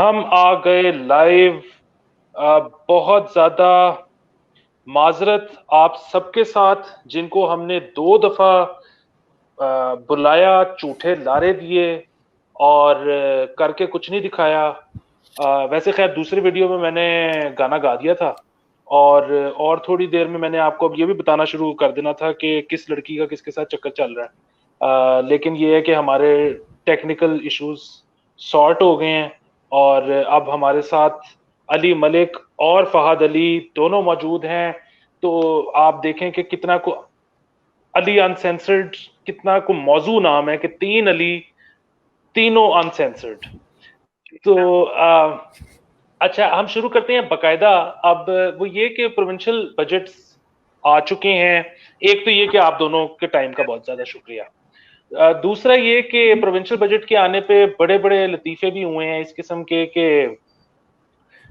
हम आ गए लाइव। बहुत ज्यादा माजरत आप सबके साथ जिनको हमने 2 दफा बुलाया, झूठे लारे दिए और करके कुछ नहीं दिखाया। वैसे खैर दूसरी वीडियो में मैंने गाना गा दिया था और थोड़ी देर में मैंने आपको अब ये भी बताना शुरू कर देना था कि किस लड़की का किसके साथ चक्कर चल रहा है। लेकिन ये है कि हमारे टेक्निकल इश्यूज सॉर्ट हो गए हैं और अब हमारे साथ अली मलिक और फहद अली दोनों मौजूद हैं। तो आप देखें कि कितना को अली अनसेंसर्ड, कितना को मौजू नाम है कि 3 अली, तीनों अनसेंसर्ड। तो अच्छा, हम शुरू करते हैं बकायदा। अब वो ये कि प्रोविंशियल बजट्स आ चुके हैं। एक तो ये कि आप दोनों के टाइम का बहुत ज्यादा शुक्रिया। दूसरा ये कि प्रोविंशियल बजट के आने पे बड़े बड़े लतीफे भी हुए हैं इस किस्म के कि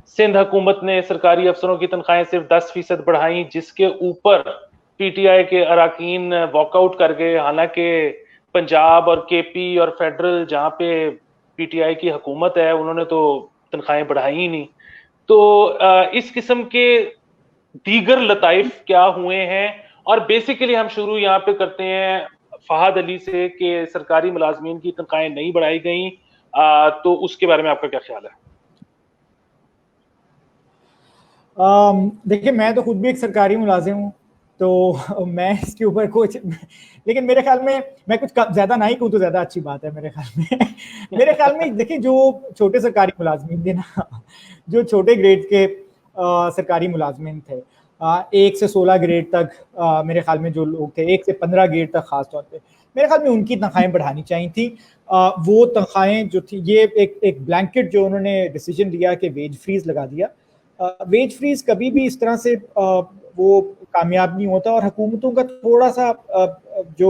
सिंध हुकूमत ने सरकारी अफसरों की तनख्वाहें सिर्फ 10% बढ़ाई, जिसके ऊपर पीटीआई के अरकान वॉकआउट कर गए। हालांकि पंजाब और केपी और फेडरल जहां पे पीटीआई की हुकूमत है उन्होंने तो तनख्वाहें बढ़ाई ही नहीं। तो इस किस्म के दीगर लताइफ क्या हुए हैं। और बेसिकली हम शुरू यहाँ पे करते हैं फहद अली से कि सरकारी मुलाजमीन की तनख्वाहें नहीं बढ़ाई गई, तो उसके बारे में आपका क्या ख्याल है? देखिए, मैं तो खुद भी एक सरकारी मुलाजिम हूँ, तो मैं इसके ऊपर कुछ, लेकिन मेरे ख्याल में मैं कुछ ज्यादा ना ही कहूँ तो ज्यादा अच्छी बात है मेरे ख्याल में। मेरे ख्याल में देखिए, जो छोटे सरकारी मुलाजमीन थे ना, जो छोटे ग्रेड के सरकारी मुलाजमीन थे, 1 से 16 ग्रेड तक, मेरे ख्याल में जो लोग थे 1 से 15 ग्रेड तक खास तौर पे, मेरे ख्याल में उनकी तनख्वाहें बढ़ानी चाहिए थी। वो तनख्वाहें जो थी, ये एक ब्लैंकेट जो उन्होंने डिसीजन लिया कि वेज फ्रीज लगा दिया। वेज फ्रीज कभी भी इस तरह से वो कामयाब नहीं होता, और हुकूमतों का थोड़ा सा जो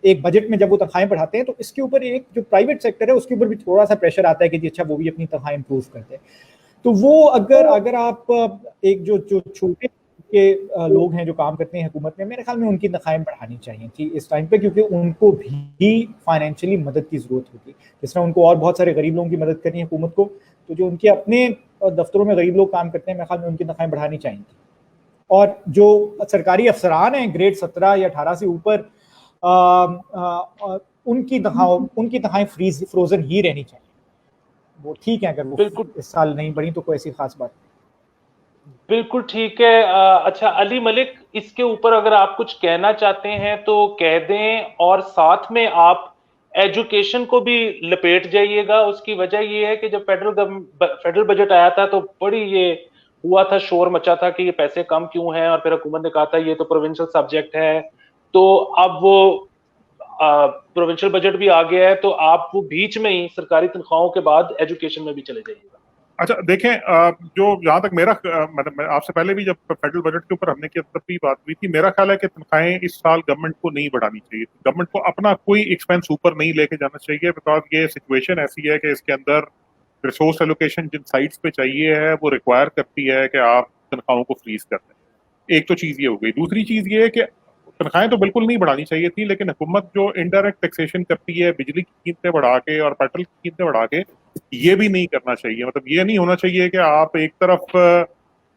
एक बजट में जब वो तनख्वाहें बढ़ाते हैं तो इसके ऊपर एक जो प्राइवेट सेक्टर है उसके ऊपर भी थोड़ा सा प्रेशर आता है कि जी अच्छा, वो भी अपनी तनख्वाह इंप्रूव करते हैं। तो वो अगर अगर आप एक जो जो छोटे के लोग हैं जो काम करते हैं हुकूमत में, मेरे ख्याल में उनकी तनख्वाहें बढ़ानी चाहिए थी इस टाइम पे, क्योंकि उनको भी फाइनेंशियली मदद की जरूरत होगी। जिस तरह उनको और बहुत सारे गरीब लोगों की मदद करनी है हुकूमत को, तो जो उनके अपने दफ्तरों में गरीब लोग काम करते हैं, मेरे ख्याल में उनकी तनख्वाहें बढ़ानी चाहिए थी। और जो सरकारी अफसरान हैं ग्रेड 17 या 18 से ऊपर, उनकी तनख्वाहें फ्रोजन ही रहनी चाहिए। वो ठीक है, अगर वो बिल्कुल इस साल नहीं बढ़ी तो कोई ऐसी खास बात नहीं। बिल्कुल ठीक है। अच्छा अली मलिक, इसके ऊपर अगर आप कुछ कहना चाहते हैं तो कह दें, और साथ में आप एजुकेशन को भी लपेट जाइएगा। उसकी वजह ये है कि जब फेडरल बजट आया था तो बड़ी ये हुआ था, शोर मचा था कि ये पैसे कम क्यों हैं, और फिर हुकूमत ने कहा था ये तो प्रोविंशियल सब्जेक्ट है। तो अब वो प्रोविंशियल बजट भी आ गया है, तो आप वो बीच में ही सरकारी तनख्वाहों के बाद एजुकेशन में भी चले जाइएगा। अच्छा देखें, जो जहां तक मेरा मतलब मैं आपसे पहले भी जब फेडरल बजट के ऊपर हमने किया तब भी बात हुई थी, मेरा ख्याल है कि तनख्वाहें इस साल गवर्नमेंट को नहीं बढ़ानी चाहिए। गवर्नमेंट को अपना कोई एक्सपेंस ऊपर नहीं लेके जाना चाहिए, बिकॉज ये सिचुएशन ऐसी है कि इसके अंदर रिसोर्स एलोकेशन जिन साइट्स पे चाहिए है वो रिक्वायर करती है कि आप तनख्वाहों को फ्रीज कर दें। एक तो चीज ये हो गई। दूसरी चीज ये है कि तनख्वाहें तो बिल्कुल नहीं बढ़ानी चाहिए थी, लेकिन हुकूमत जो इनडायरेक्ट टैक्सेशन करती है बिजली की कीमतें बढ़ा के और पेट्रोल की कीमतें बढ़ा के, ये भी नहीं करना चाहिए। मतलब ये नहीं होना चाहिए कि आप एक तरफ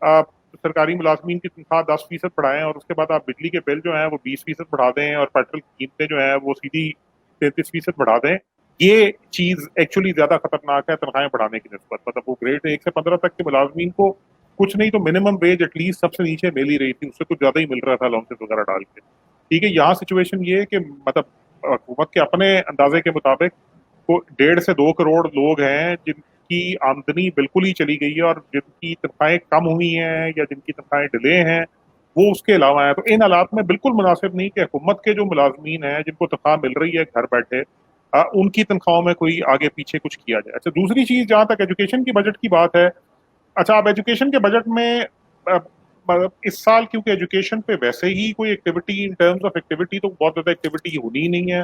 आप सरकारी मुलाजमीन की तनख्वाह 10% बढ़ाएं और उसके बाद आप बिजली के बिल जो है वो 20% बढ़ा दें और पेट्रोल की कीमतें जो है वो सीधी 33% बढ़ा दें। ये चीज एक्चुअली ज्यादा खतरनाक है तनख्वाहें बढ़ाने की निस्बत। मतलब वो ग्रेड 1 से 15 तक के मुलाजमीन को कुछ नहीं तो मिनिमम वेज एटलीस्ट सबसे नीचे मिल ही रही थी, उससे कुछ ज्यादा ही मिल रहा था अलाउंसेस वगैरह डाल के। ठीक है, यहाँ सिचुएशन ये है कि मतलब हुकूमत के अपने अंदाजे के मुताबिक को 1.5 से 2 करोड़ लोग हैं जिनकी आमदनी बिल्कुल ही चली गई है और जिनकी तनख्वाहें कम हुई हैं या जिनकी तनख्वाहें डिले हैं, वो उसके अलावा है। तो इन हालात में बिल्कुल मुनासिब नहीं कि हुकूमत के जो मुलाजमीन हैं जिनको तनख्वाह मिल रही है घर बैठे, उनकी तनख्वाहों में कोई आगे पीछे कुछ किया जाए। अच्छा, दूसरी चीज जहां तक एजुकेशन की बजट की बात है, अच्छा आप एजुकेशन के बजट में मतलब इस साल क्योंकि एजुकेशन पे वैसे ही कोई activity in terms of activity तो बहुत ज्यादा एक्टिविटी होनी ही नहीं है,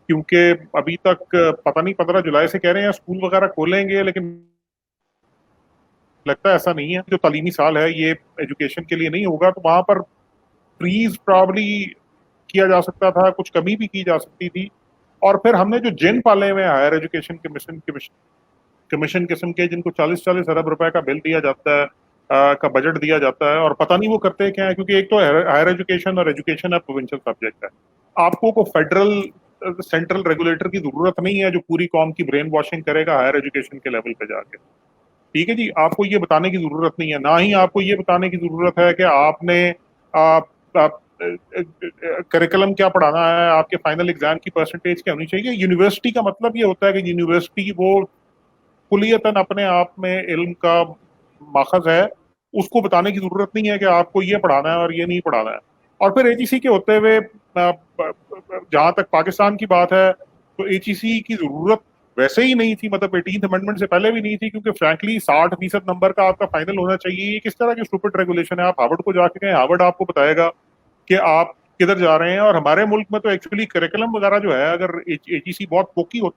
क्योंकि अभी तक पता नहीं 15 जुलाई से कह रहे हैं स्कूल वगैरह खोलेंगे, लेकिन लगता है ऐसा नहीं है। जो तालीमी साल है ये एजुकेशन के लिए नहीं होगा, तो वहां पर फ्रीज प्रॉब्ली किया जा सकता था, कुछ कमी भी की जा सकती थी। और फिर हमने जो जिन पाले हुए हायर एजुकेशन कमीशन किस्म के जिनको 40-40 अरब रुपए का बिल दिया जाता है, का बजट दिया जाता है, और पता नहीं वो करते क्या है, क्योंकि एक तो हायर एजुकेशन और एजुकेशन है प्रोविंशियल सब्जेक्ट है। आपको को फेडरल सेंट्रल रेगुलेटर की जरूरत नहीं है जो पूरी कौम की ब्रेन वॉशिंग करेगा हायर एजुकेशन के लेवल पे जाके। ठीक है जी, आपको ये बताने की जरूरत नहीं है, ना ही आपको ये बताने की जरूरत है कि आपने करिकुलम क्या पढ़ाना है, आपके फाइनल एग्जाम की परसेंटेज क्या होनी चाहिए। यूनिवर्सिटी का मतलब ये होता है कि यूनिवर्सिटी वो कुलियतन अपने आप में इल्म का माखज है, उसको बताने की जरूरत नहीं है कि आपको ये पढ़ाना है और ये नहीं पढ़ाना है। और फिर एचईसी के होते हुए जहां तक पाकिस्तान की बात है तो एचईसी की जरूरत वैसे ही नहीं थी, मतलब 18th अमेंडमेंट से पहले भी नहीं थी, क्योंकि फ्रैंकली 60% नंबर का आपका फाइनल होना चाहिए। ये किस तरह की स्टूपिड रेगुलेशन है। आप हार्वर्ड को जाके गए, हार्वर्ड आपको बताएगा कि आप किधर जा रहे हैं। और हमारे मुल्क में तो एक्चुअली करिकुलम वगैरह जो है, अगर एचईसी बहुत पोकी होता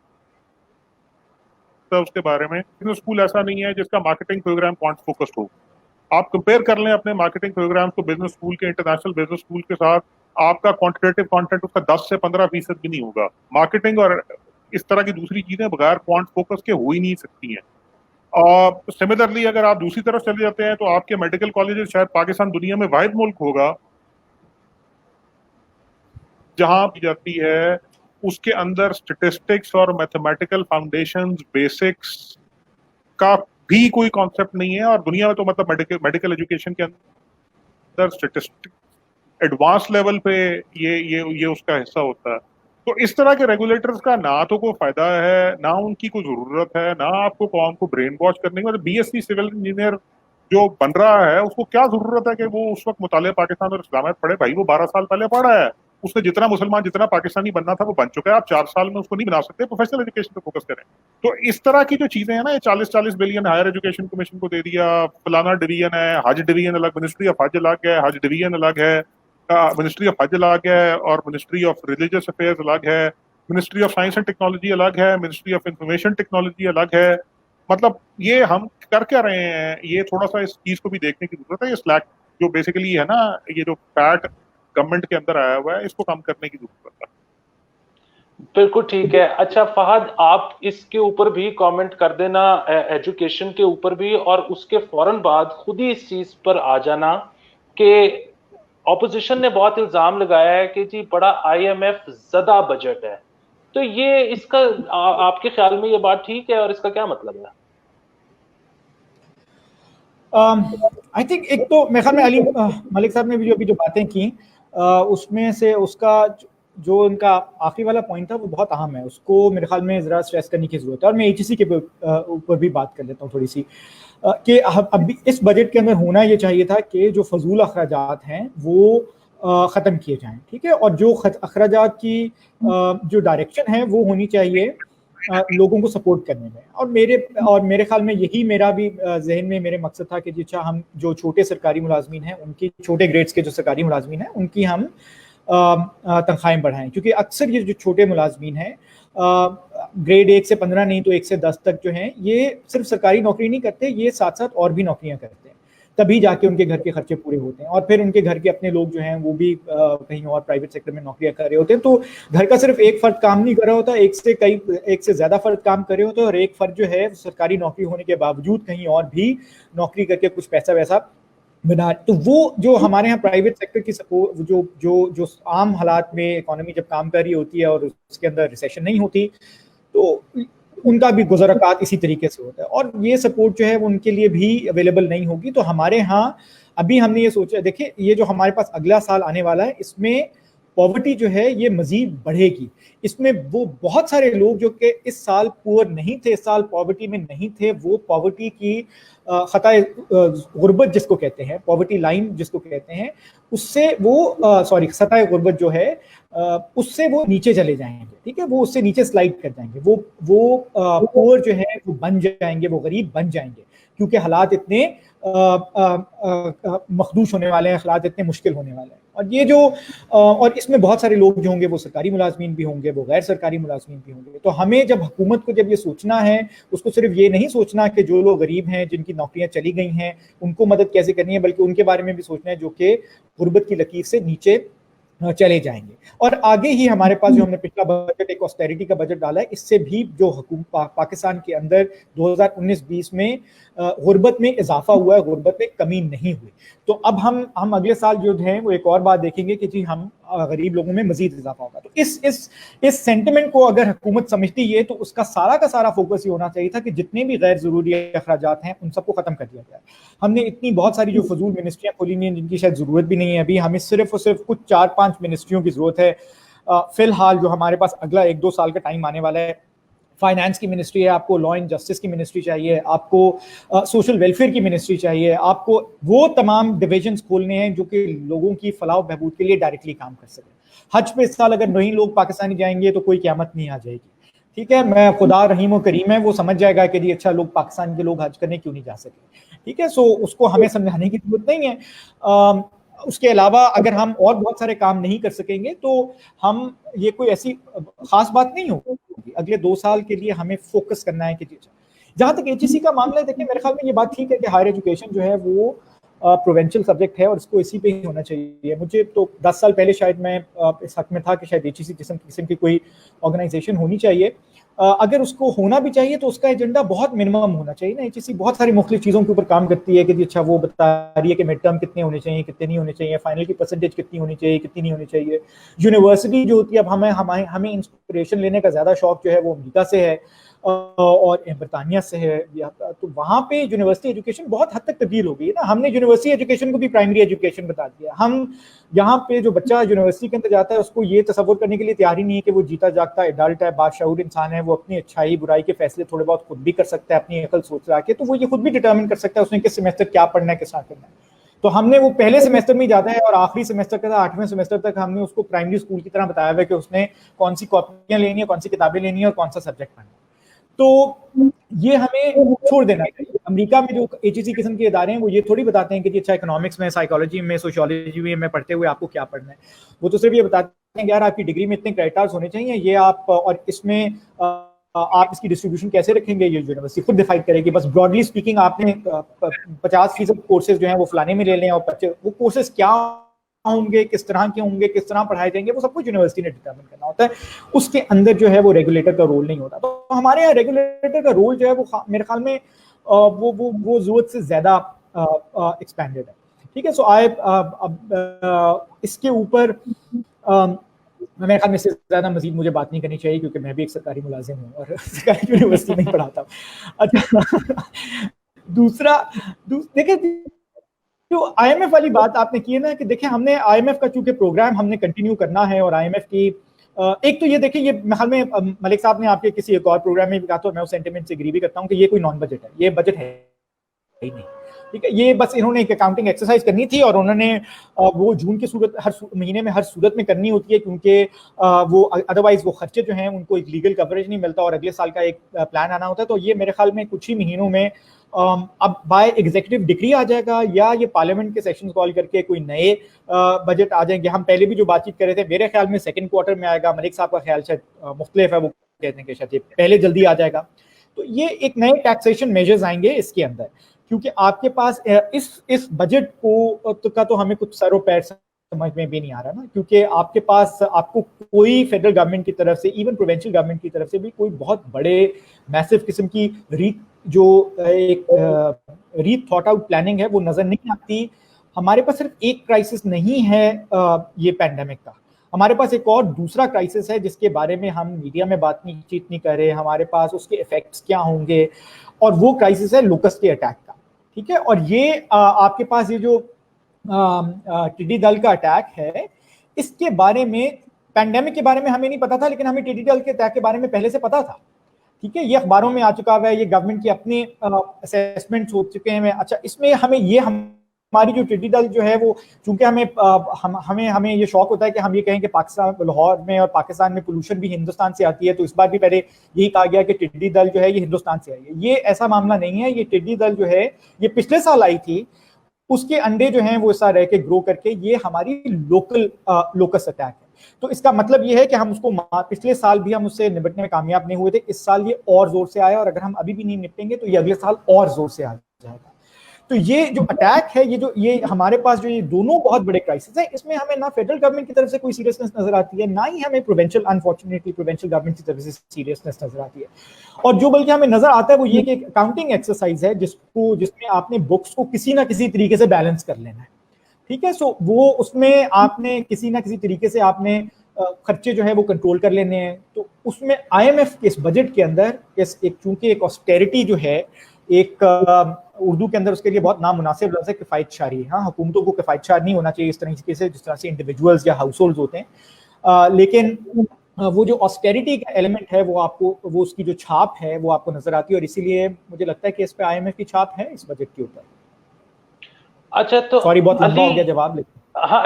है उसके बारे में, बिजनेस स्कूल ऐसा नहीं है जिसका मार्केटिंग प्रोग्राम क्वांट फोकस्ड हो। आप कंपेयर कर लें अपने मार्केटिंग प्रोग्राम को बिजनेस स्कूल के, इंटरनेशनल बिजनेस स्कूल के साथ, आपका क्वांटिटेटिव कंटेंट उसका 10 से 15% भी नहीं होगा। मार्केटिंग और इस तरह की दूसरी चीजें बगैर क्वांट फोकस के हो ही नहीं सकती हैं। और सिमिलरली अगर आप दूसरी तरफ चले जाते हैं तो आपके मेडिकल कॉलेजेस शायद पाकिस्तान दुनिया में वाहिद मुल्क होगा जहां की जाती है उसके अंदर स्टेटिस्टिक्स और मैथमेटिकल फाउंडेशंस, बेसिक्स का भी कोई कॉन्सेप्ट नहीं है। और दुनिया में तो मतलब मेडिकल एजुकेशन के अंदर स्टेटिस्टिक्स एडवांस लेवल पे ये उसका हिस्सा होता है। तो इस तरह के रेगुलेटर्स का ना तो कोई फायदा है, ना उनकी कोई जरूरत है, ना आपको कौम को ब्रेन वॉश करने की। मतलब बीएससी सिविल इंजीनियर जो बन रहा है उसको क्या जरूरत है कि वो उस वक्त मुताले पाकिस्तान और इस्लामियत पढ़े। भाई वो 12 साल पहले पढ़ा है, उसने जितना मुसलमान जितना पाकिस्तानी बनना था वो बन चुका है। आप 4 साल में उसको नहीं बना सकते। प्रोफेशनल एजुकेशन पे फोकस करें। तो इस तरह की जो चीजें हैं ना, ये 40-40 बिलियन हायर एजुकेशन कमीशन को दे दिया, फलाना डिवीजन है, हज डिवीजन अलग, मिनिस्ट्री ऑफ हज अलग है, हज डिवीजन अलग है, मिनिस्ट्री ऑफ हज अलग है, और मिनिस्ट्री ऑफ रिलीजियस अफेयर्स अलग है, ministry of science and technology अलग है, मिनिस्ट्री ऑफ इंफॉर्मेशन टेक्नोलॉजी अलग है। मतलब ये हम कर क्या रहे हैं, ये थोड़ा सा इस चीज को भी देखने की जरूरत है। ये स्लैक जो बेसिकली है ना, ये जो फैट गवर्नमेंट के अंदर आया हुआ है, इसको कम करने की जरूरत है। बिल्कुल ठीक है। अच्छा फहद, आप इसके ऊपर भी कमेंट कर देना, एजुकेशन के ऊपर भी, और उसके फौरन बाद खुद ही इस चीज पर आ जाना कि ऑपोजिशन ने बहुत इल्जाम लगाया है कि जी बड़ा आईएमएफ ज़दा बजट है। तो ये इसका आपके ख्याल में ये बात ठीक है और इसका क्या मतलब है? आई थिंक एक तो मेरे ख्याल में अली मलिक साहब ने भी जो अभी जो बातें की उसमें से उसका जो उनका आखिरी वाला पॉइंट था वो बहुत अहम है, उसको मेरे ख्याल में ज़रा स्ट्रेस करने की ज़रूरत है। और मैं एचईसी के ऊपर भी बात कर लेता हूँ थोड़ी सी कि अभी इस बजट के अंदर होना ये चाहिए था कि जो फजूल अखराजात हैं वो ख़त्म किए जाएं, ठीक है। और जो अखराजात की जो डायरेक्शन है वो होनी चाहिए लोगों को सपोर्ट करने में। और मेरे ख्याल में यही मेरा भी जहन में मेरे मकसद था कि अच्छा हम जो छोटे सरकारी मुलाजमीन हैं, उनकी छोटे ग्रेड्स के जो सरकारी मुलाजमीन हैं उनकी हम तनख्वाहें बढ़ाएं, क्योंकि अक्सर ये जो छोटे मुलाजमीन हैं ग्रेड 1 से 15 नहीं तो 1 से 10 तक जो हैं, ये सिर्फ सरकारी नौकरी नहीं करते, ये साथ साथ और भी नौकरियां करते हैं, तभी जाके उनके घर के खर्चे पूरे होते हैं। और फिर उनके घर के अपने लोग जो हैं वो भी कहीं और प्राइवेट सेक्टर में नौकरियां कर रहे होते हैं। तो घर का सिर्फ एक फर्द काम नहीं कर रहा होता, एक से ज्यादा फर्द काम कर रहे होते हैं, और एक फर्द जो है सरकारी नौकरी होने के बावजूद कहीं और भी नौकरी करके कुछ पैसा वैसा बना। तो वो जो हमारे यहाँ प्राइवेट सेक्टर की सपोर्ट जो आम हालात में इकोनॉमी जब काम कर रही होती है और उसके अंदर रिसेशन नहीं होती, तो उनका भी गुज़रात इसी तरीके से होता है। और ये सपोर्ट जो है वो उनके लिए भी अवेलेबल नहीं होगी। तो हमारे यहाँ अभी हमने ये सोचा, देखिए ये जो हमारे पास अगला साल आने वाला है, इसमें पॉवर्टी जो है ये मजीद बढ़ेगी। इसमें वो बहुत सारे लोग जो कि इस साल पुअर नहीं थे, इस साल पॉवर्टी में नहीं थे, वो पॉवर्टी की खताए गुर्बत जिसको कहते हैं, पॉवर्टी लाइन जिसको कहते हैं, उससे वो सताए गुर्बत जो है उससे वो नीचे चले जाएंगे, ठीक है। वो उससे नीचे स्लाइड कर जाएंगे, वो पुअर जो है वो बन जाएंगे, वो गरीब बन जाएंगे, क्योंकि हालात इतने मखदूश होने वाले हैं, हालात इतने मुश्किल होने वाले हैं। और ये जो और इसमें बहुत सारे लोग जो होंगे वो सरकारी मुलाजमीन भी होंगे, वो गैर सरकारी मुलाजमीन भी होंगे। तो हमें जब हुकूमत को जब ये सोचना है, उसको सिर्फ ये नहीं सोचना कि जो लोग गरीब हैं, जिनकी नौकरियां चली गई हैं, उनको मदद कैसे करनी है, बल्कि उनके बारे में भी सोचना है जो कि गुर्बत की लकीर से नीचे चले जाएंगे। और आगे ही हमारे पास जो हमने पिछला बजट एक ऑस्टेरिटी का बजट डाला है, इससे भी जो पाकिस्तान के अंदर 2019-20 में गुर्बत में इजाफा हुआ है, गुर्बत में कमी नहीं हुई। तो अब हम अगले साल जो है वो एक और बात देखेंगे कि जी हम गरीब लोगों में मजीद इजाफा होगा। तो इस सेंटिमेंट को अगर हुकूमत समझती है तो उसका सारा का सारा फोकस ये होना चाहिए था कि जितने भी गैर जरूरी अखराजात हैं उन सबको खत्म कर दिया जाए। हमने इतनी बहुत सारी जो फजूल मिनिस्ट्रियां खोली हैं जिनकी शायद जरूरत भी नहीं है, अभी हमें सिर्फ और सिर्फ कुछ 4-5 मिनिस्ट्रियों की जरूरत है। फिलहाल जो हमारे पास अगला 1-2 साल का टाइम आने वाला है, फाइनेंस की मिनिस्ट्री है, आपको लॉ एंड जस्टिस की मिनिस्ट्री चाहिए, आपको सोशल वेलफेयर की मिनिस्ट्री चाहिए, आपको वो तमाम डिविजन्स खोलने हैं जो कि लोगों की फलाह बहबूद के लिए डायरेक्टली काम कर सके। हज पे इस साल अगर नहीं लोग पाकिस्तानी जाएंगे तो कोई क़यामत नहीं आ जाएगी, ठीक है। मैं खुदा रहीम और करीम है, वो समझ जाएगा कि जी अच्छा लोग पाकिस्तान के लोग हज करने क्यों नहीं जा सके, ठीक है। सो उसको हमें समझाने की जरूरत नहीं है। उसके अलावा अगर हम और बहुत सारे काम नहीं कर सकेंगे तो हम ये कोई ऐसी खास बात नहीं होगी। अगले 2 साल के लिए हमें फोकस करना है कि जहां तक एचईसी का मामला है, देखिए मेरे ख्याल में ये बात ठीक है कि हायर एजुकेशन जो है वो प्रोवेंशियल सब्जेक्ट है और इसको इसी पे ही होना चाहिए। मुझे तो 10 साल पहले शायद मैं इस हक में था कि शायद एचईसी किस्म की कोई ऑर्गेनाइजेशन होनी चाहिए। अगर उसको होना भी चाहिए तो उसका एजेंडा बहुत मिनिमम होना चाहिए ना। एचईसी बहुत सारी मुख्तलिफ चीज़ों के ऊपर काम करती है कि अच्छा वो बता रही है कि मिड टर्म कितने होने चाहिए, कितने नहीं होने चाहिए, फाइनल की परसेंटेज कितनी होनी चाहिए, कितनी नहीं होनी चाहिए। यूनिवर्सिटी जो होती है, अब हमें इंस्पिरेशन लेने का ज़्यादा शौक जो है वो अमेरिका से है और बरतानिया से है। तो वहाँ पे यूनिवर्सिटी एजुकेशन बहुत हद तक तब्दील हो गई है ना। हमने यूनिवर्सिटी एजुकेशन को भी प्राइमरी एजुकेशन बता दिया। हम यहाँ पे जो बच्चा यूनिवर्सिटी के अंदर जाता है उसको ये तसव्वुर करने के लिए तैयार ही नहीं है कि वो जीता जागता एडल्ट है, बाशऊर इंसान है, वो अपनी अच्छाई बुराई के फैसले थोड़े बहुत खुद भी कर सकता है, अपनी अकल सोच रहा के, तो वो ये खुद भी डिटर्मिन कर सकता है उसने किस सेमेस्टर क्या पढ़ना है, किस तरह करना है। तो हमने वो पहले सेमेस्टर में जाता है और आखिरी सेमेस्टर का 8वें सेमेस्टर तक हमने उसको प्राइमरी स्कूल की तरह बताया हुआ है कि उसने कौन सी कॉपियां लेनी है, कौन सी किताबें लेनी है और कौन सा सब्जेक्ट पढ़ना है। तो ये हमें छोड़ देना चाहिए। अमेरिका में जो एचईसी किस्म के इदारे हैं वो ये थोड़ी बताते हैं कि अच्छा इकोनॉमिक्स में, साइकोलॉजी में, सोशियोलॉजी में पढ़ते हुए आपको क्या पढ़ना है। वो तो सिर्फ ये बताते हैं यार आपकी डिग्री में इतने क्राइटेरिया होने चाहिए, ये आप और इसमें आप इसकी डिस्ट्रीब्यूशन कैसे रखेंगे ये यूनिवर्सिटी खुद डिसाइड करेगी। बस ब्रॉडली स्पीकिंग आपने 50% कोर्सेज जो हैं वो फलाने में ले लें और वो कोर्सेज क्या होंगे, किस तरह के होंगे, किस तरह पढ़ाए जाएंगे, वो सब कुछ यूनिवर्सिटी ने डिटरमिन करना होता है। उसके अंदर जो है वो रेगुलेटर का रोल नहीं होता। तो हमारे यहाँ रेगुलेटर का रोल जो है वो मेरे ख्याल में वो जरूरत से ज्यादा एक्सपेंडेड है, ठीक है। सो इसके ऊपर मेरे ख्याल में इससे ज्यादा मजीद मुझे बात नहीं करनी चाहिए क्योंकि मैं भी एक सरकारी मुलाजिम हूँ और सरकारी यूनिवर्सिटी में पढ़ाता हूँ। अच्छा, दूसरा देखिए जो आईएमएफ वाली बात आपने की है ना कि देखिए हमने आईएमएफ का चूंकि प्रोग्राम हमने कंटिन्यू करना है और आईएमएफ की एक तो ये देखिए ये ख्याल में मलिक साहब ने आपके किसी एक और प्रोग्राम में भी कहा, तो मैं उस सेंटिमेंट से एग्री भी करता हूँ कि ये कोई नॉन बजट है, ये बजट है ही नहीं, ठीक है। ये बस इन्होंने एक अकाउंटिंग एक्सरसाइज करनी थी और उन्होंने वो जून की सूरत हर महीने में हर सूरत में करनी होती है क्योंकि वो अदरवाइज वो खर्चे जो हैं उनको एक लीगल कवरेज नहीं मिलता और अगले साल का एक प्लान आना होता है। तो ये मेरे ख्याल में कुछ ही महीनों में अब बाय एग्जीक्यूटिव डिक्री आ जाएगा या ये पार्लियामेंट के सेशंस कॉल करके कोई नए बजट आ जाएंगे। हम पहले भी जो बातचीत कर रहे थे मेरे ख्याल में सेकंड क्वार्टर में आएगा, मलिक साहब का ख्याल शायद मुख्तलिफ है, वो कहते हैं कि शायद ये पहले जल्दी आ जाएगा। तो ये एक नए टैक्सेशन मेजर्स आएंगे इसके अंदर क्योंकि आपके पास इस बजट का तो हमें कुछ सरों पैर समझ में भी नहीं आ रहा ना, क्योंकि आपके पास आपको कोई फेडरल गवर्नमेंट की तरफ से, इवन प्रोविंशियल गवर्नमेंट की तरफ से भी कोई बहुत बड़े मैसिव किस्म की एक री थॉट आउट प्लानिंग है वो नजर नहीं आती। हमारे पास सिर्फ एक क्राइसिस नहीं है ये पैंडेमिक का, हमारे पास एक और दूसरा क्राइसिस है जिसके बारे में हम मीडिया में बातचीत नहीं कर रहे, हमारे पास उसके इफेक्ट्स क्या होंगे, और वो क्राइसिस है लोकस्ट के अटैक का, ठीक है। और ये आपके पास ये जो टिड्डी दल का अटैक है, इसके बारे में पैंडेमिक के बारे में हमें नहीं पता था, लेकिन हमें टिड्डी दल के अटैक के बारे में पहले से पता था, ठीक है। ये अखबारों में आ चुका हुआ है, ये गवर्नमेंट की अपने असेसमेंट्स हो चुके हैं। अच्छा, इसमें हमें ये हमारी जो टिड्डी दल जो है वो चूंकि हमें ये शौक होता है कि हम ये कहें कि पाकिस्तान, लाहौर में और पाकिस्तान में पोल्यूशन भी हिंदुस्तान से आती है, तो इस बार भी पहले यही कहा गया कि टिड्डी दल जो है ये हिंदुस्तान से आई है। ये ऐसा मामला नहीं है। ये टिड्डी दल जो है ये पिछले साल आई थी, उसके अंडे जो हैं वो ऐसा रह के ग्रो करके ये हमारी लोकस अटैक है। तो इसका मतलब ये है कि हम उसको पिछले साल भी हम उससे निपटने में कामयाब नहीं हुए थे, इस साल ये और जोर से आया और अगर हम अभी भी नहीं निपटेंगे तो ये अगले साल और जोर से आ जाएगा। तो ये जो अटैक है, ये हमारे पास जो ये दोनों बहुत बड़े क्राइसिस है, इसमें हमें ना फेडरल गवर्नमेंट की तरफ से कोई सीरियसनेस नजर आती है, ना ही हमें अनफॉर्चुनेटली प्रोविंशियल गवर्नमेंट की तरफ से सीरियसनेस नजर आती है। और जो बल्कि हमें नजर आता है वो ये कि काउंटिंग एक्सरसाइज है जिसमें आपने बुक्स को किसी ना किसी तरीके से बैलेंस कर लेना है, ठीक है। सो वो उसमें आपने किसी ना किसी तरीके से आपने खर्चे जो है वो कंट्रोल कर लेने हैं। तो उसमें आईएमएफ के इस बजट के अंदर चूंकि एक ऑस्टेरिटी जो है, एक उर्दू के अंदर उसके लिए बहुत नामुनासिब लफ्ज़ है किफ़ायतशारी। हाँ, हुकूमतों को किफ़ायतशार नहीं होना चाहिए इस तरीके से जिस तरह से इंडिविजुअल्स या हाउस होल्ड होते हैं, लेकिन वो जो ऑस्टेरिटी का एलिमेंट है वो उसकी जो छाप है वो आपको नजर आती है, और इसीलिए मुझे लगता है कि इस पे आईएमएफ की छाप है इस बजट के ऊपर। अच्छा तो सॉरी, बहुत लंबा अली, हो गया जवाब, लेकिन हाँ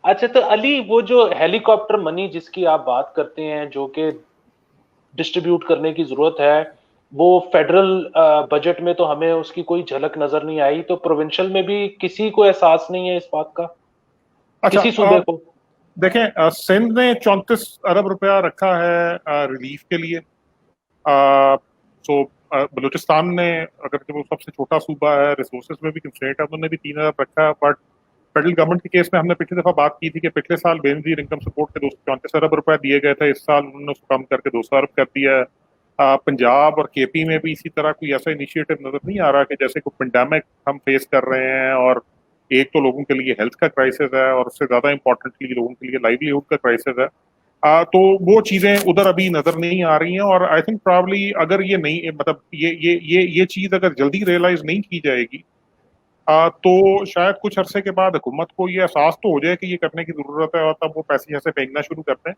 अच्छा तो अली, वो जो हेलीकॉप्टर मनी जिसकी आप बात करते हैं, जो कि डिस्ट्रीब्यूट करने की जरूरत है, वो फेडरल बजट में तो हमें उसकी कोई झलक नजर नहीं आई, तो प्रोविंशियल में भी किसी को एहसास नहीं है इस बात का, अच्छा, किसी सूबे को? देखें, सिंध ने 34 अरब रुपया रखा है रिलीफ के लिए। सो बलूचिस्तान ने, अगर वो सबसे छोटा सूबा है, रिसोर्सेज में भी कंस्ट्रेंट है, उन्होंने भी 3 अरब रखा है। बट फेडरल गवर्नमेंट के केस में हमने पिछली दफा बात की थी कि पिछले साल बेनजीर इनकम सपोर्ट के 234 अरब रुपए दिए गए थे, इस साल उन्होंने उसको कम करके 200 अरब कर दिया है। पंजाब और केपी में भी इसी तरह कोई ऐसा इनिशिएटिव नजर नहीं आ रहा कि जैसे कोई पेंडेमिक हम फेस कर रहे हैं, और एक तो लोगों के लिए हेल्थ का क्राइसिस है और उससे ज्यादा इंपॉर्टेंटली लोगों के लिए लाइवलीहुड का क्राइसिस है। तो वो चीजें उधर अभी नजर नहीं आ रही हैं। और आई थिंक प्रॉब्ली अगर ये नहीं, मतलब ये चीज अगर जल्दी रियलाइज नहीं की जाएगी, तो शायद कुछ अरसे के बाद हुकूमत को ये एहसास तो हो जाए कि ये करने की जरूरत है, और तब वो पैसे ऐसे फेंकना शुरू करते हैं।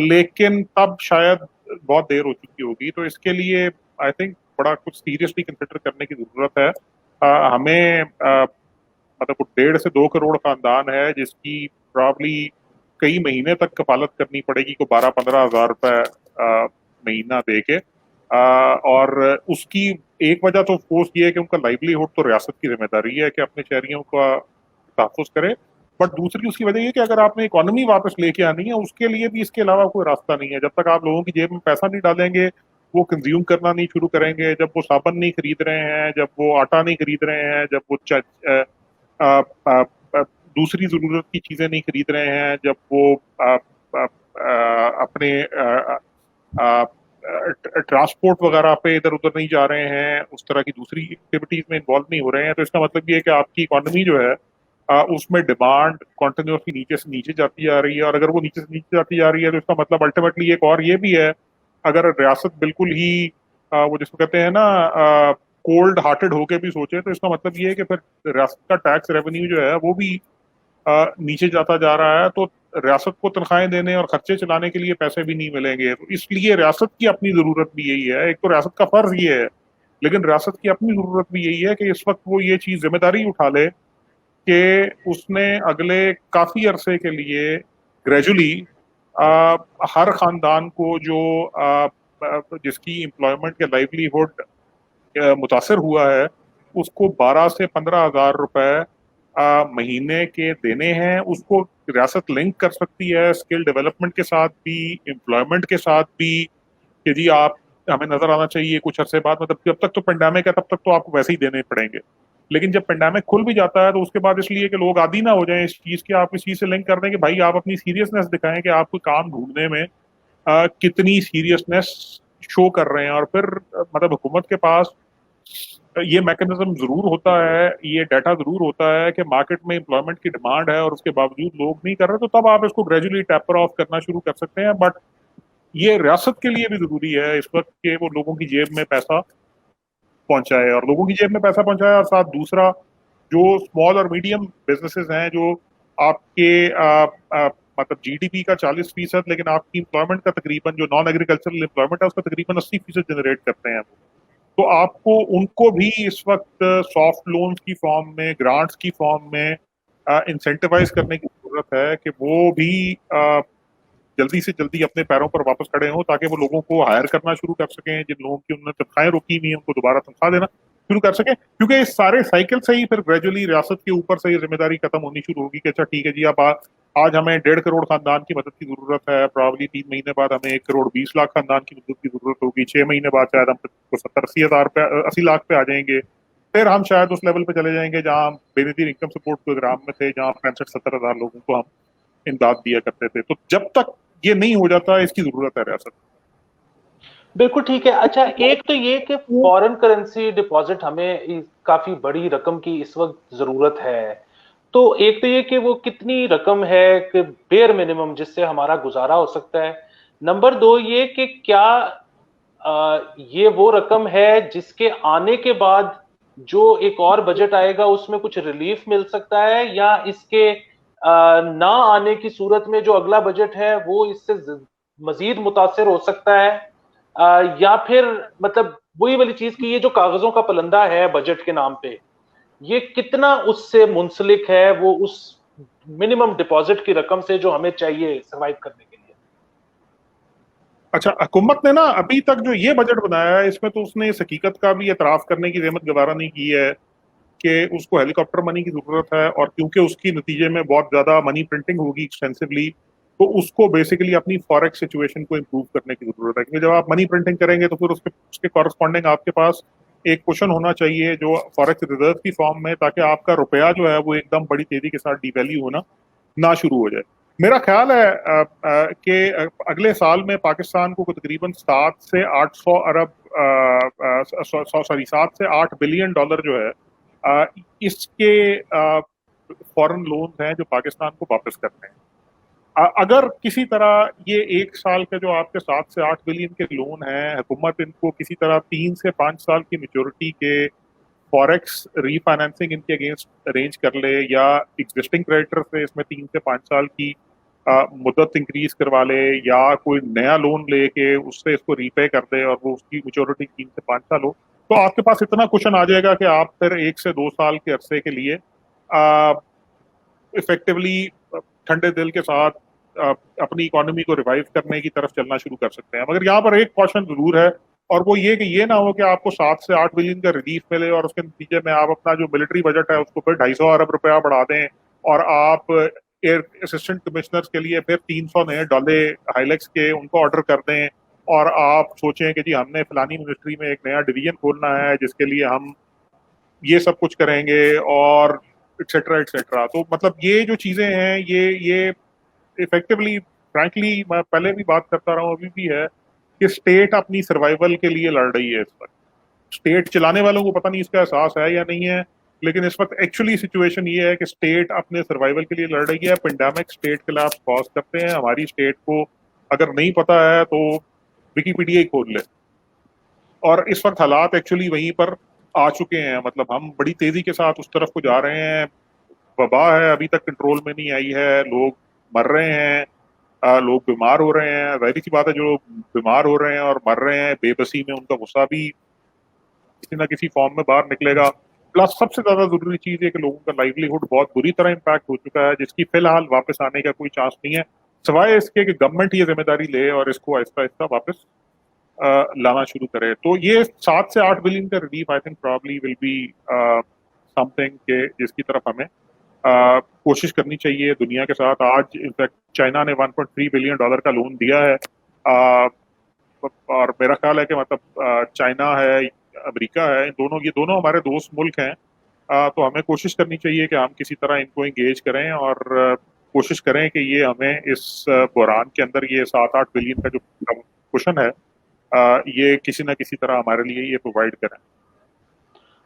लेकिन तब शायद बहुत देर हो चुकी होगी। तो इसके लिए आई थिंक बड़ा कुछ सीरियसली कंसिडर करने की जरूरत है। हमें मतलब 1.5 से 2 करोड़ खानदान है जिसकी प्रॉब्ली कई महीने तक कफालत करनी पड़ेगी को 12-15 हजार रुपए महीना दे के। और उसकी एक वजह तो फोर्स ये है कि उनका लाइवलीहुड तो रियासत की जिम्मेदारी है कि अपने शहरियों का तहफ़्फ़ुज़ करे। बट दूसरी उसकी वजह ये कि अगर आपने इकोनॉमी वापस लेके आनी है, उसके लिए भी इसके अलावा कोई रास्ता नहीं है। जब तक आप लोगों की जेब में पैसा नहीं डालेंगे, वो कंज्यूम करना नहीं शुरू करेंगे, जब वो साबुन नहीं खरीद रहे हैं, जब वो आटा नहीं खरीद रहे हैं, जब वो दूसरी जरूरत की चीजें नहीं खरीद रहे हैं, जब वो अपने ट्रांसपोर्ट वगैरह पे इधर उधर नहीं जा रहे हैं, उस तरह की दूसरी एक्टिविटीज में इन्वॉल्व नहीं हो रहे हैं, तो इसका मतलब ये है कि आपकी इकोनॉमी जो है उसमें डिमांड कॉन्टिन्यूसली नीचे से नीचे जाती जा रही है। और अगर वो नीचे से नीचे जाती जा रही है तो इसका मतलब अल्टीमेटली एक और ये भी है, अगर रियासत बिल्कुल ही वो जिसको कहते हैं ना कोल्ड हार्टेड होके भी सोचे, तो इसका मतलब ये है कि फिर रियासत का टैक्स रेवेन्यू जो है वो भी नीचे जाता जा रहा है। तो रियासत को तनख्वाहें देने और खर्चे चलाने के लिए पैसे भी नहीं मिलेंगे। तो इसलिए रियासत की अपनी जरूरत भी यही है। एक तो रियासत का फर्ज ये है, लेकिन रियासत की अपनी जरूरत भी यही है कि इस वक्त वो ये चीज जिम्मेदारी उठा ले कि उसने अगले काफी अरसे के लिए ग्रेजुअली हर खानदान को जो जिसकी एम्प्लॉयमेंट के लाइवलीहुड मुतासर हुआ है, उसको 12 से 15 हजार रुपए महीने के देने हैं। उसको रियासत लिंक कर सकती है स्किल डेवलपमेंट के साथ भी, एम्प्लॉयमेंट के साथ भी, कि जी आप हमें नजर आना चाहिए कुछ अरसे बाद। मतलब जब तक तो पेंडेमिक है तब तक तो आपको वैसे ही देने पड़ेंगे, लेकिन जब पेंडेमिक खुल भी जाता है तो उसके बाद इसलिए कि लोग आदी ना हो जाएं इस चीज के, आप इस चीज से लिंक कर दें कि भाई आप अपनी सीरियसनेस दिखाएं कि आप कोई काम ढूंढने में कितनी सीरियसनेस शो कर रहे हैं। और फिर मतलब हुकूमत के पास ये मैकेनिज्म जरूर होता है, ये डाटा जरूर होता है कि मार्केट में एम्प्लॉयमेंट की डिमांड है और उसके बावजूद लोग नहीं कर रहे, तो तब आप इसको ग्रेजुअली टैपर ऑफ करना शुरू कर सकते हैं। बट ये रियासत के लिए भी जरूरी है इस वक्त कि वो लोगों की जेब में पैसा पहुंचाए, और लोगों की जेब में पैसा पहुंचाए। और साथ दूसरा, जो स्मॉल और मीडियम बिजनेसेस हैं जो आपके मतलब जीडीपी का 40%, लेकिन आपकी एम्प्लॉयमेंट का तकरीबन, जो नॉन एग्रीकल्चरल एम्प्लॉयमेंट है उसका तकरीबन 80% जनरेट करते हैं, तो आपको उनको भी इस वक्त सॉफ्ट लोन्स की फॉर्म में, ग्रांट्स की फॉर्म में इंसेंटिवाइज करने की जरूरत है कि वो भी जल्दी से जल्दी अपने पैरों पर वापस खड़े हों, ताकि वो लोगों को हायर करना शुरू कर सकें। जिन लोगों की उन्होंने तनख्वाहें रोकी हुई हैं उनको दोबारा तनख्वाह देना शुरू कर सकें, क्योंकि इस सारे साइकिल से ही फिर ग्रेजुअली रियासत के ऊपर से ये जिम्मेदारी खत्म होनी शुरू होगी कि अच्छा ठीक है जी, अब आज हमें 1.5 करोड़ खानदान की मदद की जरूरत है, प्रॉब्ली 3 महीने बाद हमें 1 करोड़ 20 लाख खानदान की मदद की जरूरत होगी, 6 महीने बाद शायद हम 70-80 हजार पे 80 लाख पे आ जाएंगे। फिर हम शायद उस लेवल पे चले जाएंगे जहां बेनजीर इनकम सपोर्ट प्रोग्राम में थे, जहां 65-70 हज़ार लोगों को हम इमदाद दिया करते थे। तो जब तक ये नहीं हो जाता, इसकी जरूरत है रियासत। बिल्कुल ठीक है। अच्छा, एक तो ये कि फॉरेन करेंसी डिपॉजिट हमें काफी बड़ी रकम की इस वक्त जरूरत है। तो एक तो ये कि वो कितनी रकम है कि बेयर मिनिमम जिससे हमारा गुजारा हो सकता है। नंबर दो ये कि क्या ये वो रकम है जिसके आने के बाद जो एक और बजट आएगा उसमें कुछ रिलीफ मिल सकता है, या इसके ना आने की सूरत में जो अगला बजट है वो इससे मजीद मुतासिर हो सकता है, या फिर मतलब वही वाली चीज की ये जो कागजों का पलंदा है बजट के नाम पे, ये कितना उससे मुंसलिक है वो उस मिनिमम डिपॉजिट की रकम से जो हमें चाहिए सर्वाइव करने के लिए। अच्छा, हुकूमत ने ना अभी तक जो ये बजट बनाया है, इसमें तो उसने इस हकीकत का भी एतराफ करने की जहमत गवारा नहीं की है कि उसको हेलीकॉप्टर मनी की जरूरत है, और क्योंकि उसकी नतीजे में बहुत ज्यादा मनी प्रिंटिंग होगी एक्सटेंसिवली, तो उसको बेसिकली अपनी फॉरेक्स सिचुएशन को इम्प्रूव करने की जरूरत है। क्योंकि जब आप मनी प्रिंटिंग करेंगे तो फिर उसके कॉरस्पॉन्डिंग आपके पास एक क्वेश्चन होना चाहिए जो फॉरेक्स रिजर्व की फॉर्म में, ताकि आपका रुपया जो है वो एकदम बड़ी तेजी के साथ डिवैल्यू होना ना शुरू हो जाए। मेरा ख्याल है कि अगले साल में पाकिस्तान को तकरीबन 7 से 8 बिलियन डॉलर जो है इसके फॉरेन लोन हैं जो पाकिस्तान को वापस करने हैं। अगर किसी तरह ये एक साल के जो आपके 7 से 8 बिलियन के लोन हैं, हुकूमत इनको किसी तरह 3 से 5 साल की मेच्योरिटी के फॉरेक्स रीफाइनेंसिंग इनके अगेंस्ट अरेंज कर ले, या एग्जिस्टिंग क्रेडिटर से इसमें 3 से 5 साल की मुद्दत इंक्रीज करवा ले, या कोई नया लोन लेके उससे इसको रीपे कर दे और वो उसकी मेच्योरिटी 3 से 5 साल हो, तो आपके पास इतना क्वेश्चन आ जाएगा कि आप फिर 1 से 2 साल के अरसे के लिए इफेक्टिवली ठंडे दिल के साथ अपनी इकोनॉमी को रिवाइव करने की तरफ चलना शुरू कर सकते हैं। मगर यहाँ पर एक क्वेश्चन जरूर है, और वो ये कि ये ना हो कि आपको 7 से 8 बिलियन का रिलीफ मिले और उसके नतीजे में आप अपना जो मिलिट्री बजट है उसको फिर 250 अरब रुपया बढ़ा दें, और आप एयर असिस्टेंट कमिश्नर्स के लिए फिर 300 नए डाले हाइलेक्स के उनको ऑर्डर कर दें, और आप सोचें कि जी हमने फलानी मिनिस्ट्री में एक नया डिवीजन खोलना है जिसके लिए हम ये सब कुछ करेंगे, और एक्सेट्रा एक्सेट्रा। तो मतलब ये जो चीजें हैं ये इफेक्टिवली, फ्रैंकली मैं पहले भी बात करता रहा हूँ, अभी भी है कि स्टेट अपनी सर्वाइवल के लिए लड़ रही है इस वक्त। स्टेट चलाने वालों को पता नहीं इसका एहसास है या नहीं है, लेकिन इस वक्त एक्चुअली सिचुएशन ये है कि स्टेट अपने सर्वाइवल के लिए लड़ रही है। पेंडेमिक स्टेट के खिलाफ कॉज करते हैं। हमारी स्टेट को अगर नहीं पता है तो विकीपीडिया ही खोल ले। और इस वक्त हालात एक्चुअली वहीं पर आ चुके हैं, मतलब हम बड़ी तेजी के साथ उस तरफ को जा रहे हैं। वबा है, अभी तक कंट्रोल में नहीं आई है, लोग मर रहे हैं, लोग बीमार हो रहे हैं। जाहिर सी बात है, जो बीमार हो रहे हैं और मर रहे हैं बेबसी में, उनका गुस्सा भी किसी ना किसी फॉर्म में बाहर निकलेगा। प्लस सबसे ज्यादा जरूरी चीज है कि लोगों का लाइवलीहुड बहुत बुरी तरह इम्पैक्ट हो चुका है, जिसकी फिलहाल वापस आने का कोई चांस नहीं है, सिवाय इसके कि गवर्नमेंट ये जिम्मेदारी ले और इसको आहिस्ता आहिस्ता वापस लाना शुरू करे। तो ये 7 से 8 बिलियन का relief I think probably will be something के जिसकी तरफ हमें कोशिश करनी चाहिए दुनिया के साथ। आज इनफैक्ट चाइना ने 1.3 बिलियन डॉलर का लोन दिया है, और मेरा ख्याल है कि मतलब चाइना है, अमेरिका है, ये दोनों हमारे दोस्त मुल्क हैं। तो हमें कोशिश करनी चाहिए कि हम किसी तरह इनको इंगेज करें, और कोशिश करें कि ये हमें इस बहरान के अंदर ये 7-8 बिलियन का जो कुशन है ये किसी ना किसी तरह हमारे लिए ये प्रोवाइड करें।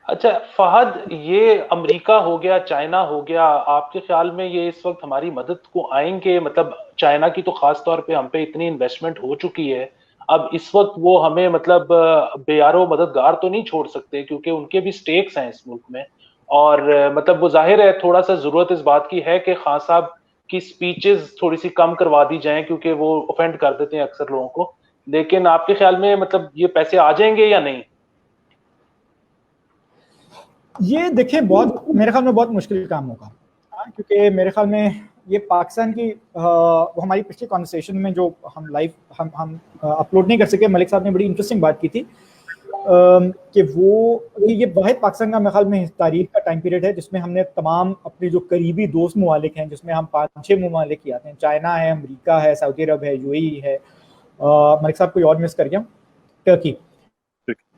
अच्छा फहद, ये अमेरिका हो गया, चाइना हो गया, आपके ख्याल में ये इस वक्त हमारी मदद को आएंगे? मतलब चाइना की तो खास तौर पे हम पे इतनी इन्वेस्टमेंट हो चुकी है, अब इस वक्त वो हमें मतलब बेयारो मददगार तो नहीं छोड़ सकते, क्योंकि उनके भी स्टेक्स हैं इस मुल्क में। और मतलब वो जाहिर है थोड़ा सा जरूरत इस बात की है कि खान साहब की स्पीचेस थोड़ी सी कम करवा दी जाएं, क्योंकि वो ऑफेंड कर देते हैं अक्सर लोगों को। लेकिन आपके ख्याल में मतलब ये पैसे आ जाएंगे या नहीं? ये देखिए, बहुत मेरे ख्याल में बहुत मुश्किल काम होगा, क्योंकि मेरे ख्याल में ये पाकिस्तान की वो हमारी पिछली कॉन्वर्सेशन में जो हम लाइव हम अपलोड नहीं कर सके, मलिक साहब ने बड़ी इंटरेस्टिंग बात की थी कि ये वाहिद पाकिस्तान का मेरे ख्याल में तारीख का टाइम पीरियड है जिसमें हमने तमाम अपने जो करीबी दोस्त ममालिक हैं, जिसमें हम 5-6 ममालिक की आते हैं, चाइना है, अमेरिका है, सऊदी अरब है, यूएई है, मलिक साहब कोई और मिस कर गया, टर्की।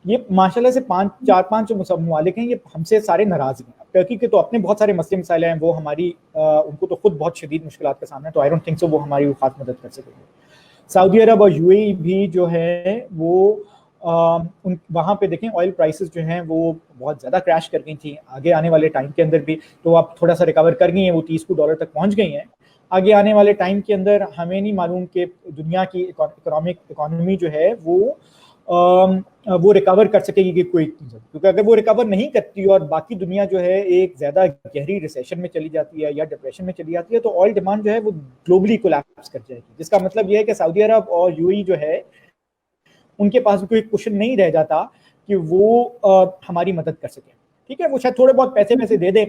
ये माशाल्लाह से 4-5 जो ममालिक हैं ये हमसे सारे नाराज हैं। टर्की के तो अपने बहुत सारे मसले मसाइल हैं, वो हमारी उनको तो खुद बहुत शदीद मुश्किलात का सामना है, तो आई डोंट थिंक सो वो हमारी खास मदद कर सकेंगे। सऊदी अरब और यूएई भी जो है वो वहाँ पे देखें ऑयल प्राइसेस जो हैं वो बहुत ज़्यादा क्रैश कर गई थी आगे आने वाले टाइम के अंदर भी, तो अब थोड़ा सा रिकवर कर गई हैं, वो $30 तक पहुँच गई हैं। आगे आने वाले टाइम के अंदर हमें नहीं मालूम कि दुनिया की इकोनॉमी जो है वो रिकवर कर सकेगी कि कोई, क्योंकि अगर वो रिकवर नहीं करती और बाकी दुनिया जो है एक ज़्यादा गहरी रिसेशन में चली जाती है या डिप्रेशन में चली जाती है, तो ऑयल डिमांड जो है वो ग्लोबली कोलैप्स कर जाएगी, जिसका मतलब ये है कि सऊदी अरब और यूएई जो है उनके पास कोई क्वेश्चन नहीं रह जाता कि वो हमारी मदद कर सके। ठीक है, वो शायद थोड़े बहुत पैसे दे दे,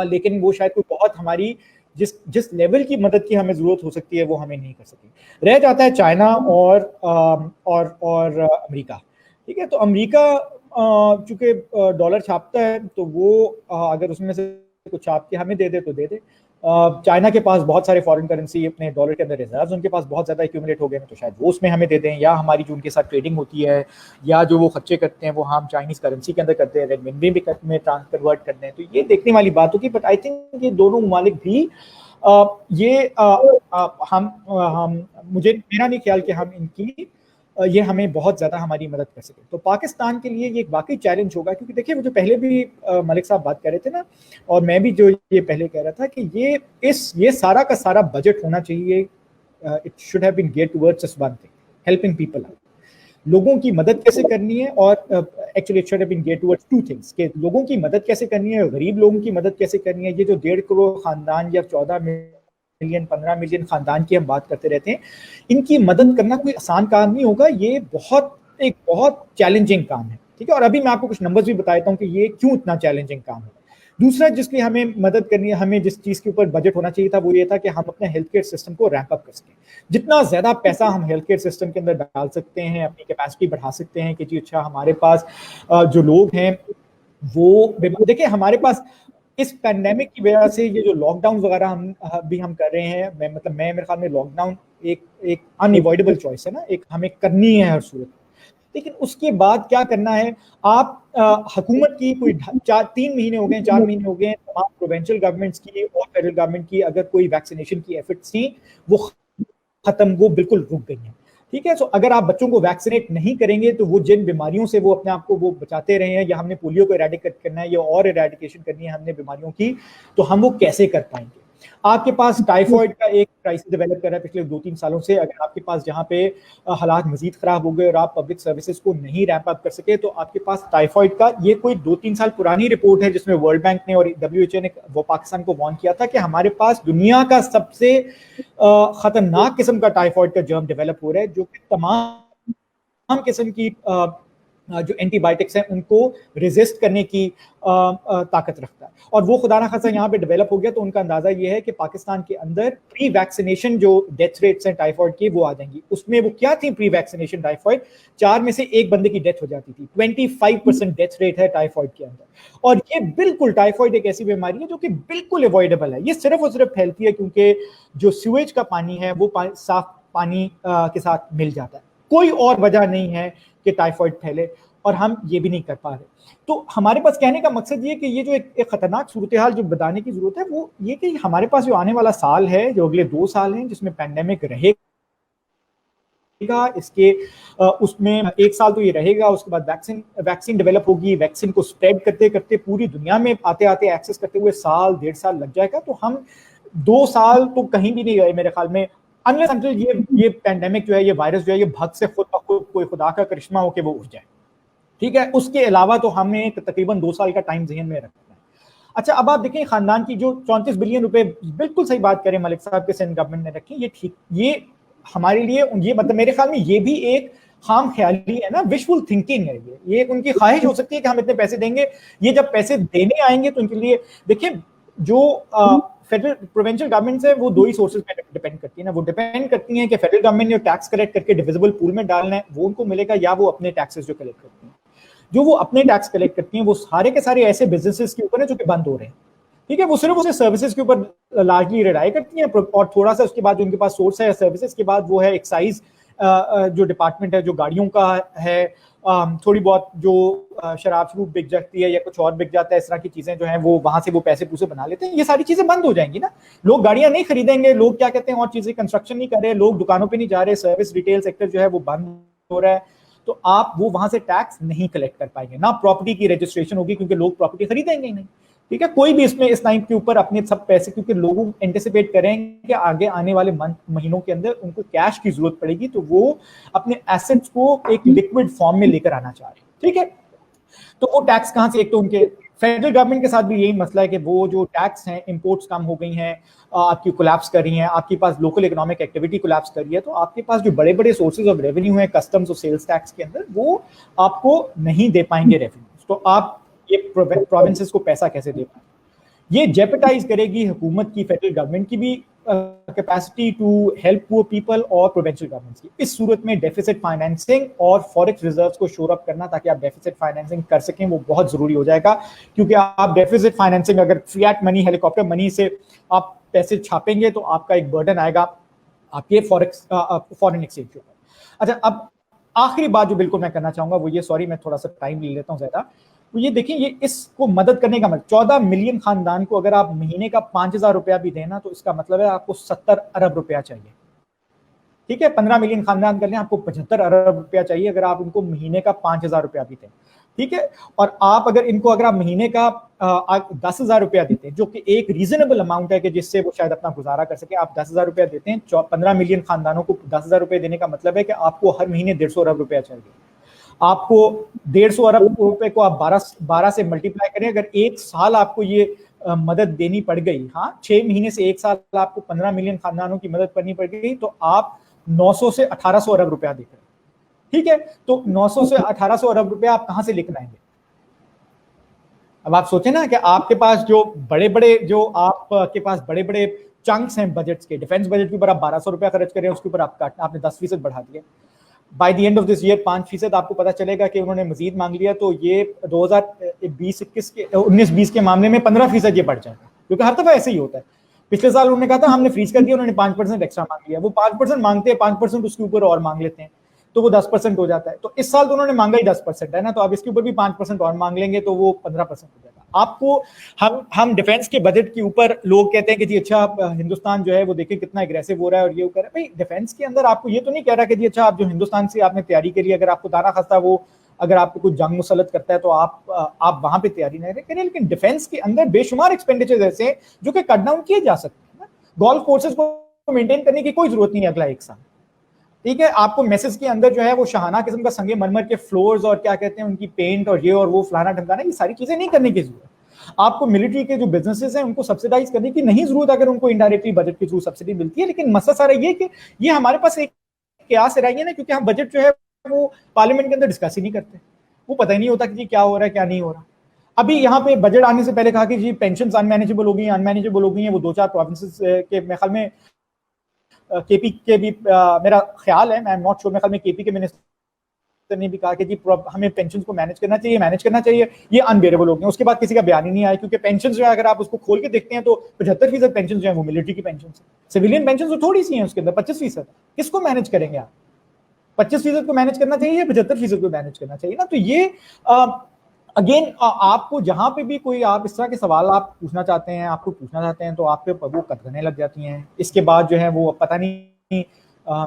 लेकिन वो शायद कोई बहुत हमारी जिस लेवल की मदद की हमें जरूरत हो सकती है वो हमें नहीं कर सकी। रह जाता है चाइना और अमेरिका। ठीक है, तो अमेरिका चूंकि डॉलर छापता है तो वो अगर उसमें से कुछ छाप के हमें दे दे तो दे दे। चाइना के पास बहुत सारे फॉरेन करेंसी अपने डॉलर के अंदर रिजर्व्स उनके पास बहुत ज़्यादा एक्यूमुलेट हो गए हैं, तो शायद वो उसमें हमें दे दें, या हमारी जो उनके साथ ट्रेडिंग होती है या जो वो खर्चे करते हैं वो हम चाइनीज़ करेंसी के अंदर करते हैं, रेडमिनबी भी में कन्वर्ट करते हैं, तो ये देखने वाली बात होगी। बट आई थिंक ये दोनों ममालिक भी मेरा नहीं ख्याल कि हम इनकी ये हमें बहुत ज़्यादा हमारी मदद कर सके। तो पाकिस्तान के लिए ये एक वाकई चैलेंज होगा, क्योंकि देखिए वो जो पहले भी मलिक साहब बात कर रहे थे ना, और मैं भी जो ये पहले कह रहा था कि ये सारा का सारा बजट होना चाहिए, it should have been geared towards just one thing, helping people out. लोगों की मदद कैसे करनी है, और actually it should have been geared towards two things, कि लोगों की मदद कैसे करनी है, गरीब लोगों की मदद कैसे करनी है। ये जो 1.5 करोड़ खानदान या 14 मिलियन 15 मिलियन खानदान की हम बात करते रहते हैं, इनकी मदद करना कोई आसान काम नहीं होगा, ये एक बहुत चैलेंजिंग काम है। ठीक है, और अभी मैं आपको कुछ नंबर्स भी बताता हूँ कि ये क्यों इतना चैलेंजिंग काम है। दूसरा जिसकी हमें मदद करनी है, हमें जिस चीज़ के ऊपर बजट होना चाहिए था वो ये था कि हम अपने हेल्थ केयर सिस्टम को रैंप अप कर सकें। जितना ज़्यादा पैसा हम हेल्थ केयर सिस्टम के अंदर डाल सकते हैं, अपनी कैपेसिटी बढ़ा सकते हैं कि जी अच्छा हमारे पास जो लोग हैं वो, देखिए हमारे पास इस पैंडेमिक की वजह से ये जो लॉकडाउन वगैरह हम कर रहे हैं, मेरे ख्याल में लॉकडाउन एक अनअवॉइडेबल चॉइस है ना, एक हमें करनी है हर सूरत। लेकिन उसके बाद क्या करना है, आप हुकूमत की कोई 3 महीने हो गए, 4 महीने हो गए, तमाम प्रोविंशियल गवर्नमेंट्स की और फेडरल गवर्नमेंट की अगर कोई वैक्सीनेशन की एफर्ट्स थी वो खत्म, वो बिल्कुल रुक गई हैं। ठीक है, तो अगर आप बच्चों को वैक्सीनेट नहीं करेंगे तो वो जिन बीमारियों से वो अपने आप को वो बचाते रहे हैं, या हमने पोलियो को इरेडिकेट करना है या और इरेडिकेशन करनी है हमने बीमारियों की, तो हम वो कैसे कर पाएंगे। आपके पास टाइफॉइड का एक क्राइसिस डेवलप कर रहा है पिछले 2-3 सालों से। अगर आपके पास जहाँ पे हालात मजीद खराब हो गए और आप पब्लिक सर्विसेज को नहीं रैंप अप कर सके, तो आपके पास टाइफॉइड का, ये कोई 2-3 साल पुरानी रिपोर्ट है जिसमें वर्ल्ड बैंक ने और WHO ने वो पाकिस्तान को वार्न किया था कि हमारे पास दुनिया का सबसे खतरनाक किस्म का टाइफॉइड का जर्म डेवलप हो रहा है, जो कि तमाम किस्म की जो एंटीबायोटिक्स हैं उनको रेजिस्ट करने की ताकत रखता है। और वो खुदा ना खासा यहाँ पे डेवलप हो गया, तो उनका अंदाजा ये है कि पाकिस्तान के अंदर प्री वैक्सीनेशन जो डेथ रेट्स हैं टाइफॉइड की वो आ जाएंगी। उसमें वो क्या थी प्री वैक्सीनेशन टाइफॉइड, 4 में से 1 बंदे की डेथ हो जाती थी। 25% डेथ रेट है टाइफॉइड के अंदर, और ये बिल्कुल, टाइफॉइड एक ऐसी बीमारी है जो कि बिल्कुल अवॉइडेबल है। ये सिर्फ और सिर्फ फैलती है क्योंकि जो सीवेज का पानी है वो साफ पानी के साथ मिल जाता है, कोई और वजह नहीं है कि टाइफॉइड फैले, और हम ये भी नहीं कर पा रहे। तो हमारे पास कहने का मकसद ये कि ये जो एक खतरनाक सूरत हाल जो बताने की जरूरत है वो ये कि हमारे पास जो आने वाला साल है, जो अगले 2 साल हैं जिसमें पैंडेमिक रहेगा, इसके उसमें 1 साल तो ये रहेगा, उसके बाद वैक्सीन डेवलप होगी, वैक्सीन को स्प्रेड करते करते पूरी दुनिया में आते आते एक्सेस करते हुए साल 1.5 साल लग जाएगा। तो हम 2 साल तो कहीं भी नहीं गए मेरे ख्याल में, अनलेस अंटिल ये पैंडेमिक जो है, ये वायरस जो है, ये भग से खुद कोई खुदा का करिश्मा हो के वो उठ जाए। ठीक है, उसके अलावा तो हमें तकरीबन 2 साल का टाइम ज़हन में रखना है। अच्छा, अब आप देखें खानदान की जो 34 बिलियन रुपए, बिल्कुल सही बात करें मलिक साहब के सिंध गवर्नमेंट ने रखी, ये ठीक, ये हमारे लिए, ये मतलब मेरे ख्याल में ये भी एक खाम ख्याली है ना, विशफुल थिंकिंग है। ये उनकी ख्वाहिश हो सकती है कि हम इतने पैसे देंगे, ये जब पैसे देने आएंगे तो उनके लिए, देखिए जो फेडरल प्रोविंशियल गवर्नमेंट्स है वो 2 ही सोर्सेज पे डिपेंड करती है ना, वो डिपेंड करती हैं कि फेडरल गवर्नमेंट ने टैक्स कलेक्ट करके डिविजिबल पूल में डालना है, वो उनको मिलेगा, या वो अपने टैक्सेस जो कलेक्ट करती हैं, जो वो अपने टैक्स कलेक्ट करती हैं वो सारे के सारे ऐसे बिजनेसेस के ऊपर है जो कि बंद हो रहे हैं। ठीक है, वो सिर्फ उसे सर्विसेज के ऊपर लार्जली रिलाई करती हैं, और थोड़ा सा उसके बाद जो उनके पास सोर्स है सर्विसेज के बाद वो है एक्साइज जो डिपार्टमेंट है जो गाड़ियों का है, थोड़ी बहुत जो शराब शरूब बिक जाती है या कुछ और बिक जाता है, इस तरह की चीजें जो हैं वो वहां से वो पैसे पूसे बना लेते हैं। ये सारी चीजें बंद हो जाएंगी ना, लोग गाड़ियां नहीं खरीदेंगे, लोग क्या कहते हैं और चीजें कंस्ट्रक्शन नहीं कर रहे, लोग दुकानों पे नहीं जा रहे, सर्विस रिटेल सेक्टर जो है वो बंद हो रहा है, तो आप वो वहां से टैक्स नहीं कलेक्ट कर पाएंगे, ना प्रॉपर्टी की रजिस्ट्रेशन होगी क्योंकि लोग प्रॉपर्टी खरीदेंगे ही नहीं। ठीक है, कोई भी इसमें इस टाइम के ऊपर अपने सब पैसे, क्योंकि लोग एंटिसिपेट करेंगे कि आगे आने वाले महीनों के अंदर उनको कैश की जरूरत पड़ेगी, तो वो अपने एसेट्स को एक लिक्विड फॉर्म में लेकर आना चाह रहे हैं। ठीक है, तो वो टैक्स कहां से, एक तो उनके फेडरल गवर्नमेंट के साथ भी यही मसला है कि वो जो टैक्स हैं, इंपोर्ट्स कम हो गई हैं, आपकी कोलैप्स कर रही हैं, आपके पास लोकल इकोनॉमिक एक्टिविटी कोलैप्स कर रही है, तो आपके पास जो बड़े बड़े सोर्सेज ऑफ रेवेन्यू है कस्टम्स और सेल्स टैक्स के अंदर, वो आपको नहीं दे पाएंगे रेवेन्यू, तो आप ये प्रोविंसेस को पैसा कैसे दे पाएंगे? ये जेपटाइज करेगी हुकूमत की, फेडरल गवर्नमेंट की भी capacity to help poor people और प्रोविंशियल गवर्नमेंट्स की। इस सूरत में डेफिसिट फाइनेंसिंग और फॉरेक्स रिजर्व्स को शोर अप करना ताकि आप डेफिसिट फाइनेंसिंग कर सकें, वो बहुत जरूरी हो जाएगा, क्योंकि आप डेफिसिट फाइनेंसिंग, अगर फिएट मनी, हेलीकॉप्टर मनी से आप पैसे छापेंगे तो आपका एक बर्डन आएगा आपके फॉरेक्स फॉरेन एक्सचेंज के ऊपर। अच्छा, अब आखिरी बात जो बिल्कुल मैं करना चाहूंगा वो ये, सॉरी मैं थोड़ा सा टाइम ले लेता हूँ ज्यादा, तो ये देखिए, ये इसको मदद करने का मतलब 14 मिलियन खानदान को अगर आप महीने का 5,000 रुपया भी देना, तो इसका मतलब है आपको 70 अरब रुपया चाहिए। ठीक है, 15 मिलियन खानदान कर लें, आपको 75 अरब रुपया चाहिए अगर आप उनको महीने का 5,000 रुपया भी दें। ठीक है, और आप अगर इनको, अगर आप महीने का 10,000 रुपया देते हैं, जो कि एक रीजनेबल अमाउंट है कि जिससे वो शायद अपना गुजारा कर सके, आप 10,000 रुपया देते हैं, 15 मिलियन खानदानों को 10,000 रुपये देने का मतलब है कि आपको हर महीने 150 अरब रुपया चाहिए। आपको 150 अरब रुपए को आप 12 से मल्टीप्लाई करें, अगर एक साल आपको ये मदद देनी पड़ गई, हाँ 6 महीने से एक साल आपको 15 मिलियन खानदानों की मदद करनी पड़ गई, तो आप 900 से 1800 अरब रुपया देख रहे हैं। ठीक है, तो 900 से 1800 अरब रुपया आप कहां से लेकर आएंगे? अब आप सोचें ना कि आपके पास जो बड़े बड़े, जो आपके पास बड़े बड़े चंक्स हैं बजट्स के, डिफेंस बजट के ऊपर आप 1200 रुपया खर्च करें, उसके ऊपर आपने 10% बढ़ा दिया। By the end of this year 5% आपको पता चलेगा कि उन्होंने मजीद मांग लिया, तो ये 2020-21 के 19-20 के मामले में 15% ये बढ़ जाएगा, क्योंकि हर दफा ऐसे ही होता है। पिछले साल उन्होंने कहा था हमने फ्रीज कर दिया, उन्होंने 5% एक्स्ट्रा मांग लिया, वो 5% मांगते हैं, 5% उसके ऊपर और मांग लेते हैं, तो वो 10% हो जाता है। तो इस साल तो उन्होंने मांगा ही 10% है ना, तो अब इसके ऊपर भी 5% और मांग लेंगे तो वो 15% हो जाएगा। आपको हम डिफेंस के बजट के ऊपर लोग कहते हैं कि जी अच्छा हिंदुस्तान जो है वो देखिए कितना एग्रेसिव हो रहा है और ये कर रहा है। भाई डिफेंस के अंदर आपको ये तो नहीं कह रहा कि जी अच्छा आप जो हिंदुस्तान से आपने तैयारी करी, अगर आपको दाना खस्ता वो अगर आपको कुछ जंग मुसलत करता है तो आप वहां पे तैयारी नहीं करें, लेकिन डिफेंस के अंदर बेशुमार एक्सपेंडिचर ऐसे हैं जो कि कट डाउन किए जा सकते हैं। गोल्फ कोर्सेज को मेंटेन करने की कोई जरूरत नहीं है अगला एक साल। ठीक है, आपको मैसेज के अंदर जो है वो शाहाना किस्म का संगे मरमर के फ्लोर्स और क्या कहते हैं उनकी पेंट और ये और वो फलाना ढमकाना, ये सारी चीजें नहीं करने की जरूरत। आपको मिलिट्री के जो बिजनेसेस हैं उनको सब्सिडाइज करने की नहीं जरूरत, अगर उनको इनडायरेक्टली बजट के थ्रू सब्सिडी मिलती है। लेकिन मसला सारा ये कि ये हमारे पास एक क्यास रही है ना, क्योंकि हम बजट जो है वो पार्लियामेंट के अंदर डिस्कस ही नहीं करते, वो पता ही नहीं होता कि जी क्या हो रहा है क्या नहीं हो रहा। अभी यहाँ पे बजट आने से पहले कहा कि जी पेंशन अनमैनेजेबल हो गई हैं, वो 2-4 प्रोविंसेस के मेरे ख्याल में केपी के भी मेरा ख्याल है, मैं नॉट श्योर, मेरे ख्याल में केपी के मिनिस्टर ने भी कहा कि जी हमें पेंशन को मैनेज करना चाहिए, ये अनबेरेबल हो गए। उसके बाद किसी का बयान ही नहीं आया, क्योंकि पेंशन जो है अगर आप उसको खोल के देखते हैं तो 75% पेंशन जो है वो मिलिट्री की पेंशन है, सिविलियन पेंशन तो थोड़ी सी है, उसके अंदर 25%। किसको मैनेज करेंगे आप? 25% को मैनेज करना चाहिए या 75% को मैनेज करना चाहिए ना। तो ये अगेन आपको जहां पे भी कोई आप इस तरह के सवाल आप पूछना चाहते हैं तो आप पे वो कतरने लग जाती हैं। इसके बाद जो है वो पता नहीं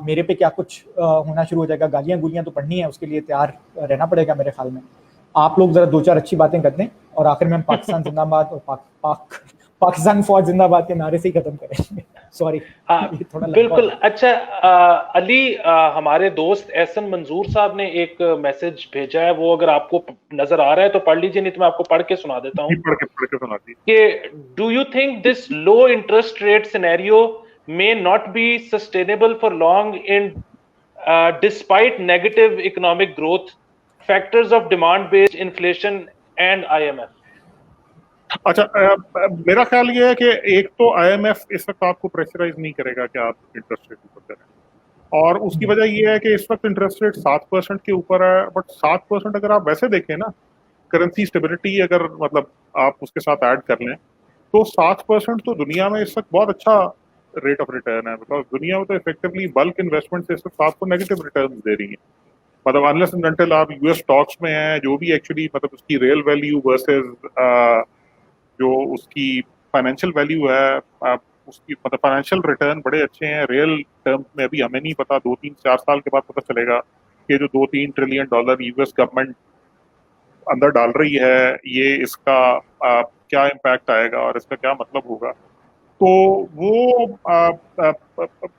मेरे पे क्या कुछ होना शुरू हो जाएगा, गालियां गुलियां तो पढ़नी है, उसके लिए तैयार रहना पड़ेगा मेरे ख्याल में। आप लोग जरा 2-4 अच्छी बातें कर दें और आखिर में हम पाकिस्तान जिंदाबाद और पाकिस्तान फौज जिंदाबाद के नारे से ही खत्म करेंगे। सॉरी, थोड़ा बिल्कुल। अच्छा अली, हमारे दोस्त एहसन मंजूर साहब ने एक मैसेज भेजा है, वो अगर आपको नजर आ रहा है तो पढ़ लीजिए, नहीं तो मैं आपको पढ़ के सुना देता हूँ। पढ़ के सुना दीजिए कि do you think this low interest rate scenario may not be sustainable for long in despite negative economic growth, factors of demand based inflation and IMF? अच्छा, मेरा ख्याल ये है कि एक तो IMF इस वक्त आपको प्रेशराइज नहीं करेगा कि आप इंटरेस्ट रेट ऊपर करें, और उसकी वजह ये है कि इस वक्त इंटरेस्ट रेट 7% के ऊपर है। बट 7% अगर आप वैसे देखें ना, करेंसी स्टेबिलिटी अगर मतलब आप उसके साथ ऐड कर लें तो 7% तो दुनिया में इस वक्त बहुत अच्छा रेट ऑफ रिटर्न है, बिकॉज दुनिया में तो इफेक्टिवली बल्क इन्वेस्टमेंट से सिर्फ आपको नेगेटिव रिटर्न दे रही है। मतलब अनलेस एंड अनटिल आप यूएस स्टॉक्स में हैं, जो भी एक्चुअली मतलब उसकी रियल वैल्यू वर्सेस जो उसकी फाइनेंशियल वैल्यू है, उसकी मतलब फाइनेंशियल रिटर्न बड़े अच्छे हैं। रियल टर्म्स में अभी हमें नहीं पता, 2-3-4 साल के बाद पता चलेगा कि जो $2-3 ट्रिलियन यूएस गवर्नमेंट अंदर डाल रही है, ये इसका क्या इम्पैक्ट आएगा और इसका क्या मतलब होगा। तो वो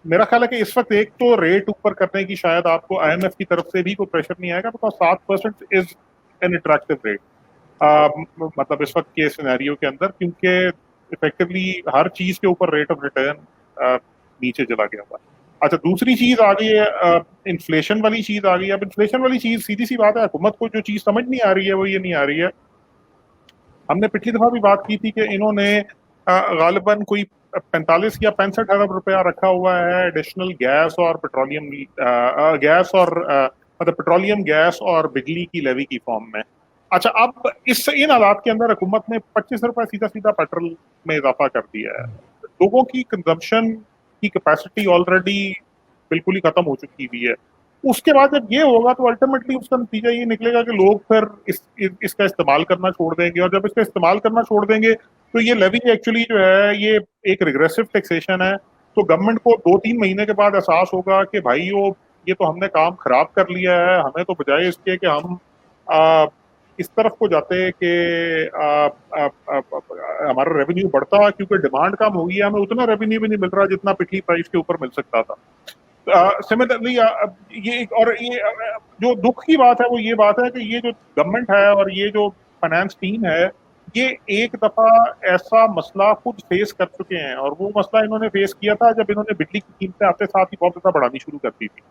मेरा ख्याल है कि इस वक्त एक तो रेट ऊपर करने की शायद आपको आईएमएफ की तरफ से भी कोई प्रेशर नहीं आएगा, because 7% is an attractive rate मतलब इस वक्त के सिनेरियो के अंदर, क्योंकि इफेक्टिवली हर चीज के ऊपर रेट ऑफ रिटर्न नीचे चला गया हुआ। अच्छा, दूसरी चीज आ गई है इन्फ्लेशन वाली चीज आ गई है। अब इन्फ्लेशन वाली चीज सीधी सी बात है, हुकूमत को जो चीज समझ नहीं आ रही है वो ये नहीं आ रही है, हमने पिछली दफा भी बात की थी कि इन्होंने गालिबन कोई 45 या 65 अरब रुपया रखा हुआ है एडिशनल गैस और पेट्रोलियम गैस और मतलब पेट्रोलियम गैस और बिजली की लेवी की फॉर्म में। अच्छा, अब इन हालात के अंदर हुकूमत ने 25 रुपए सीधा सीधा पेट्रोल में इजाफा कर दिया है। लोगों की कंजम्पशन की कैपेसिटी ऑलरेडी बिल्कुल ही खत्म हो चुकी हुई है। उसके बाद जब ये होगा तो अल्टीमेटली उसका नतीजा ये निकलेगा कि लोग फिर इसका इस्तेमाल करना छोड़ देंगे, और जब इसका इस्तेमाल करना छोड़ देंगे तो ये लेवी एक्चुअली जो है ये एक रिग्रेसिव टैक्सेशन है। तो गवर्नमेंट को 2-3 महीने के बाद एहसास होगा कि भाई ये तो हमने काम खराब कर लिया है, हमें तो बजाय इसके कि हम इस तरफ को जाते कि हमारा रेवेन्यू बढ़ता, क्योंकि डिमांड कम हो गई है, हमें उतना रेवेन्यू भी नहीं मिल रहा जितना पिछली प्राइस के ऊपर मिल सकता था। सिमिलरली ये जो दुख की बात है वो ये बात है कि ये जो गवर्नमेंट है और ये जो फाइनेंस टीम है, ये एक दफा ऐसा मसला खुद फेस कर चुके हैं, और वो मसला इन्होंने फेस किया था जब इन्होंने बिजली की कीमतें आते साथ ही बहुत ज्यादा बढ़ानी शुरू कर दी थी।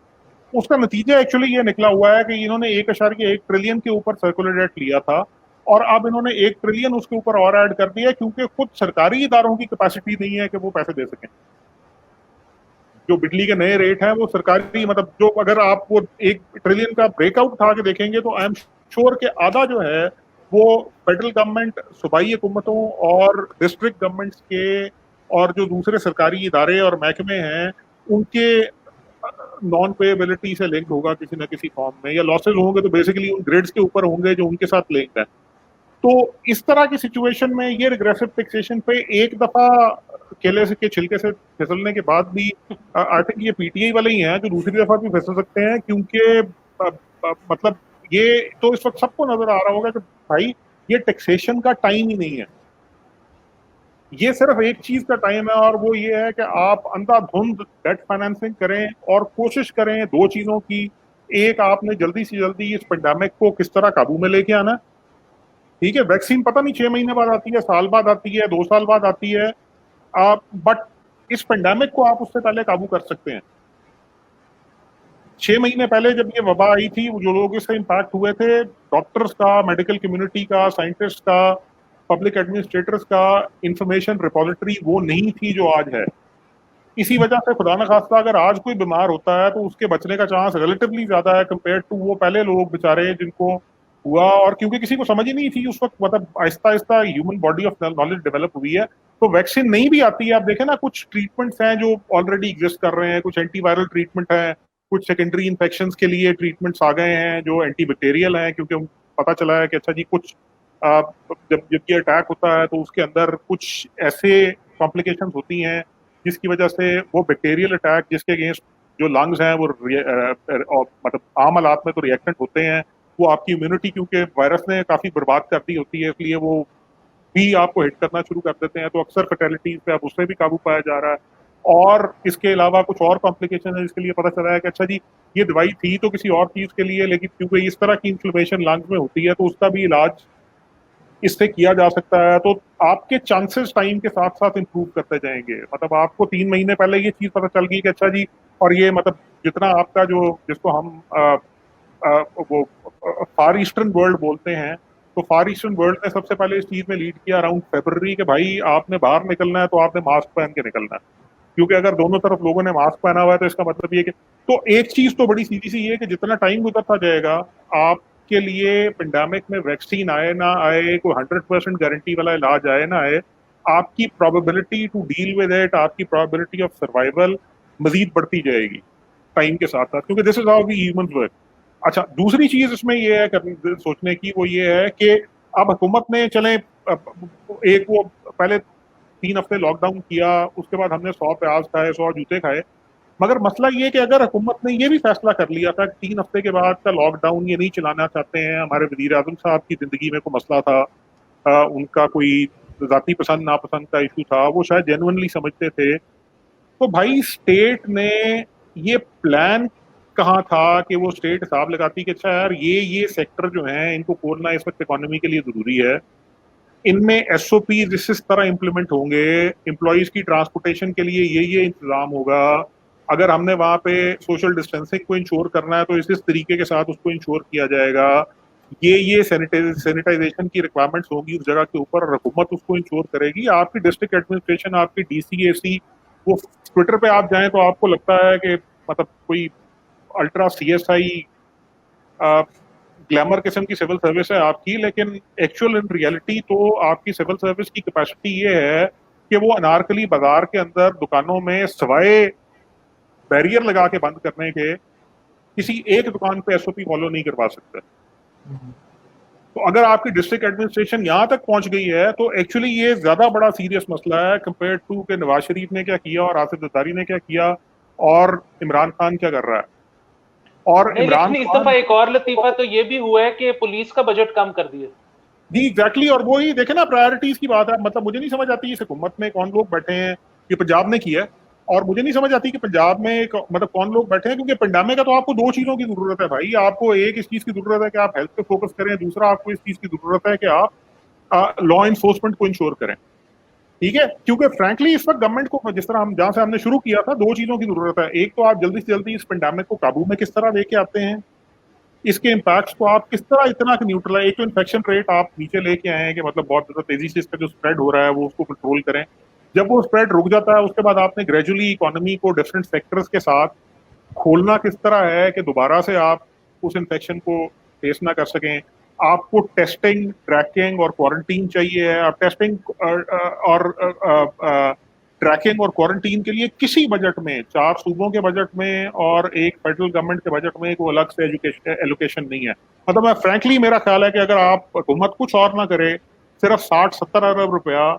उसका नतीजा एक्चुअली ये निकला हुआ है कि इन्होंने 1.1 ट्रिलियन के ऊपर सर्कुलर डेट लिया था, और अब इन्होंने 1 ट्रिलियन उसके ऊपर और ऐड कर दिया, क्योंकि खुद सरकारी इदारों की कैपेसिटी नहीं है कि वो पैसे दे सकें। जो बिजली के नए रेट हैं वो सरकारी, मतलब जो अगर आप वो 1 ट्रिलियन का ब्रेकआउट उठा के देखेंगे तो आई एम श्योर कि आधा जो है वो फेडरल गवर्नमेंट, सूबाई हुकूमतों और डिस्ट्रिक्ट गवर्नमेंट्स के और जो दूसरे सरकारी इदारे और महकमे हैं उनके नॉन पेएबिलिटी से लिंक होगा किसी न किसी फॉर्म में, या लॉसेज होंगे तो बेसिकली उन ग्रिड्स के ऊपर होंगे जो उनके साथ लिंक है। तो इस तरह की सिचुएशन में ये रिग्रेसिव टैक्सेशन पे एक दफा केले के छिलके से फिसलने के बाद भी आई थिंक ये पीटीआई वाले ही हैं जो दूसरी दफा भी फिसल सकते हैं, क्योंकि मतलब ये तो इस वक्त सबको नजर आ रहा होगा कि भाई ये टैक्सेशन का टाइम ही नहीं है, ये सिर्फ एक चीज का टाइम है, और वो ये है कि आप अंधाधुंध डेट फाइनेंसिंग करें और कोशिश करें दो चीजों की। एक, आपने जल्दी से जल्दी इस पेंडेमिक को किस तरह काबू में लेके आना। ठीक है, वैक्सीन पता नहीं 6 महीने बाद आती है, साल बाद आती है, 2 साल बाद आती है, बट इस पेंडेमिक को आप उससे पहले काबू कर सकते हैं। 6 महीने पहले जब ये वबा आई थी, जो लोग इससे इम्पैक्ट हुए थे, डॉक्टर्स का, मेडिकल कम्युनिटी का, साइंटिस्ट का, पब्लिक एडमिनिस्ट्रेटर्स का इंफॉर्मेशन रिपोजिटरी वो नहीं थी जो आज है। इसी वजह से खुदा न खास्ता अगर आज कोई बीमार होता है तो उसके बचने का चांस रिलेटिवली ज्यादा है कंपेयर टू वो पहले लोग बेचारे जिनको हुआ, और क्योंकि किसी को समझ ही नहीं थी उस वक्त, मतलब Aahista Aahista human body of knowledge develop हुई है, तो वैक्सीन नहीं भी आती है। आप देखें ना, कुछ ट्रीटमेंट्स हैं जो ऑलरेडी एग्जिस्ट कर रहे हैं, कुछ एंटीवायरल ट्रीटमेंट है, कुछ सेकेंडरी इन्फेक्शंस के लिए ट्रीटमेंट्स आ गए हैं जो एंटीबैक्टीरियल हैं, क्योंकि पता चला है कि अच्छा जी कुछ जब ये अटैक होता है तो उसके अंदर कुछ ऐसे कॉम्प्लिकेशंस होती हैं जिसकी वजह से वो बैक्टीरियल अटैक जिसके अगेंस्ट जो लंग्स हैं वो मतलब आम हालात में तो रिएक्टेंट होते हैं, वो आपकी इम्यूनिटी क्योंकि वायरस ने काफी बर्बाद कर दी होती है, इसलिए वो भी आपको हिट करना शुरू कर देते हैं। तो अक्सर फर्टिलिटीज पे अब उससे भी काबू पाया जा रहा है, और इसके अलावा कुछ और कॉम्प्लिकेशन है जिसके लिए पता चला है कि अच्छा जी ये दवाई थी तो किसी और चीज के लिए, लेकिन क्योंकि इस तरह की इन्फ्लेमेशन लंग्स में होती है तो उसका भी इलाज इससे किया जा सकता है। तो आपके चांसेस टाइम के साथ साथ इंप्रूव करते जाएंगे। मतलब आपको 3 महीने पहले ये चीज पता चल गई कि अच्छा जी, और ये मतलब जितना आपका जो जिसको हम वो फार ईस्टर्न वर्ल्ड बोलते हैं, तो फार ईस्टर्न वर्ल्ड ने सबसे पहले इस चीज में लीड किया अराउंड फरवरी के भाई आपने बाहर निकलना है तो आपने मास्क पहन के निकलना है, क्योंकि अगर दोनों तरफ लोगों ने मास्क पहना हुआ है तो इसका मतलब ये कि तो एक चीज तो बड़ी सीधी सी है कि जितना टाइम गुजरता जाएगा आपके लिए पेंडेमिक में वैक्सीन आए ना आए, कोई 100% गारंटी वाला इलाज आए ना आए, आपकी probability to deal with it, आपकी प्रोबेबिलिटी ऑफ सर्वाइवल मजीद बढ़ती जाएगी टाइम के साथ साथ, क्योंकि this is how we humans work. अच्छा, दूसरी चीज इसमें ये है सोचने की, वो ये है कि अब हुकूमत ने चले एक वो पहले 3 हफ्ते लॉकडाउन किया, उसके बाद हमने 100 प्याज खाए, 100 जूते खाए, मगर मसला ये कि अगर हुकूमत ने ये भी फैसला कर लिया था कि 3 हफ्ते के बाद का लॉकडाउन ये नहीं चलाना चाहते हैं, हमारे वजीर आजम साहब की जिंदगी में कोई मसला था, उनका कोई जाती पसंद नापसंद का इशू था, वो शायद जेन्युइनली समझते थे, तो भाई स्टेट ने ये प्लान कहाँ था कि वो स्टेट हिसाब लगाती कि अच्छा यार ये सेक्टर जो हैं इनको खोलना इस वक्त इकोनॉमी के लिए जरूरी है, इनमें एसओपी इस तरह इंप्लीमेंट होंगे, एम्प्लॉइज की ट्रांसपोर्टेशन के लिए ये इंतजाम होगा, अगर हमने वहां पे सोशल डिस्टेंसिंग को इंश्योर करना है तो इस तरीके के साथ उसको इंश्योर किया जाएगा, ये सैनिटाइजेशन की रिक्वायरमेंट्स होंगी उस जगह के ऊपर, हुकूमत उसको इंश्योर करेगी। आपकी डिस्ट्रिक्ट एडमिनिस्ट्रेशन, आपकी डीसीएसी, वो ट्विटर पे आप जाएं तो आपको लगता है कि मतलब कोई अल्ट्रा सीएसआई ग्लैमर किस्म की सिविल सर्विस है आपकी, लेकिन एक्चुअल इन रियलिटी तो आपकी सिविल सर्विस की कैपेसिटी ये है कि वो अनारकली बाजार के अंदर दुकानों में सवाए बैरियर लगा के बंद करने के किसी एक दुकान पे एसओपी फॉलो नहीं करवा सकते। तो अगर आपकी डिस्ट्रिक्ट एडमिनिस्ट्रेशन यहाँ तक पहुंच गई है तो एक्चुअली ये ज्यादा बड़ा सीरियस मसला है कंपेयर टू के नवाज शरीफ ने क्या किया और आसिफ जरदारी ने क्या किया और इमरान खान क्या कर रहा है। और इमरान इस दफा एक और लतीफा तो ये भी हुआ है कि पुलिस का बजट कम कर दिया। जी एग्जैक्टली, और वही देखे ना प्रायोरिटीज की बात है, मतलब मुझे नहीं समझ आती इस हुकूमत में कौन लोग बैठे हैं, ये पंजाब ने किया है, और मुझे नहीं समझ आती कि पंजाब में मतलब कौन लोग बैठे हैं, क्योंकि पेंडेमिक का तो आपको 2 चीजों की जरूरत है भाई, आपको एक इस चीज की जरूरत है कि आप हेल्थ पे फोकस करें, दूसरा आपको इस चीज की जरूरत है कि आप लॉ इन्फोर्समेंट को इंश्योर करें, ठीक है, क्योंकि फ्रैंकली इस वक्त गवर्नमेंट को जिस तरह हम जहां से हमने शुरू किया था 2 चीजों की जरूरत है, एक तो आप जल्दी से जल्दी इस पेंडेमिक को काबू में किस तरह लेके आते हैं, इसके इम्पैक्ट्स को आप किस तरह इतना न्यूट्रलाइज, एक तो इन्फेक्शन रेट आप नीचे लेके आए हैं कि मतलब बहुत ज्यादा तेजी से इसका जो स्प्रेड हो रहा है वो उसको कंट्रोल करें, जब वो स्प्रेड रुक जाता है उसके बाद आपने ग्रेजुअली इकोनॉमी को डिफरेंट सेक्टर्स के साथ खोलना किस तरह है कि दोबारा से आप उस इन्फेक्शन को फेस ना कर सकें। आपको टेस्टिंग, ट्रैकिंग और क्वारंटीन चाहिए है, आप टेस्टिंग और ट्रैकिंग और क्वारंटीन के लिए किसी बजट में, 4 सूबों के बजट में और एक फेडरल गवर्नमेंट के बजट में कोई अलग से एलोकेशन नहीं है। मतलब मैं फ्रैंकली मेरा ख्याल है कि अगर आप हुकूमत कुछ और ना करे, सिर्फ 60-70 अरब रुपया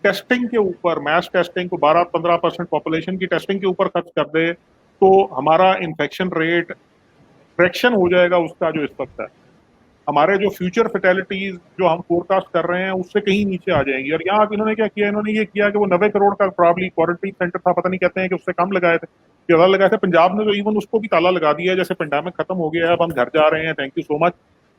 टेस्टिंग के ऊपर, मैस टेस्टिंग को 12-15% पॉपुलेशन की टेस्टिंग के ऊपर खर्च कर दे तो हमारा इन्फेक्शन रेट फ्रैक्शन हो जाएगा उसका जो इस वक्त है, हमारे जो फ्यूचर फैटेलिटीज जो हम फोरकास्ट कर रहे हैं उससे कहीं नीचे आ जाएंगी। और यहाँ इन्होंने क्या किया, इन्होंने ये किया कि वो 90 करोड़ का प्रॉब्ली क्वारंटीन सेंटर था, पता नहीं कहते हैं कि उससे कम लगाए थे, ज्यादा लगाए थे, पंजाब ने तो इवन उसको भी ताला लगा दिया है, जैसे पेंडेमिक खत्म हो गया है अब हम घर जा रहे हैं, थैंक यू सो मच।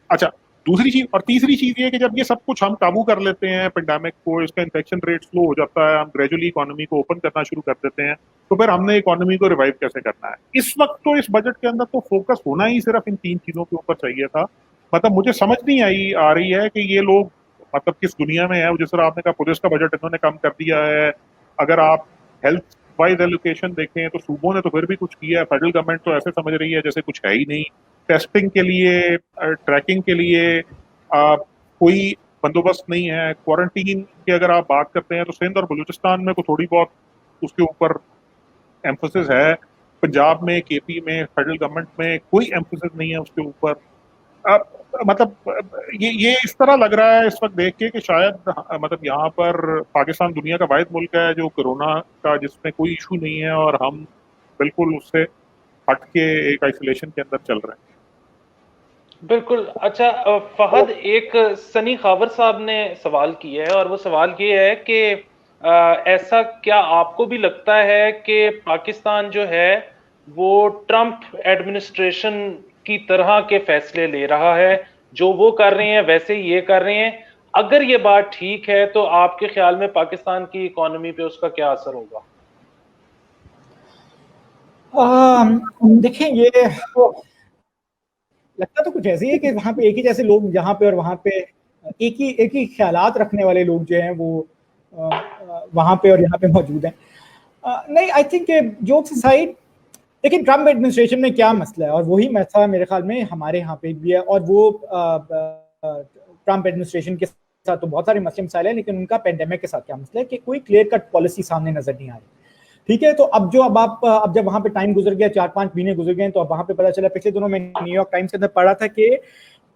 अच्छा, दूसरी चीज और तीसरी चीज ये कि जब ये सब कुछ हम काबू कर लेते हैं पेंडेमिक को, इसका इन्फेक्शन रेट स्लो हो जाता है, हम ग्रेजुअली इकोनॉमी को ओपन करना शुरू कर देते हैं, तो फिर हमने इकोनॉमी को रिवाइव कैसे करना है। इस वक्त तो इस बजट के अंदर तो फोकस होना ही सिर्फ इन 3 चीजों के ऊपर चाहिए था। मतलब मुझे समझ नहीं आ रही है कि ये लोग मतलब किस दुनिया में है। जिस तरह आपने कहा पुलिस का बजट इन्होंने कम कर दिया है, अगर आप हेल्थ वाइज एलोकेशन देखें तो सूबों ने तो फिर भी कुछ किया है, फेडरल गवर्नमेंट तो ऐसे समझ रही है जैसे कुछ है ही नहीं। टेस्टिंग के लिए, ट्रैकिंग के लिए कोई बंदोबस्त नहीं है। क्वारंटीन की अगर आप बात करते हैं तो सिंध और बलूचिस्तान में को थोड़ी बहुत उसके ऊपर एम्फोसिस है, पंजाब में, केपी में, फेडरल गवर्नमेंट में कोई एम्फोसिस नहीं है उसके ऊपर। मतलब ये इस तरह लग रहा है इस वक्त देख के कि शायद मतलब यहाँ पर पाकिस्तान दुनिया का वाहिद मुल्क है जो कोरोना का जिसमें कोई इशू नहीं है और हम बिल्कुल उससे हट के एक आइसोलेशन के अंदर चल रहे हैं। बिल्कुल। अच्छा फहद, एक सनी खावर साहब ने सवाल किया है और वो सवाल ये है कि ऐसा क्या आपको भी लगता है कि पाकिस्तान जो है वो ट्रंप एडमिनिस्ट्रेशन की तरह के फैसले ले रहा है, जो वो कर रहे हैं वैसे ही ये कर रहे हैं? अगर ये बात ठीक है तो आपके ख्याल में पाकिस्तान की इकोनॉमी पे उसका क्या असर होगा? देखिए, ये लगता तो कुछ ऐसे ही है कि वहाँ पे एक ही जैसे लोग यहाँ पे और वहाँ पे एक ही ख्यालात रखने वाले लोग जो हैं वो वहाँ पे और यहाँ पे मौजूद हैं। नहीं, आई थिंक जोक्स असाइड, लेकिन ट्रम्प एडमिनिस्ट्रेशन में क्या मसला है, और वही मसला मेरे ख्याल में हमारे यहाँ पे भी है, और वो ट्रम्प एडमिनिस्ट्रेशन के साथ तो बहुत सारे मसले मसाइल हैं, लेकिन उनका पेंडेमिक के साथ क्या मसला है कि कोई क्लियर कट पॉलिसी सामने नजर नहीं आ रही। ठीक है, तो अब जब वहां पे टाइम गुजर गया, 4-5 महीने गुजर गए, तो अब वहां पे पता चला, पिछले दिनों में न्यूयॉर्क टाइम्स के अंदर पढ़ा था कि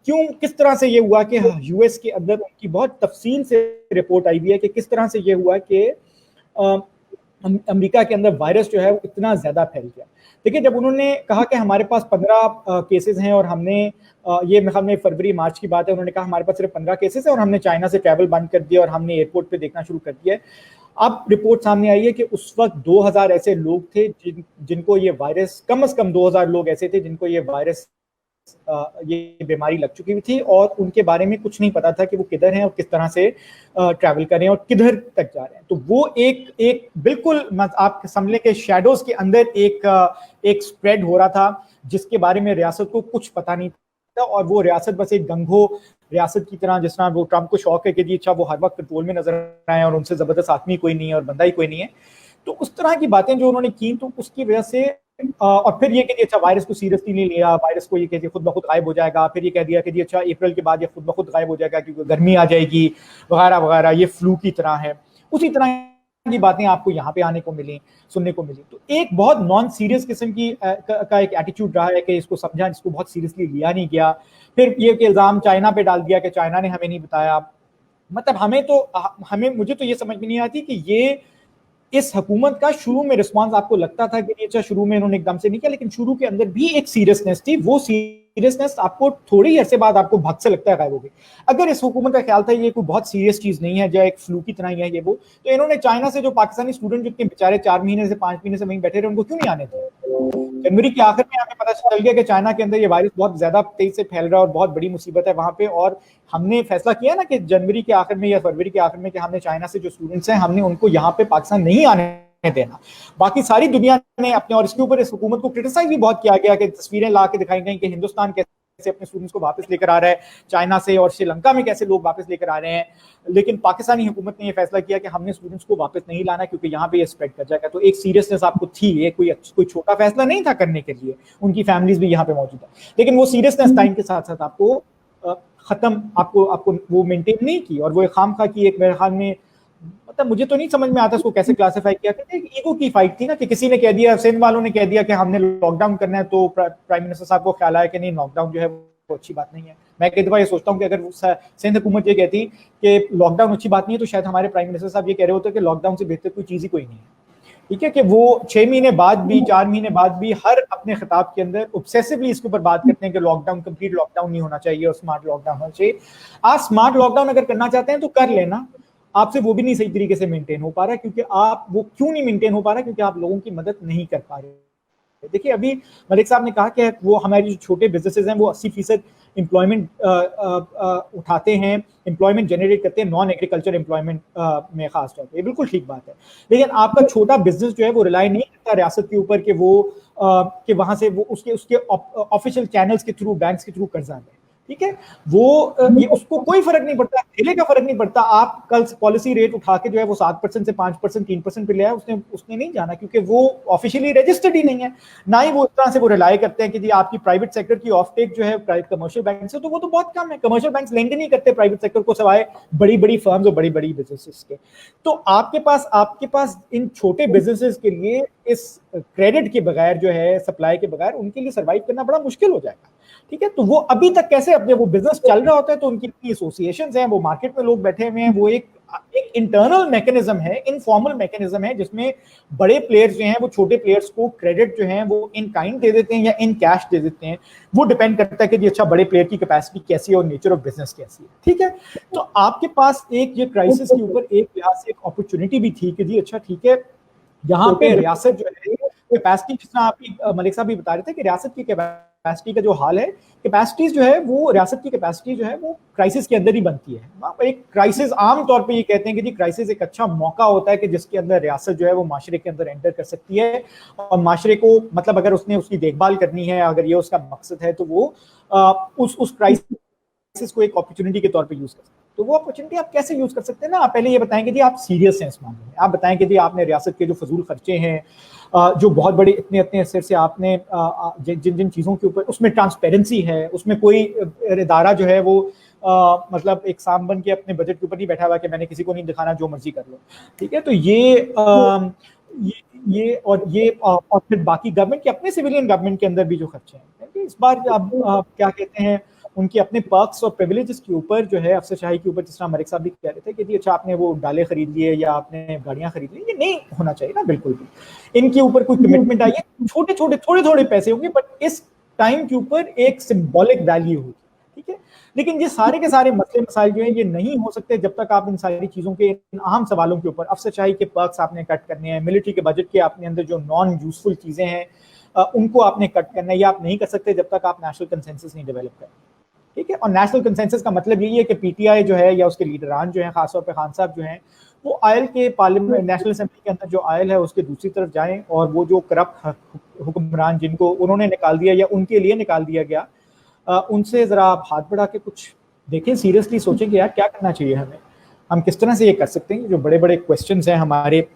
किस तरह से ये हुआ कि यूएस के अंदर उनकी बहुत तफसील से रिपोर्ट आई हुई है कि किस तरह से ये हुआ कि अमेरिका के अंदर वायरस जो है वो इतना ज्यादा फैल गया। देखिए, जब उन्होंने कहा कि हमारे पास 15 केसेस हैं और हमने ये मेरे ख्याल में फरवरी मार्च की बात है, उन्होंने कहा हमारे पास सिर्फ 15 केसेस है और हमने चाइना से ट्रैवल बंद कर दिया और हमने एयरपोर्ट पे देखना शुरू कर दिया है। अब रिपोर्ट सामने आई है कि उस वक्त 2000 ऐसे लोग थे जिनको ये वायरस, कम से कम 2000 लोग ऐसे थे जिनको ये वायरस, ये बीमारी लग चुकी हुई थी और उनके बारे में कुछ नहीं पता था कि वो किधर हैं और किस तरह से ट्रैवल करें और किधर तक जा रहे हैं। तो वो एक बिल्कुल आप समझ के शैडोज के अंदर एक स्प्रेड हो रहा था जिसके बारे में रियासत को कुछ पता नहीं था, और वो रियासत बस एक गंगो रियासत की तरह, जिस तरह वो ट्रम्प को शौक है कि जी अच्छा वो हर वक्त कंट्रोल में नजर आए और उनसे जबरदस्त आदमी कोई नहीं है और बंदा ही कोई नहीं है। तो उस तरह की बातें जो उन्होंने की, तो उसकी वजह से और फिर ये कि अच्छा वायरस को सीरियसली नहीं लिया, वायरस को ये कहती खुद ब खुद गायब हो जाएगा, फिर ये कह दिया कि जी अच्छा अप्रैल के बाद ये खुद ब खुद गायब हो जाएगा क्योंकि गर्मी आ जाएगी वगैरह वगैरह, ये फ्लू की तरह है। उसी तरह की बातें आपको यहाँ पे आने को मिली, सुनने को मिली। तो एक बहुत नॉन सीरियस किस्म की का एक एटीट्यूड रहा है कि इसको समझा, इसको बहुत सीरियसली लिया नहीं गया। फिर ये कि इल्जाम चाइना पे डाल दिया कि चाइना ने हमें नहीं बताया। मतलब मुझे तो ये समझ में नहीं आती कि ये इस हुकूमत का शुरू में रिस्पांस आपको लगता था कि अच्छा शुरू में इन्होंने एकदम से नहीं किया, लेकिन शुरू के अंदर भी एक सीरियसनेस थी। वो सीरियसनेस आपको थोड़ी ही अरसे बाद आपको भक्त से लगता है गायब हो गई। अगर इस हुकूमत का ख्याल था ये कोई बहुत सीरियस चीज नहीं है, जो एक फ्लू की तरह ही है ये वो, तो इन्होंने चाइना से जो पाकिस्तानी स्टूडेंट जितने बेचारे 4 महीने से 5 महीने से वहीं बैठे रहे, उनको क्यों नहीं आने थे? जनवरी के आखिर में हमें पता चल गया कि चाइना के अंदर ये वायरस बहुत ज्यादा तेज से फैल रहा है और बहुत बड़ी मुसीबत है वहां पे, और हमने फैसला किया ना कि जनवरी के आखिर में या फरवरी के आखिर में कि हमने चाइना से जो स्टूडेंट्स हैं हमने उनको यहाँ पे पाकिस्तान नहीं आने देना। बाकी सारी दुनिया ने अपने, और इसके ऊपर इस हुकूमत को क्रिटिसाइज भी बहुत किया गया कि तस्वीरें ला के दिखाई गई कि हिंदुस्तान कैसे अपने स्टूडेंट्स को वापस लेकर आ रहा है चाइना से, और श्रीलंका में कैसे लोग वापस लेकर आ रहे हैं। लेकिन पाकिस्तानी हुकूमत ने यह फैसला किया कि हमने स्टूडेंट्स को वापस नहीं लाना क्योंकि यहाँ पे ये स्प्रेड कर जाएगा। तो एक सीरियसनेस आपको थी, ये कोई छोटा फैसला नहीं था करने के लिए, उनकी फैमिलीज भी यहाँ पे मौजूद है, लेकिन वो सीरियसनेस टाइम के साथ साथ आपको खत्म आपको वो मेंटेन नहीं की, और वो एक खामखा की एक मेरे ख्याल में, मतलब मुझे तो नहीं समझ में आता इसको कैसे क्लासिफाई किया कि ईगो की फाइट थी ना, कि किसी ने कह दिया, सिंध वालों ने कह दिया कि हमने लॉकडाउन करना है, तो प्राइम मिनिस्टर साहब को ख्याल आया कि नहीं लॉकडाउन जो है वो अच्छी बात नहीं है। मैं कई दफा ये सोचता हूँ कि अगर सिंध हुकूमत ये कहती कि लॉकडाउन अच्छी बात नहीं है, तो शायद हमारे प्राइम मिनिस्टर साहब ये कह रहे होते कि लॉकडाउन से बेहतर कोई चीज ही कोई नहीं है। ठीक है, कि वो 6 महीने बाद भी, 4 महीने बाद भी हर अपने खिताब के अंदर ऑब्सेसिवली इसके ऊपर बात करते हैं कि लॉकडाउन, कंप्लीट लॉकडाउन नहीं होना चाहिए और स्मार्ट लॉकडाउन होना चाहिए। आप स्मार्ट लॉकडाउन अगर करना चाहते हैं तो कर लेना, आपसे वो भी नहीं सही तरीके से मेंटेन हो पा रहा, क्योंकि आप वो क्यों नहीं मेंटेन हो पा रहा, क्योंकि आप लोगों की मदद नहीं कर पा रहे। देखिए, अभी मलिक साहब ने कहा कि वो हमारे जो छोटे बिजनेसेस हैं वो 80% एम्प्लॉयमेंट उठाते हैं, एम्प्लॉयमेंट जनरेट करते हैं नॉन एग्रीकल्चर एम्प्लॉयमेंट में खास तौर पर। बिल्कुल ठीक बात है, लेकिन आपका छोटा बिजनेस जो है वो रिलाई नहीं करता रियासत के ऊपर कि वो कि वहां से वो उसके ऑफिशियल चैनल्स के थ्रू, बैंक्स के थ्रू कर्जा ले। ठीक है, वो ये उसको कोई फर्क नहीं पड़ता, ठेले का फर्क नहीं पड़ता। आप कल पॉलिसी रेट उठा के जो है वो 7% से 5%, 3% पे ले आया, उसने नहीं जाना, क्योंकि वो ऑफिशियली रजिस्टर्ड ही नहीं है। ना ही वो इस तरह से वो रिलाई करते हैं कि जी आपकी प्राइवेट सेक्टर की ऑफ टेक जो है प्राइवेट कमर्शियल बैंक से, तो वो तो बहुत कम है। कमर्शियल बैंक लेंड नहीं करते प्राइवेट सेक्टर को, सिवाय बड़ी बड़ी फर्म्स और बड़ी बड़ी बिजनेसेस के। तो आपके पास इन छोटे बिजनेसेस के लिए इस क्रेडिट के बगैर जो है, सप्लाई के बगैर, उनके लिए सर्वाइव करना बड़ा मुश्किल हो जाएगा। ठीक है, तो वो अभी तक कैसे अपने, वो बिजनेस चल रहा होता है तो उनकी एसोसिएशंस हैं, वो मार्केट में लोग बैठे हुए हैं, वो एक इंटरनल मैकेनिज्म है, इनफॉर्मल मैकेनिज्म है, जिसमें बड़े प्लेयर्स जो हैं वो छोटे प्लेयर्स को क्रेडिट जो है वो इन काइंड दे देते हैं या इन कैश दे देते हैं। वो डिपेंड करता है कि जी अच्छा बड़े प्लेयर की कैपेसिटी कैसी है और नेचर ऑफ बिजनेस कैसी है। ठीक है, तो आपके पास एक ये क्राइसिस के ऊपर एक लिहाज से एक अपॉर्चुनिटी भी थी कि जी अच्छा ठीक है, यहाँ पे रियासत जो है कैपेसिटी, जिस तरह आप मलिक साहब भी बता रहे थे कि रियासत की कैपेसिटी का जो हाल है, कैपेसिटीज जो है वो, रियासत की कैपेसिटी जो है वो क्राइसिस के अंदर ही बनती है। एक क्राइसिस, आम तौर पे ये कहते हैं कि जी क्राइसिस एक अच्छा मौका होता है कि जिसके अंदर रियासत जो है वो माशरे के अंदर एंटर कर सकती है, और माशरे को, मतलब अगर उसने उसकी देखभाल करनी है, अगर ये उसका मकसद है, तो वो उस क्राइसिस को एक अपॉर्चुनिटी के तौर पे यूज कर सकते हैं। तो वो अपॉर्चुनिटी आप कैसे यूज कर सकते हैं ना, आप पहले ये बताएंगे जी आप सीरियस हैं इस मामले में। आप बताएं कि जी आपने रियासत के जो फजूल खर्चे हैं, जो बहुत बड़े इतने अरसे से आपने जिन चीज़ों के ऊपर, उसमें ट्रांसपेरेंसी है, उसमें कोई इदारा जो है वो मतलब एक सांप बन के अपने बजट के ऊपर नहीं बैठा हुआ कि मैंने किसी को नहीं दिखाना, जो मर्जी कर लो, ठीक है। तो और फिर बाकी गवर्नमेंट के अपने सिविलियन गवर्नमेंट के अंदर भी जो खर्चे हैं, इस बार अब क्या कहते हैं, उनके अपने पर्क्स और प्रिविलेजेस के ऊपर जो है, अफसरशाही के ऊपर, जिस तरह मलिक साहब भी कह रहे थे कि अच्छा आपने वो डाले खरीद लिए या आपने गाड़ियां खरीद ली, ये नहीं होना चाहिए ना, बिल्कुल भी। इनके ऊपर कोई कमिटमेंट आई है, छोटे छोटे थोड़े थोड़े पैसे होंगे, बट इस टाइम के ऊपर एक सिंबॉलिक वैल्यू होगी, ठीक है। लेकिन ये सारे के सारे मसले मसाइल जो हैं, ये नहीं हो सकते जब तक आप इन सारी चीजों के, इन अहम सवालों के ऊपर, अफसरशाही के पर्क्स आपने कट करने हैं, मिलिट्री के बजट के अपने अंदर जो नॉन यूजफुल चीजें हैं उनको आपने कट करना है। ये आप नहीं कर सकते जब तक आप नेशनल कंसेंसस नहीं डेवलप करें, ठीक है। और नेशनल कंसेंसस का मतलब यही है कि पीटीआई जो है या उसके लीडरान जो हैं, खासतौर पर खान साहब जो हैं, वो आयल के पार्लियामेंट, नेशनल असेंबली के अंदर जो आयल है उसके दूसरी तरफ जाएं, और वो जो करप्ट हुक्मरान जिनको उन्होंने निकाल दिया या उनके लिए निकाल दिया गया, उनसे जरा आप हाथ बढ़ा के कुछ देखें, सीरियसली सोचें कि यार क्या करना चाहिए हमें, हम किस तरह से ये कर सकते हैं। जो बड़े बड़े क्वेश्चंस हैं हमारे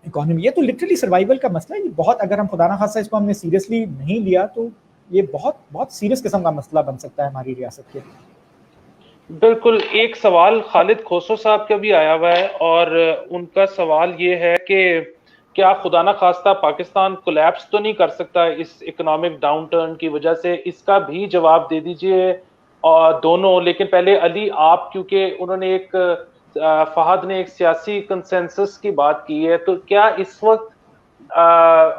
इकोनॉमी, ये तो लिटरली सर्वाइवल का मसला है। ये बहुत, अगर हम खुदा ना खास्ता इसको हमने सीरियसली नहीं लिया तो ये बहुत बहुत सीरियस किस्म का मसला बन सकता है हमारी रियासत के लिए। बिल्कुल। एक सवाल खालिद खोसो साहब का भी आया हुआ है, और उनका सवाल ये है कि क्या खुदा ना खास्ता पाकिस्तान कोलैप्स तो नहीं कर सकता इस इकोनॉमिक डाउनटर्न की वजह से? इसका भी जवाब दे दीजिए और दोनों। लेकिन पहले अली आप, क्योंकि उन्होंने एक फहद ने एक सियासी कंसेंसस की बात की है, तो क्या इस वक्त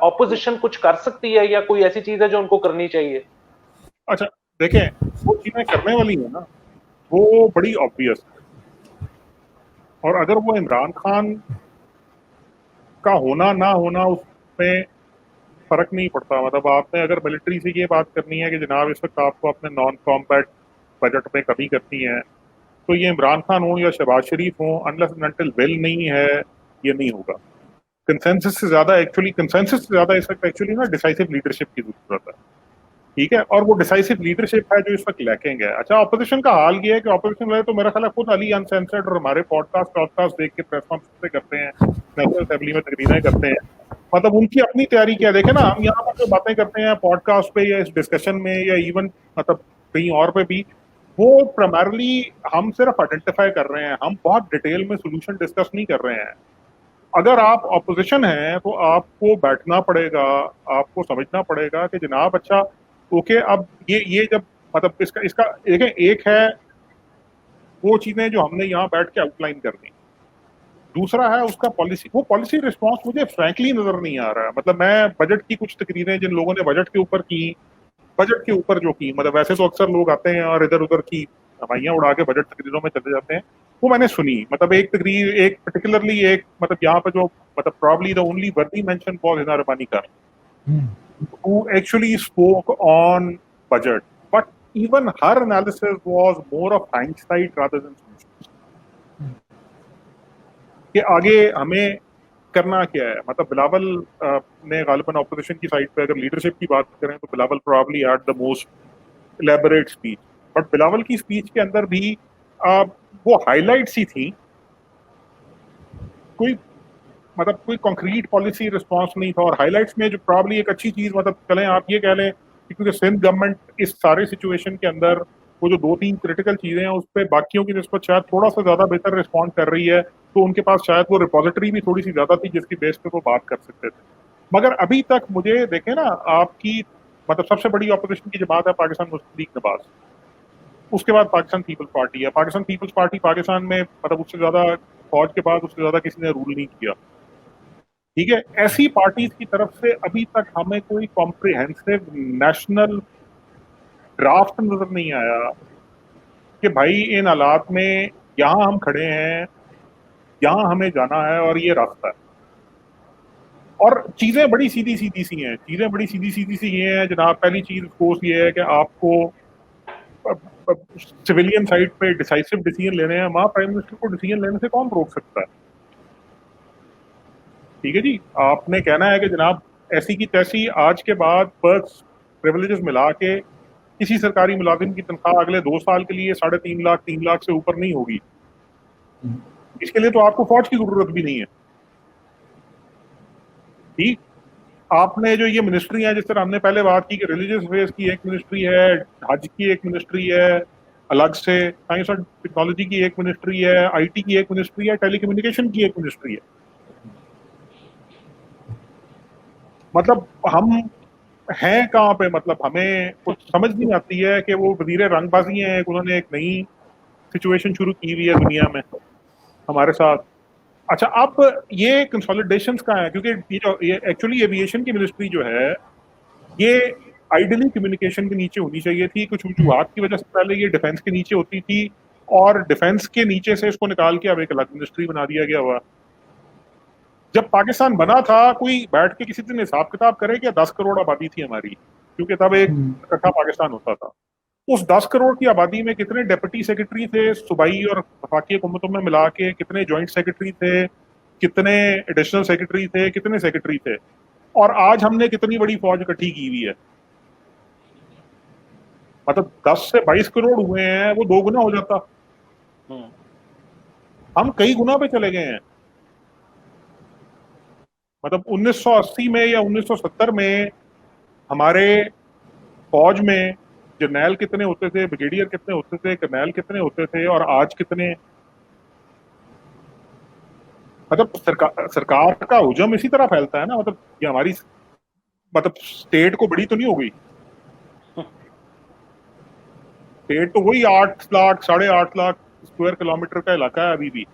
ऑपोजिशन कुछ कर सकती है या कोई ऐसी चीज है जो उनको करनी चाहिए? अच्छा देखें, वो चीजें करने वाली है ना, वो बड़ी ऑब्वियस है। और अगर वो इमरान खान का होना ना होना, उसमें फर्क नहीं पड़ता। मतलब आपने अगर मिलिट्री से ये बात करनी है कि जनाब इस वक्त आपको अपने नॉन कॉम्बैट बजट में कमी करनी है, तो ये इमरान खान हो या शहबाज शरीफ हो, अनलेस एंड अनटिल विल नहीं है, ये नहीं होगा। कंसेंसस से ज्यादा इस वक्त एक्चुअली ना डिसाइसिव लीडरशिप की जरूरत है, ठीक है। और वो डिसाइसिव लीडरशिप है जो इस वक्त लैकिंग है। अच्छा, ऑपोजिशन का हाल ये है कि ऑपोजिशन वाले तो मेरा ख्याल है खुद अली अनसेंसर्ड और हमारे पॉडकास्ट देख के प्रेस कॉन्फ्रेंस करते हैं, नेशनल असेंबली में तकरीरें करते हैं। मतलब उनकी अपनी तैयारी क्या देखे ना, हम यहाँ पर जो बातें करते हैं पॉडकास्ट पे या इस डिस्कशन में या इवन मतलब कहीं और पे भी, वो प्राइमरली हम सिर्फ आइडेंटिफाई कर रहे हैं, हम बहुत डिटेल में सोल्यूशन डिस्कस नहीं कर रहे हैं। अगर आप ऑपोजिशन हैं तो आपको बैठना पड़ेगा, आपको समझना पड़ेगा कि जनाब अच्छा ओके, अब ये जब मतलब इसका देखें, एक है वो चीजें जो हमने यहाँ बैठ के आउटलाइन करनी, दूसरा है उसका पॉलिसी। वो पॉलिसी रिस्पॉन्स मुझे फ्रैंकली नजर नहीं आ रहा है। मतलब मैं बजट की कुछ तकरीरें जिन लोगों ने बजट के ऊपर की, बजट के ऊपर जो की, मतलब वैसे तो अक्सर लोग आते हैं और इधर उधर की हवाइयां उड़ा के बजट तकरीरों में चले जाते हैं, वो मैंने सुनी। मतलब एक तकरीर, एक पर्टिकुलरली एक मतलब यहाँ पे जो मतलब प्रॉब्ली द ओनली वर्दी मेंशन वाज हिना रबानी का, who actually spoke on budget, but even her analysis was more of hindsight rather than solutions. कि आगे हमें करना क्या है। मतलब बिलावल ने गालिबन ऑपोजिशन की साइड पे अगर लीडरशिप की बात करें तो Bilawal probably had the most elaborate speech, but Bilawal की स्पीच के अंदर भी वो हाईलाइट्स ही थी, कोई मतलब कोई कंक्रीट पॉलिसी रिस्पांस नहीं था। और हाइलाइट्स में जो प्रॉब्ली एक अच्छी चीज मतलब चलें आप ये कह लें कि क्योंकि सिंध गवर्नमेंट इस सारे सिचुएशन के अंदर वो जो 2-3 क्रिटिकल चीजें हैं उस पर बाकियों की निस्बत शायद थोड़ा सा ज्यादा बेहतर रिस्पॉन्ड कर रही है, तो उनके पास शायद वो रिपोजिटरी भी थोड़ी सी ज्यादा थी जिसकी बेस पे वो बात कर सकते थे। मगर अभी तक मुझे देखें ना, आपकी मतलब सबसे बड़ी ऑपोजिशन की जमात है पाकिस्तान मुस्लिम लीग नवाज, उसके बाद पाकिस्तान पीपल्स पार्टी है। पाकिस्तान पीपल्स पार्टी पाकिस्तान में मतलब उससे ज्यादा फौज के बाद उससे ज्यादा किसी ने रूल नहीं किया, ठीक है। ऐसी पार्टीज की तरफ से अभी तक हमें कोई कॉम्प्रिहेंसिव नेशनल ड्राफ्ट नजर नहीं आया कि भाई इन हालात में यहाँ हम खड़े हैं, यहाँ हमें जाना है और ये रास्ता है। और चीजें बड़ी सीधी सीधी सी हैं, चीजें बड़ी सीधी सीधी सी ये हैं जनाब। पहली चीज कोर्स ये है कि आपको सिविलियन साइड पे डिसाइसिव डिसीजन लेने हैं, वहां प्राइम मिनिस्टर को डिसीजन लेने से कौन रोक सकता है, ठीक है जी। आपने कहना है कि जनाब ऐसी की तैसी आज के बाद पर्क्स प्रिविलेजेस मिला के किसी सरकारी मुलाजिम की तनख्वाह अगले 2 साल के लिए 3.5 लाख 3 लाख से ऊपर नहीं होगी। इसके लिए तो आपको फौज की जरूरत भी नहीं है, ठीक। आपने जो ये मिनिस्ट्री है, जिस तरह हमने पहले बात की कि रिलीजियस अफेयर्स की एक मिनिस्ट्री है, हज की एक मिनिस्ट्री है, अलग से साइंस और टेक्नोलॉजी की एक मिनिस्ट्री है, आईटी की एक मिनिस्ट्री है, टेलीकम्युनिकेशन की एक मिनिस्ट्री है। मतलब हम हैं कहाँ पे, मतलब हमें कुछ समझ नहीं आती है कि वो वजीर रंगबाजी हैं, उन्होंने एक नई सिचुएशन शुरू की हुई है दुनिया में हमारे साथ। अच्छा, अब ये कंसोलिडेशन का है, क्योंकि ये एक्चुअली एविएशन की मिनिस्ट्री जो है ये आइडियली कम्युनिकेशन के नीचे होनी चाहिए थी। कुछ वजूहत की वजह से पहले ये डिफेंस के नीचे होती थी, और डिफेंस के नीचे से इसको निकाल के अब एक अलग मिनिस्ट्री बना दिया गया हुआ। जब पाकिस्तान बना था, कोई बैठ के किसी दिन हिसाब किताब करे कि 10 करोड़ आबादी थी हमारी, क्योंकि तब एक इकट्ठा पाकिस्तान होता था। उस 10 करोड़ की आबादी में कितने डिप्टी सेक्रेटरी थे सूबाई और वफाकी हुकूमतों में मिला के, कितने जॉइंट सेक्रेटरी थे, कितने एडिशनल सेक्रेटरी थे, कितने सेक्रेटरी थे, और आज हमने कितनी बड़ी फौज इकट्ठी की हुई है। मतलब 10 से 22 करोड़ हुए हैं, वो 2 गुना हो जाता। हम कई गुना पे चले गए हैं। मतलब 1980 में या 1970 में हमारे फौज में जर्नैल कितने होते थे, ब्रिगेडियर कितने होते थे, कर्नैल कितने होते थे, और आज कितने। मतलब सरकार का हुजम इसी तरह फैलता है ना। मतलब ये हमारी मतलब स्टेट को बड़ी तो नहीं हो गई, स्टेट तो वही 8 लाख 8.5 लाख स्क्वायर किलोमीटर का इलाका है अभी भी।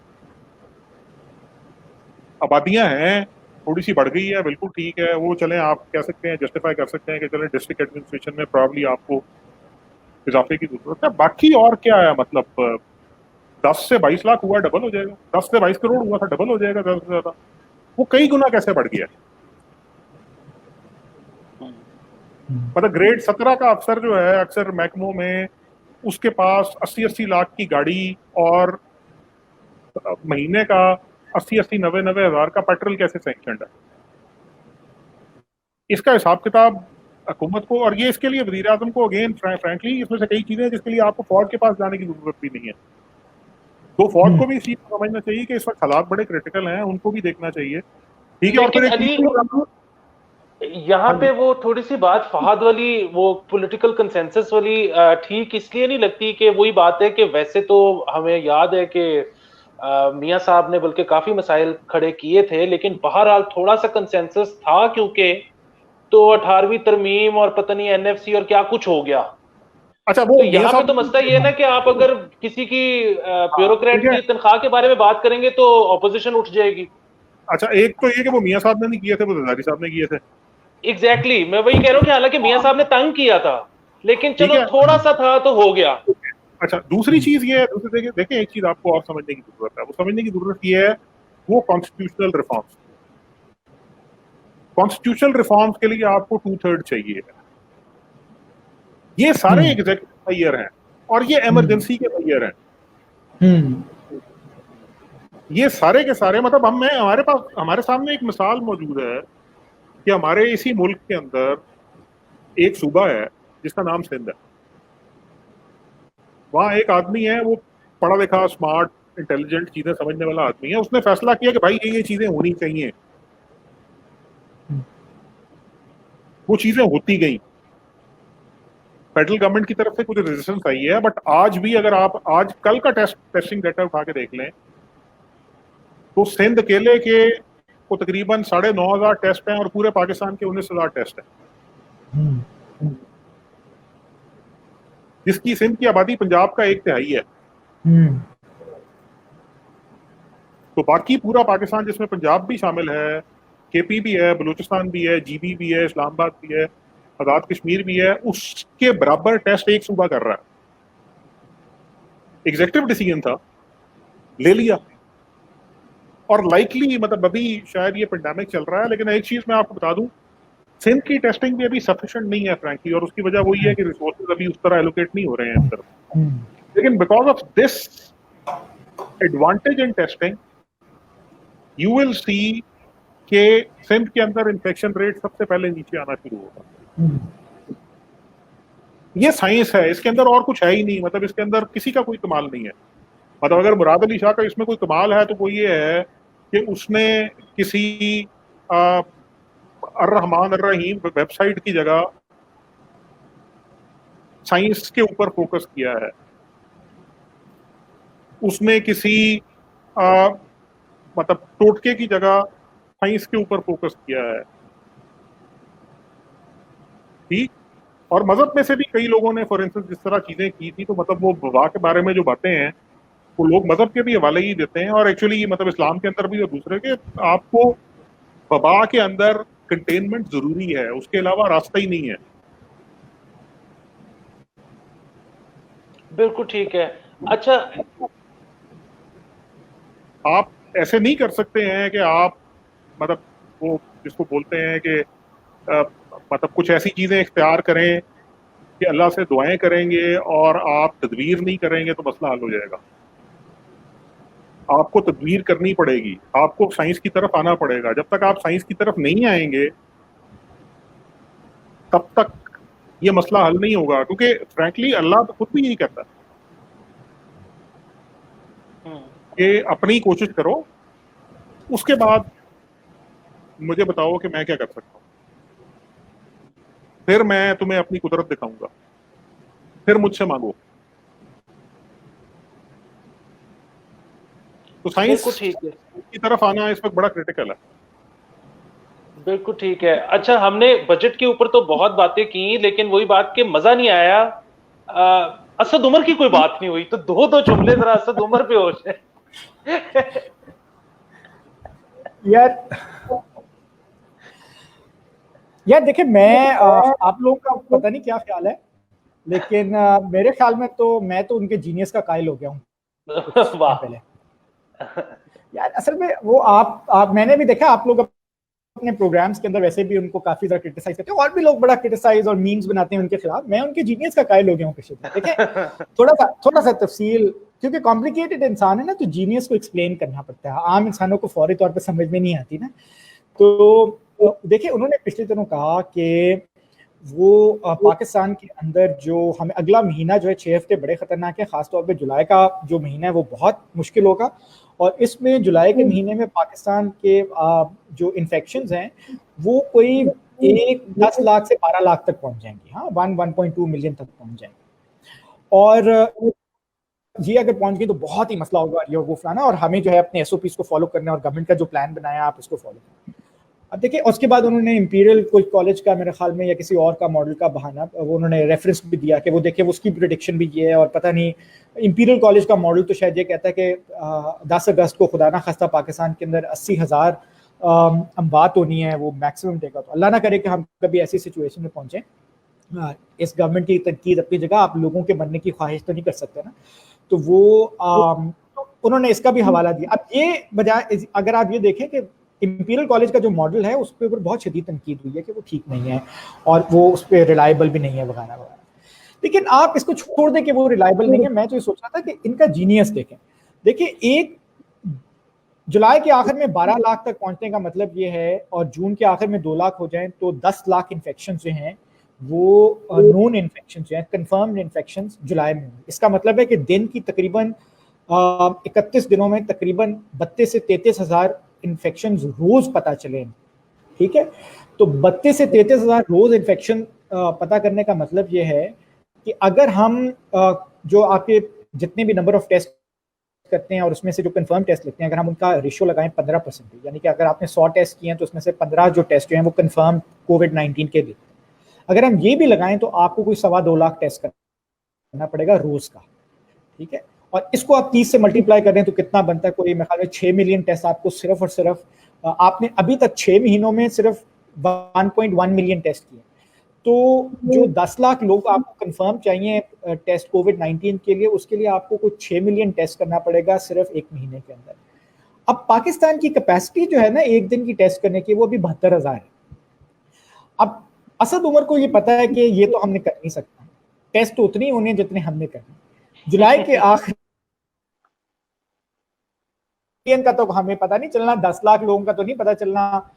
आबादियां हैं, थोड़ी सी बढ़ गई है, बिल्कुल ठीक है, वो चलें, आप कह सकते हैं, जस्टिफाई कर सकते हैं कि चलें डिस्ट्रिक्ट एडमिनिस्ट्रेशन में प्रॉब्ली आपको इजाफे की जरूरत है। बाकी और क्या है, मतलब 10 से 22 लाख हुआ, डबल हो जाएगा। 10 से 22 करोड़ हुआ था, डबल हो जाएगा ज्यादा से ज्यादा। वो कई गुना कैसे बढ़ गया। मतलब ग्रेड 17 का अफसर जो है अक्सर महकमों में, उसके पास 80-80 लाख की गाड़ी और महीने का 80-80 90 हजार का पेट्रोल कैसे सैंक्शनड है। इसका हिसाब किताब हुकूमत को, और ये इसके लिए वजीर आजम को, अगेन फ्रैंकली इसमें से कई चीजें जिसके लिए आपको फौज के पास जाने की जरूरत भी नहीं है। तो फौज को भी इस चीज को समझना चाहिए कि इस वक्त हालात बड़े क्रिटिकल हैं, उनको भी देखना चाहिए। ठीक है। और फिर यहाँ पे वो थोड़ी सी बात फहद वाली, वो पॉलिटिकल कंसेंसस वाली ठीक इसलिए नहीं लगती कि वही बात है कि वैसे तो हमें याद है कि मियां साहब ने बल्कि काफी मसाइल खड़े किए थे, लेकिन बहरहाल थोड़ा सा कंसेंसस था, क्योंकि तो 18वीं तरमीम और पता नहीं एनएफसी और क्या कुछ हो गया। अच्छा, वो तो यहाँ पे तो मसला ये है ना कि आप अगर किसी की ब्यूरोक्रेट की तनख्वाह के बारे में बात करेंगे तो ऑपोजिशन उठ जाएगी। अच्छा, एक तो ये कि वो मियां साहब ने नहीं किए थे, वो जरदारी साहब ने किए थे। एग्जैक्टली मैं वही कह रहा हूँ कि हालांकि मियां साहब ने तंग किया था, लेकिन ठीक चलो है। थोड़ा सा था तो हो गया। अच्छा, दूसरी चीज ये है, दूसरी देखें, एक चीज आपको और समझने की जरूरत है। वो समझने की जरूरत ये है, वो कॉन्स्टिट्यूशनल रिफॉर्म्स। कॉन्स्टिट्यूशनल रिफॉर्म्स के लिए आपको 2/3 चाहिए। ये सारे एग्जीक्यूटिव मेजर हैं और ये इमरजेंसी के मेजर हैं। ये सारे के सारे, मतलब हमारे पास, हमारे सामने एक मिसाल मौजूद है कि हमारे इसी मुल्क के अंदर एक सूबा है जिसका नाम सिंध है। वहां एक आदमी है, वो पढ़ा लिखा, स्मार्ट, इंटेलिजेंट, चीजें समझने वाला आदमी है। उसने फैसला किया कि भाई ये चीजें होनी चाहिए। वो चीजें होती गई। फेडरल गवर्नमेंट की तरफ से कुछ रेजिस्टेंस आई है, बट आज भी अगर आप आज कल का टेस्टिंग डेटा उठा के देख लें तो सिंध अकेले के को तकरीबन 9,500 टेस्ट हैं और पूरे पाकिस्तान के 19,000 टेस्ट हैं, जिसकी सिंध की आबादी पंजाब का 1/3 है। तो बाकी पूरा पाकिस्तान, जिसमें पंजाब भी शामिल है, केपी भी है, बलूचिस्तान भी है, जीबी भी है, इस्लामाबाद भी है, आजाद कश्मीर भी है, उसके बराबर टेस्ट एक सूबा कर रहा है। एग्जीक्यूटिव डिसीजन था, ले लिया। और लाइकली, मतलब अभी शायद ये पेंडेमिक चल रहा है, लेकिन एक चीज मैं आपको बता दूं, सिंध की टेस्टिंग भी अभी सफिशिएंट नहीं है फ्रैंकली, और उसकी वजह वही है कि रिसोर्सेज अभी उस तरह एलोकेट नहीं हो रहे हैं इस तरफ। लेकिन because of this advantage in testing, you will see कि सिंध के अंदर इन्फेक्शन रेट सबसे पहले नीचे आना शुरू होगा। ये साइंस है, इसके अंदर और कुछ है ही नहीं। मतलब इसके अंदर किसी का कोई कमाल नहीं है। मतलब अगर मुराद अली शाह का इसमें कोई कमाल है तो वो ये है कि उसने किसी अर्रहमान अर्रहीम वेबसाइट की जगह साइंस के ऊपर फोकस किया है। उसने किसी मतलब टोटके की जगह साइंस के ऊपर फोकस किया है, ठीक। और मजहब में से भी कई लोगों ने फॉर इंस्टेंस जिस तरह चीजें की थी, तो मतलब वो वबा के बारे में जो बातें हैं वो लोग मजहब के भी हवाले ही देते हैं, और एक्चुअली मतलब इस्लाम के अंदर भी और दूसरे के, आपको वबा के अंदर कंटेनमेंट जरूरी है, उसके अलावा रास्ता ही नहीं है। बिल्कुल ठीक है। अच्छा, आप ऐसे नहीं कर सकते हैं कि आप मतलब वो जिसको बोलते हैं कि मतलब कुछ ऐसी चीजें इख्तियार करें कि अल्लाह से दुआएं करेंगे और आप तदबीर नहीं करेंगे तो मसला हल हो जाएगा। आपको तदबीर करनी पड़ेगी, आपको साइंस की तरफ आना पड़ेगा। जब तक आप साइंस की तरफ नहीं आएंगे तब तक ये मसला हल नहीं होगा, क्योंकि फ्रैंकली अल्लाह तो खुद भी यही कहता है कि अपनी कोशिश करो, उसके बाद मुझे बताओ कि मैं क्या कर सकता हूँ, फिर मैं तुम्हें अपनी कुदरत दिखाऊंगा, फिर मुझसे मांगो। तो साइंस बिल्कुल ठीक है, की तरफ आना इस वक्त बड़ा क्रिटिकल है। बिल्कुल ठीक है। अच्छा, हमने बजट के ऊपर तो बहुत बातें की, लेकिन वही बात कि मजा नहीं आया। असद उमर की कोई बात नहीं हुई, तो दो दो जुमले जरा असद उमर पे हो जाए। यार यार देखिए, मैं आप लोगों का पता नहीं क्या ख्याल है, लेकिन मेरे ख्याल में तो मैं तो उनके जीनियस का कायल हो गया हूँ कुछ टाइम वाह। पहले। यार असल में वो आप मैंने भी देखा, आप लोग अपने प्रोग्राम्स के अंदर वैसे भी उनको काफी ज्यादा क्रिटिसाइज करते हैं, और भी लोग बड़ा क्रिटिसाइज और मीम्स बनाते हैं उनके खिलाफ। मैं उनके जीनियस का कायल हो गया हूँ पिछले दिन। देखिए, थोड़ा सा तफसील, क्योंकि कॉम्प्लिकेटेड इंसान है ना, तो जीनियस को एक्सप्लेन करना पड़ता है, आम इंसानों को फौरी तौर पर समझ में नहीं आती ना। तो देखिए, उन्होंने पिछले दिनों कहा कि वो पाकिस्तान के अंदर जो हमें अगला महीना जो है 6 हफ्ते बड़े खतरनाक है, खासतौर पे जुलाई का जो महीना है वो बहुत मुश्किल होगा। और इसमें जुलाई के महीने में पाकिस्तान के जो इन्फेक्शंस हैं वो कोई 10 लाख से 12 लाख तक पहुंच जाएंगी। हाँ, 1.2 मिलियन तक पहुंच जाएंगे। और ये अगर पहुंच गई तो बहुत ही मसला होगा, ये वो फलाना, और हमें जो है अपने एसओपीज को फॉलो करना है, और गवर्नमेंट का जो प्लान बनाया आप उसको फॉलो करना। अब देखिए, उसके बाद उन्होंने इंपीरियल कोई कॉलेज का, मेरे ख्याल में, या किसी और का मॉडल का बहाना, वो उन्होंने रेफरेंस भी दिया कि वो देखिए उसकी प्रिडिक्शन भी ये है, और पता नहीं इंपीरियल कॉलेज का मॉडल तो शायद ये कहता है कि 10 अगस्त को खुदा ना खास्ता पाकिस्तान के अंदर 80,000 अमवात होनी है, वो मैक्सिमम देगा। तो अल्लाह ना करे कि हम कभी ऐसी सिचुएशन में पहुंचे। इस गवर्नमेंट की तनकीद अपनी जगह, आप लोगों के बनने की ख्वाहिश तो नहीं कर सकते ना। तो वो उन्होंने इसका भी हवाला दिया। अब ये बजाय, अगर आप ये देखें कि इंपीरियल कॉलेज का जो मॉडल है उस पर बहुत शदीद तनकीद हुई है कि वो ठीक नहीं है और वो उस पर रिलायबल भी नहीं है वगैरह वगैरह। लेकिन आप इसको छोड़ दें कि वो रिलायबल नहीं है। मैं तो ये सोच रहा था कि इनका जीनियस देखें। देखिए, 1 जुलाई के आखिर में 12 लाख तक पहुंचने का मतलब ये है, और जून के आखिर में 2 लाख हो जाएं, तो 10 लाख इन्फेक्शन जो हैं वो नोन इन्फेक्शन जो हैं, कंफर्म्ड इन्फेक्शन जुलाई में। इसका मतलब है कि दिन की तकरीबन 31 दिनों में तकरीबन 32 से 33 हजार इन्फेक्शन रोज पता चले। ठीक है, तो 32 से 33 हजार रोज इन्फेक्शन पता करने का मतलब ये है कि अगर हम जो आपके जितने भी नंबर ऑफ टेस्ट करते हैं और उसमें से जो कंफर्म टेस्ट लगते हैं, अगर हम उनका रेशियो लगाएं 15%, यानी कि अगर आपने 100 टेस्ट किए हैं तो उसमें से 15 जो टेस्ट जो हैं वो कंफर्म कोविड-19 के लिए, अगर हम ये भी लगाएं तो आपको कोई 2.25 लाख टेस्ट करना पड़ेगा रोज का। ठीक है, और इसको आप 30 से मल्टीप्लाई कर रहे हैं तो कितना बनता है, कोई मेरे ख्याल में 6 मिलियन टेस्ट आपको सिर्फ और सिर्फ आपने अभी तक 6 महीनों में सिर्फ 1.1 मिलियन टेस्ट किए। तो जो 10 लाख लोग आपको कंफर्म चाहिए टेस्ट कोविड-19 के लिए, उसके लिए आपको कुछ 6 मिलियन टेस्ट करना पड़ेगा सिर्फ 1 महीने के अंदर। अब पाकिस्तान की कैपेसिटी जो है ना एक दिन की टेस्ट करने की, वो अभी 72,000 है। अब असद उमर को ये पता है कि ये तो हमने कर नहीं सकता, टेस्ट तो उतने ही होने जितने हमने करने। जुलाई के आखिर का तो हमें पता नहीं चलना, 10 लाख लोगों का तो नहीं पता चलना,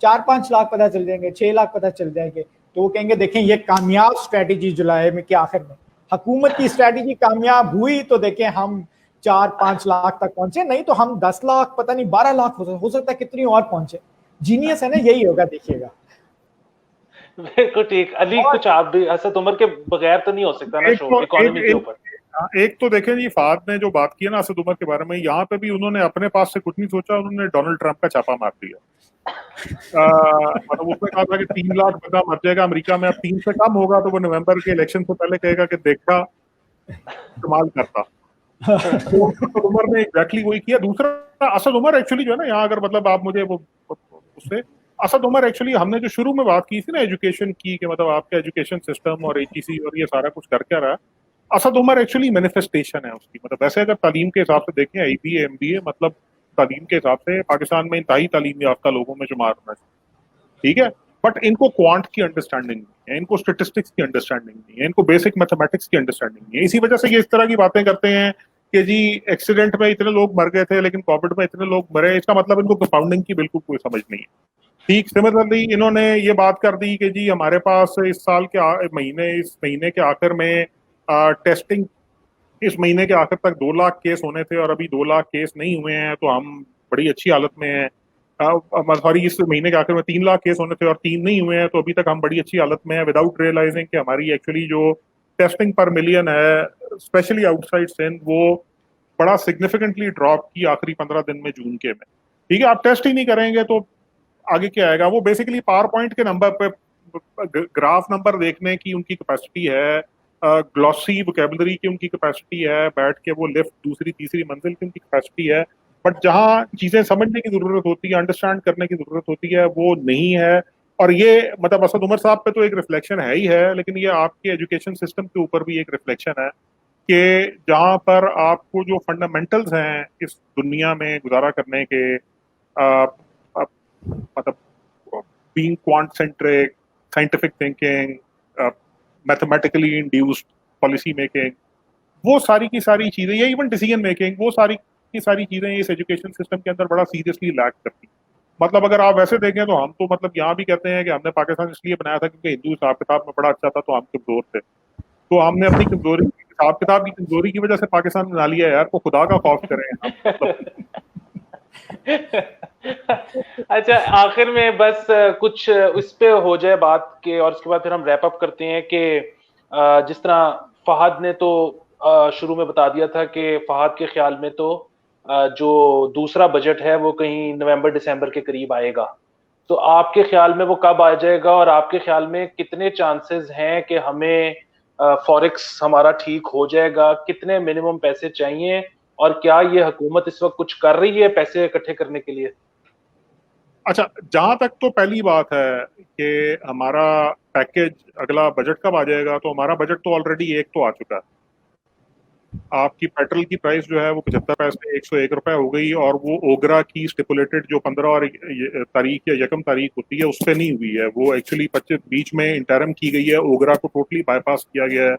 4-5 लाख पता चल जाएंगे, 6 लाख पता चल जाएंगे। तो वो कहेंगे देखें ये कामयाब स्ट्रेटेजी जुलाई में के आखिर में हुकूमत की स्ट्रेटेजी कामयाब हुई, तो देखें हम 4-5 लाख तक पहुंचे, नहीं तो हम 10 लाख पता नहीं 12 लाख हो सकता है कितनी और पहुंचे। जीनियस है ना, यही होगा, देखिएगा। बिल्कुल ठीक। अली, कुछ आप भी, असद उमर के बगैर तो नहीं हो सकता ना शो इकोनॉमी के ऊपर। एक तो देखें जी, फाद ने जो बात की है ना असद उमर के बारे में, यहाँ पे भी उन्होंने अपने पास से कुछ नहीं सोचा, उन्होंने डोनाल्ड ट्रंप का छापा मार दिया। मतलब उसने कहा था कि 3 लाख बंदा मर जाएगा अमेरिका में, अब 3 से कम होगा तो वो नवंबर के इलेक्शन से पहले कहेगा कि देखा कमाल करता। तो असद उमर ने एग्जैक्टली वही किया। दूसरा, असद उमर एक्चुअली जो है ना, यहाँ अगर मतलब आप मुझे वो उससे, असद उमर एक्चुअली, हमने जो शुरू में बात की थी ना एजुकेशन की, कि मतलब आपका एजुकेशन सिस्टम और एचईसी और ये सारा कुछ कर क्या रहा है, असद उमर एक्चुअली मैनिफेस्टेशन है उसकी। मतलब वैसे अगर तालीम के हिसाब से देखें, आईबीए एमबीए, मतलब तालीम के हिसाब से पाकिस्तान में इंतहाई तालीम याफ्ता लोगों में शुमार होना चाहिए, ठीक है। बट इनको क्वांट की अंडरस्टैंडिंग नहीं है, इनको स्टेटिस्टिक्स की अंडरस्टैंडिंग नहीं है, इनको बेसिक मैथमेटिक्स की अंडरस्टैंडिंग नहीं है। इसी वजह से ये इस तरह की बातें करते हैं कि जी एक्सीडेंट में इतने लोग मर गए थे लेकिन कोविड में इतने लोग मरे, इसका मतलब इनको कंपाउंडिंग की बिल्कुल कोई समझ नहीं है। ठीक सिमिलरली इन्होंने ये बात कर दी कि जी हमारे पास इस साल के इस महीने के आखिर में टेस्टिंग, इस महीने के आखिर तक 2 लाख केस होने थे और अभी 2 लाख केस नहीं हुए हैं, तो हम बड़ी अच्छी हालत में हैं। सॉरी, इस महीने के आखिर में 3 लाख केस होने थे और 3 नहीं हुए हैं, तो अभी तक हम बड़ी अच्छी हालत में हैं, विदाउट रियलाइजिंग कि हमारी एक्चुअली जो टेस्टिंग पर मिलियन है स्पेशली आउटसाइड सिंध, वो बड़ा सिग्निफिकेंटली ड्रॉप की आखिरी 15 दिन में, जून के में। ठीक है, आप टेस्ट ही नहीं करेंगे तो आगे क्या आएगा? वो बेसिकली पावर पॉइंट के नंबर पे ग्राफ नंबर देखने की उनकी कैपेसिटी है, ग्लॉसी वोकेबलरी की उनकी कैपेसिटी है, बैठ के वो लिफ्ट दूसरी तीसरी मंजिल की उनकी कैपेसिटी है, बट जहां चीजें समझने की जरूरत होती है, अंडरस्टैंड करने की जरूरत होती है, वो नहीं है। और ये मतलब असद उमर साहब पे तो एक रिफ्लेक्शन है ही है, लेकिन ये आपके एजुकेशन सिस्टम के ऊपर भी एक रिफ्लेक्शन है कि जहां पर आपको जो फंडामेंटल्स हैं इस दुनिया में गुजारा करने के, मतलब being quant centric, scientific thinking, mathematically induced policy making, वो सारी की सारी चीजें, या इवन डिसीजन मेकिंग, वो सारी की सारी चीजें इस एजुकेशन सिस्टम के अंदर बड़ा सीरियसली लैक करती हैं। मतलब अगर आप वैसे देखें तो हम तो मतलब यहाँ भी कहते हैं कि हमने पाकिस्तान इसलिए बनाया था क्योंकि हिंदू हिसाब किताब में बड़ा अच्छा था, तो हम कमजोर थे, तो हमने अपनी कमजोरी, हिसाब किताब की कमजोरी की वजह से पाकिस्तान बना लिया यार, को खुदा का खौफ करें हम मतलब। अच्छा, आखिर में बस कुछ इस पे हो जाए बात के, और उसके बाद फिर हम रैप अप करते हैं कि जिस तरह फहद ने तो शुरू में बता दिया था कि फहद के ख्याल में तो जो दूसरा बजट है वो कहीं नवंबर दिसंबर के करीब आएगा। तो आपके ख्याल में वो कब आ जाएगा, और आपके ख्याल में कितने चांसेस हैं कि हमें फॉरेक्स हमारा ठीक हो जाएगा? कितने मिनिमम पैसे चाहिए, और क्या ये हुकूमत इस वक्त कुछ कर रही है पैसे इकट्ठे करने के लिए? अच्छा, जहां तक तो पहली बात है कि हमारा पैकेज अगला बजट कब आ जाएगा, तो हमारा बजट तो ऑलरेडी एक तो आ चुका है। आपकी पेट्रोल की प्राइस जो है वो 75 पैसे 101 रुपए हो गई, और वो ओगरा की स्टिपुलेटेड जो 15 और तारीख या यकम तारीख होती है उस पर नहीं हुई है, वो एक्चुअली 25 बीच में इंटरम की गई है, ओगरा को टोटली बाईपास किया गया है।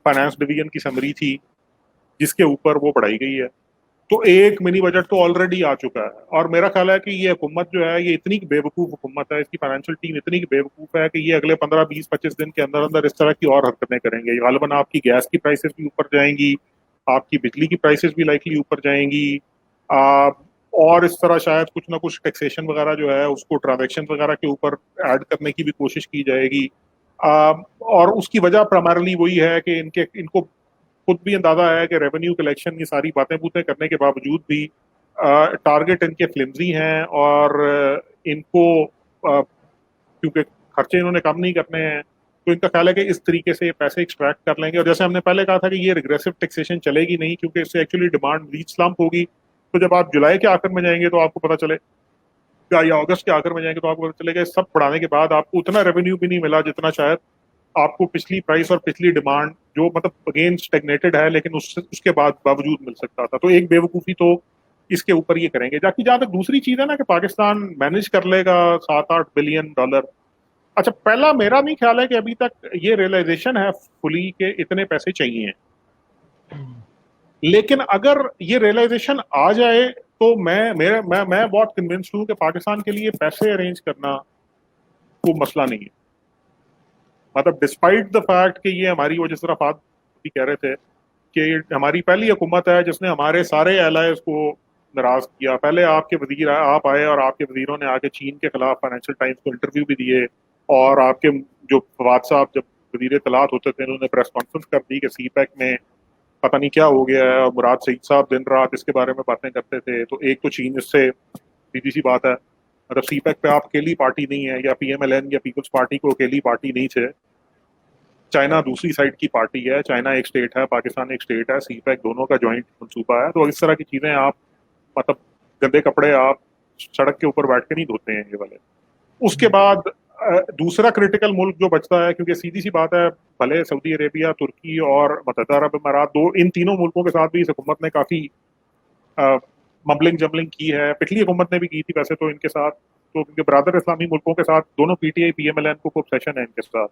फाइनेंस डिवीजन की समरी थी जिसके ऊपर वो बढ़ाई गई है। तो एक मिनी बजट तो ऑलरेडी आ चुका है, और मेरा ख्याल है कि ये हुकूमत जो है ये इतनी बेवकूफ हुकूमत है, इसकी फाइनेंशियल टीम इतनी बेवकूफ है कि ये अगले 15 20 25 दिन के अंदर अंदर इस तरह की और हरकतें करेंगे। गालिबन आपकी गैस की प्राइसेस भी ऊपर जाएंगी, आपकी बिजली की प्राइसेस भी लाइकली ऊपर जाएंगी, और इस तरह शायद कुछ ना कुछ टैक्सेशन वगैरह जो है उसको ट्रांजेक्शन वगैरह के ऊपर ऐड करने की भी कोशिश की जाएगी। और उसकी वजह प्राइमरली वही है कि इनको खुद भी अंदाजा है कि रेवेन्यू कलेक्शन ये सारी बातें बूतें करने के बावजूद भी टारगेट इनके फ्लिमजी हैं, और इनको क्योंकि खर्चे इन्होंने कम नहीं करने हैं, तो इनका ख्याल है कि इस तरीके से पैसे एक्सट्रैक्ट कर लेंगे। और जैसे हमने पहले कहा था कि ये रिग्रेसिव टैक्सेशन चलेगी नहीं, क्योंकि इससे एक्चुअली डिमांड रीच स्लम्प होगी। तो जब आप जुलाई के आखिर में जाएंगे तो आपको पता चलेगा, या अगस्त के आखिर में जाएंगे तो आपको पता चलेगा सब बढ़ाने के बाद आपको उतना रेवेन्यू भी नहीं मिला जितना शायद आपको पिछली प्राइस और पिछली डिमांड जो मतलब अगेन स्टेगनेटेड है, लेकिन उसके बाद बावजूद मिल सकता था। तो एक बेवकूफ़ी तो इसके ऊपर ये करेंगे। जाकि जहां तक दूसरी चीज है ना कि पाकिस्तान मैनेज कर लेगा 7-8 बिलियन डॉलर, अच्छा पहला मेरा नहीं ख्याल है कि अभी तक ये रियलाइजेशन है फुली के इतने पैसे चाहिए, लेकिन अगर ये रियलाइजेशन आ जाए तो मैं बहुत कन्विंस्ड हूं कि पाकिस्तान के लिए पैसे अरेंज करना कोई मसला नहीं है। मतलब डिस्पाइट द फैक्ट कि ये हमारी, वो जिस तरह फाद भी कह रहे थे कि हमारी पहली हुकूमत है जिसने हमारे सारे एलाइज को नाराज किया। पहले आपके वजीर आप आए और आपके वजीरों ने आके चीन के खिलाफ फाइनेंशियल टाइम्स को इंटरव्यू भी दिए, और आपके जो फवाद साहब जब वजीर इत्तलात होते थे उन्होंने प्रेस कॉन्फ्रेंस कर दी कि सी पैक में पता नहीं क्या हो गया है, और मुराद सईद साहब दिन रात इसके बारे में बातें करते थे। तो एक तो चीन इससे, सीधी सी बात है, मतलब सीपैक पे आप अकेली पार्टी नहीं है, या पीएमएलएन या पीपल्स पार्टी को अकेली पार्टी नहीं थे। चाइना दूसरी साइड की पार्टी है, चाइना एक स्टेट है, पाकिस्तान एक स्टेट है, सीपैक दोनों का ज्वाइंट मंसूबा है। तो इस तरह की चीजें आप, मतलब गंदे कपड़े आप सड़क के ऊपर बैठ के नहीं धोते हैं ये वाले। उसके बाद दूसरा क्रिटिकल मुल्क जो बचता है, क्योंकि सीधी सी बात है, भले सऊदी अरेबिया, तुर्की और मुत्तहदा अरब अमारात, दो इन तीनों मुल्कों के साथ भी इस हुकूमत ने काफी मबलिंग जमलिंग की है। पिछली हुकूमत ने भी की थी वैसे तो इनके साथ, तो क्योंकि बरादर इस्लामी मुल्कों के साथ दोनों पीटीआई पीएमएलएन को खूब सेशन है इनके साथ।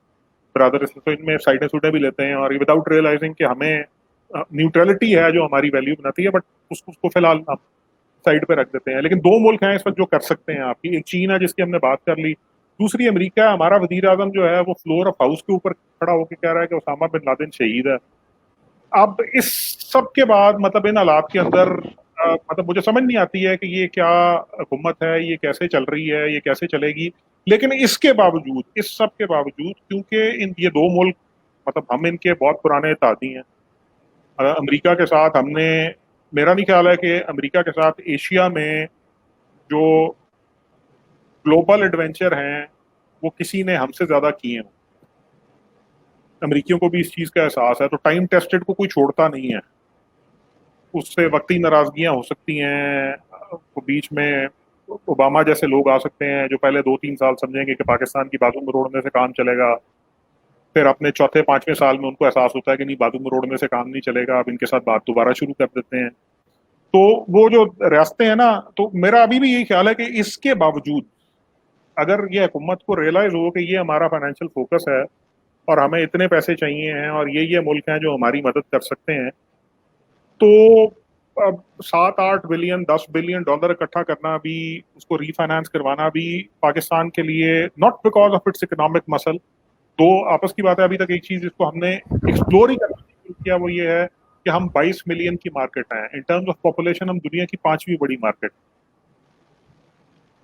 बरादर तो इनमें साइडें सूडें भी लेते हैं, और विदाउट रियलाइजिंग कि हमें न्यूट्रलिटी है जो हमारी वैल्यू बनाती है, बट उसको फिलहाल हम साइड पे रख देते हैं। लेकिन दो मुल्क हैं इस वक्त जो कर सकते हैं आपकी, एक चीन है जिसकी हमने बात कर ली, दूसरी अमेरिका है। हमारा वजीर आजम जो है वो फ्लोर ऑफ हाउस के ऊपर खड़ा होकर कह रहा है कि ओसामा बिन लादेन शहीद है। अब इस सब के बाद मतलब इन हालात के अंदर मतलब मुझे समझ नहीं आती है कि ये क्या हुकूमत है, ये कैसे चल रही है, ये कैसे चलेगी। लेकिन इसके बावजूद, इस सब के बावजूद, क्योंकि इन ये दो मुल्क, मतलब हम इनके बहुत पुराने तादी हैं। अमेरिका के साथ हमने, मेरा नहीं ख्याल है कि अमेरिका के साथ एशिया में जो ग्लोबल एडवेंचर हैं वो किसी ने हमसे ज्यादा किए हैं। अमेरिकियों को भी इस चीज का एहसास है। तो टाइम टेस्टेड को कोई छोड़ता नहीं है, उससे वक्ती नाराजगियां हो सकती हैं, तो बीच में ओबामा जैसे लोग आ सकते हैं जो पहले 2-3 साल समझेंगे कि पाकिस्तान की बाजू में रोड़ने से काम चलेगा, फिर अपने चौथे पांचवें साल में उनको एहसास होता है कि नहीं, बाजू में रोड़ने से काम नहीं चलेगा, अब इनके साथ बात दोबारा शुरू कर देते हैं। तो वो जो रास्ते हैं ना, तो मेरा अभी भी यही ख्याल है कि इसके बावजूद अगर ये हुकूमत को रियलाइज हो कि ये हमारा फाइनेंशियल फोकस है और हमें इतने पैसे चाहिए हैं और ये मुल्क हैं जो हमारी मदद कर सकते हैं, तो अब 7-8 बिलियन 10 बिलियन डॉलर इकट्ठा करना भी, उसको रीफाइनेंस करवाना भी पाकिस्तान के लिए, not because of its economic muscle, दो आपस की बात है। अभी तक एक चीज जिसको हमने एक्सप्लोर ही करना किया वो ये है कि हम 22 मिलियन की मार्केट हैं। इन टर्म्स ऑफ पॉपुलेशन हम दुनिया की 5वीं बड़ी market,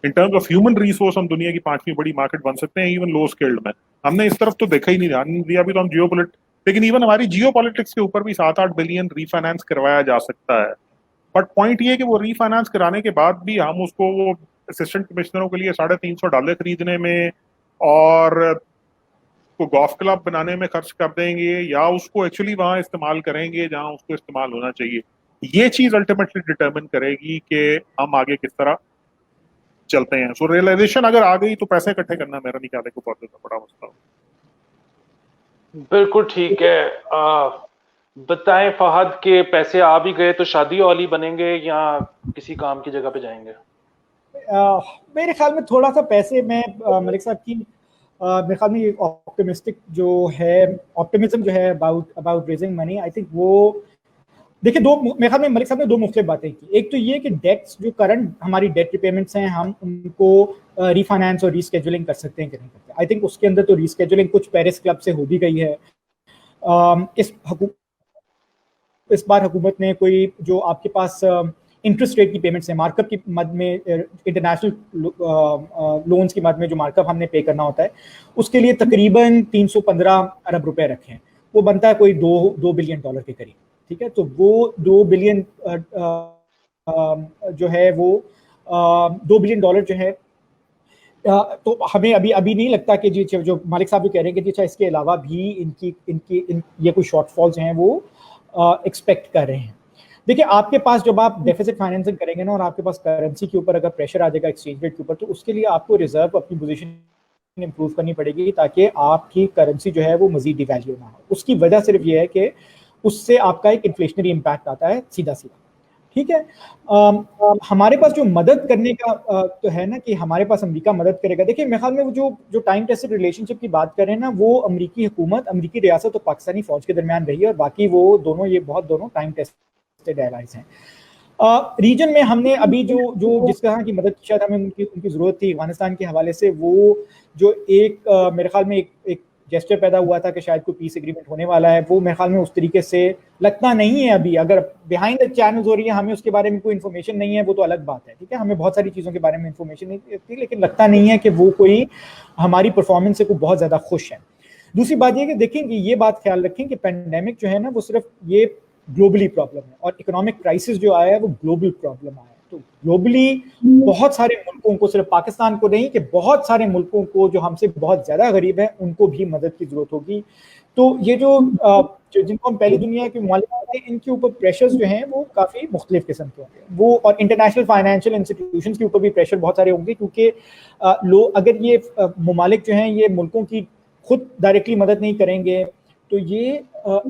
in terms of human resource हम दुनिया की 5वीं बड़ी मार्केट बन सकते हैं, इवन लो स्किल्ड में। हमने इस तरफ तो देखा ही नहीं, ध्यान नहीं दिया। अभी तो हम लेकिन इवन हमारी जियो पॉलिटिक्स के ऊपर भी 7-8 बिलियन रीफाइनेंस करवाया जा सकता है। बट पॉइंट ये है कि वो रीफाइनेंस कराने के बाद भी हम उसको वो असिस्टेंट कमिश्नरों के लिए $350 खरीदने में और को गोल्फ क्लब बनाने में खर्च कर देंगे, या उसको एक्चुअली वहां इस्तेमाल करेंगे जहां उसको इस्तेमाल होना चाहिए। ये चीज अल्टीमेटली डिटरमिन करेगी कि हम आगे किस तरह चलते हैं। सो रियलाइजेशन अगर आ गई तो पैसे इकट्ठे करना मेरा नहीं ख्याल है को बहुत ज्यादा बड़ा मसला हो। बिल्कुल ठीक है। बताएं फहद के पैसे आ भी गए तो शादी वाली बनेंगे या किसी काम की जगह पे जाएंगे? मेरे ख्याल में थोड़ा सा पैसे में मलिक साहब की मेरे ख्याल में ऑप्टिमिस्टिक जो है, ऑप्टिमिज्म जो है about raising money, I think वो देखिए मेरे ख्याल में मलिक साहब ने दो मुख्तलिफ बातें की। एक तो ये कि डेट्स जो करंट हमारी डेट रिपेमेंट्स हैं, हम उनको रीफाइनेंस और रीस्केजुलिंग कर सकते हैं कि नहीं करते। आई थिंक उसके अंदर तो रीस्केजुलिंग कुछ पेरिस क्लब से हो भी गई है। इस बार हुकूमत ने कोई जो आपके पास इंटरेस्ट रेट की पेमेंट्स है, मार्कअप की मद में, इंटरनेशनल लोन्स की मद में जो मार्कअप हमने पे करना होता है, उसके लिए तकरीबन 315 अरब रुपए रखे हैं। वो बनता है कोई $2 बिलियन के करीब। ठीक है, तो वो $2 बिलियन जो है वो $2 बिलियन जो है, तो हमें अभी नहीं लगता कि जी जो मालिक साहब जो कह रहे हैं कि अच्छा इसके अलावा भी ये कोई शॉर्टफॉल्स हैं वो एक्सपेक्ट कर रहे हैं। देखिए आपके पास जब आप डेफिसिट फाइनेंसिंग करेंगे ना, और आपके पास करेंसी के ऊपर अगर प्रेशर आ जाएगा एक्सचेंज रेट के ऊपर, तो उसके लिए आपको रिजर्व अपनी पोजीशन इंप्रूव करनी पड़ेगी ताकि आपकी करेंसी जो है वो मजीद डिवैल्यू ना हो। उसकी वजह सिर्फ ये है कि उससे आपका एक इन्फ्लेशनरी इम्पैक्ट आता है सीधा। ठीक है, हमारे पास जो मदद करने का तो है ना कि हमारे पास अमेरिका मदद करेगा। देखिए मेरे ख्याल में वो जो टाइम टेस्टेड रिलेशनशिप की बात कर रहे हैं ना, वो अमेरिकी हुकूमत, अमेरिकी रियासत और पाकिस्तानी फौज के दरमियान रही है, और बाकी वो दोनों टाइम टेस्टेड एलाइज हैं। रीजन में हमने अभी जो जिस तरह की मदद शायद हमें उनकी जरूरत थी अफगानिस्तान के हवाले से, वो जो एक मेरे ख्याल में एक जेस्चर पैदा हुआ था कि शायद कोई पीस एग्रीमेंट होने वाला है, वो मेरे ख्याल में उस तरीके से लगता नहीं है अभी। अगर बिहाइंड द चैनल्स हो रही है, हमें उसके बारे में कोई इन्फॉर्मेशन नहीं है, वो तो अलग बात है। ठीक है, हमें बहुत सारी चीज़ों के बारे में इन्फॉर्मेशन नहीं थी, लेकिन लगता नहीं है कि वो कोई हमारी परफॉर्मेंस से कोई बहुत ज़्यादा खुश है। दूसरी बात ये कि देखें कि ये बात ख्याल रखें कि पेंडेमिक जो है ना, वो सिर्फ ये ग्लोबली प्रॉब्लम है, और इकोनॉमिक क्राइसिस जो आया है वो ग्लोबल प्रॉब्लम आया है। तो ग्लोबली बहुत सारे मुल्कों को, सिर्फ पाकिस्तान को नहीं, कि बहुत सारे मुल्कों को जो हमसे बहुत ज्यादा गरीब है उनको भी मदद की जरूरत होगी। तो ये जो जिनको हम पहली दुनिया के ममालिक कहते हैं, इनके ऊपर प्रेशर्स जो हैं वो काफ़ी मुख्तलिफ किस्म के होंगे वो, और इंटरनेशनल फाइनेंशियल इंस्टीट्यूशंस के ऊपर भी प्रेशर बहुत सारे होंगे, क्योंकि लोग, अगर ये ममालिक जो हैं ये मुल्कों की खुद डायरेक्टली मदद नहीं करेंगे तो ये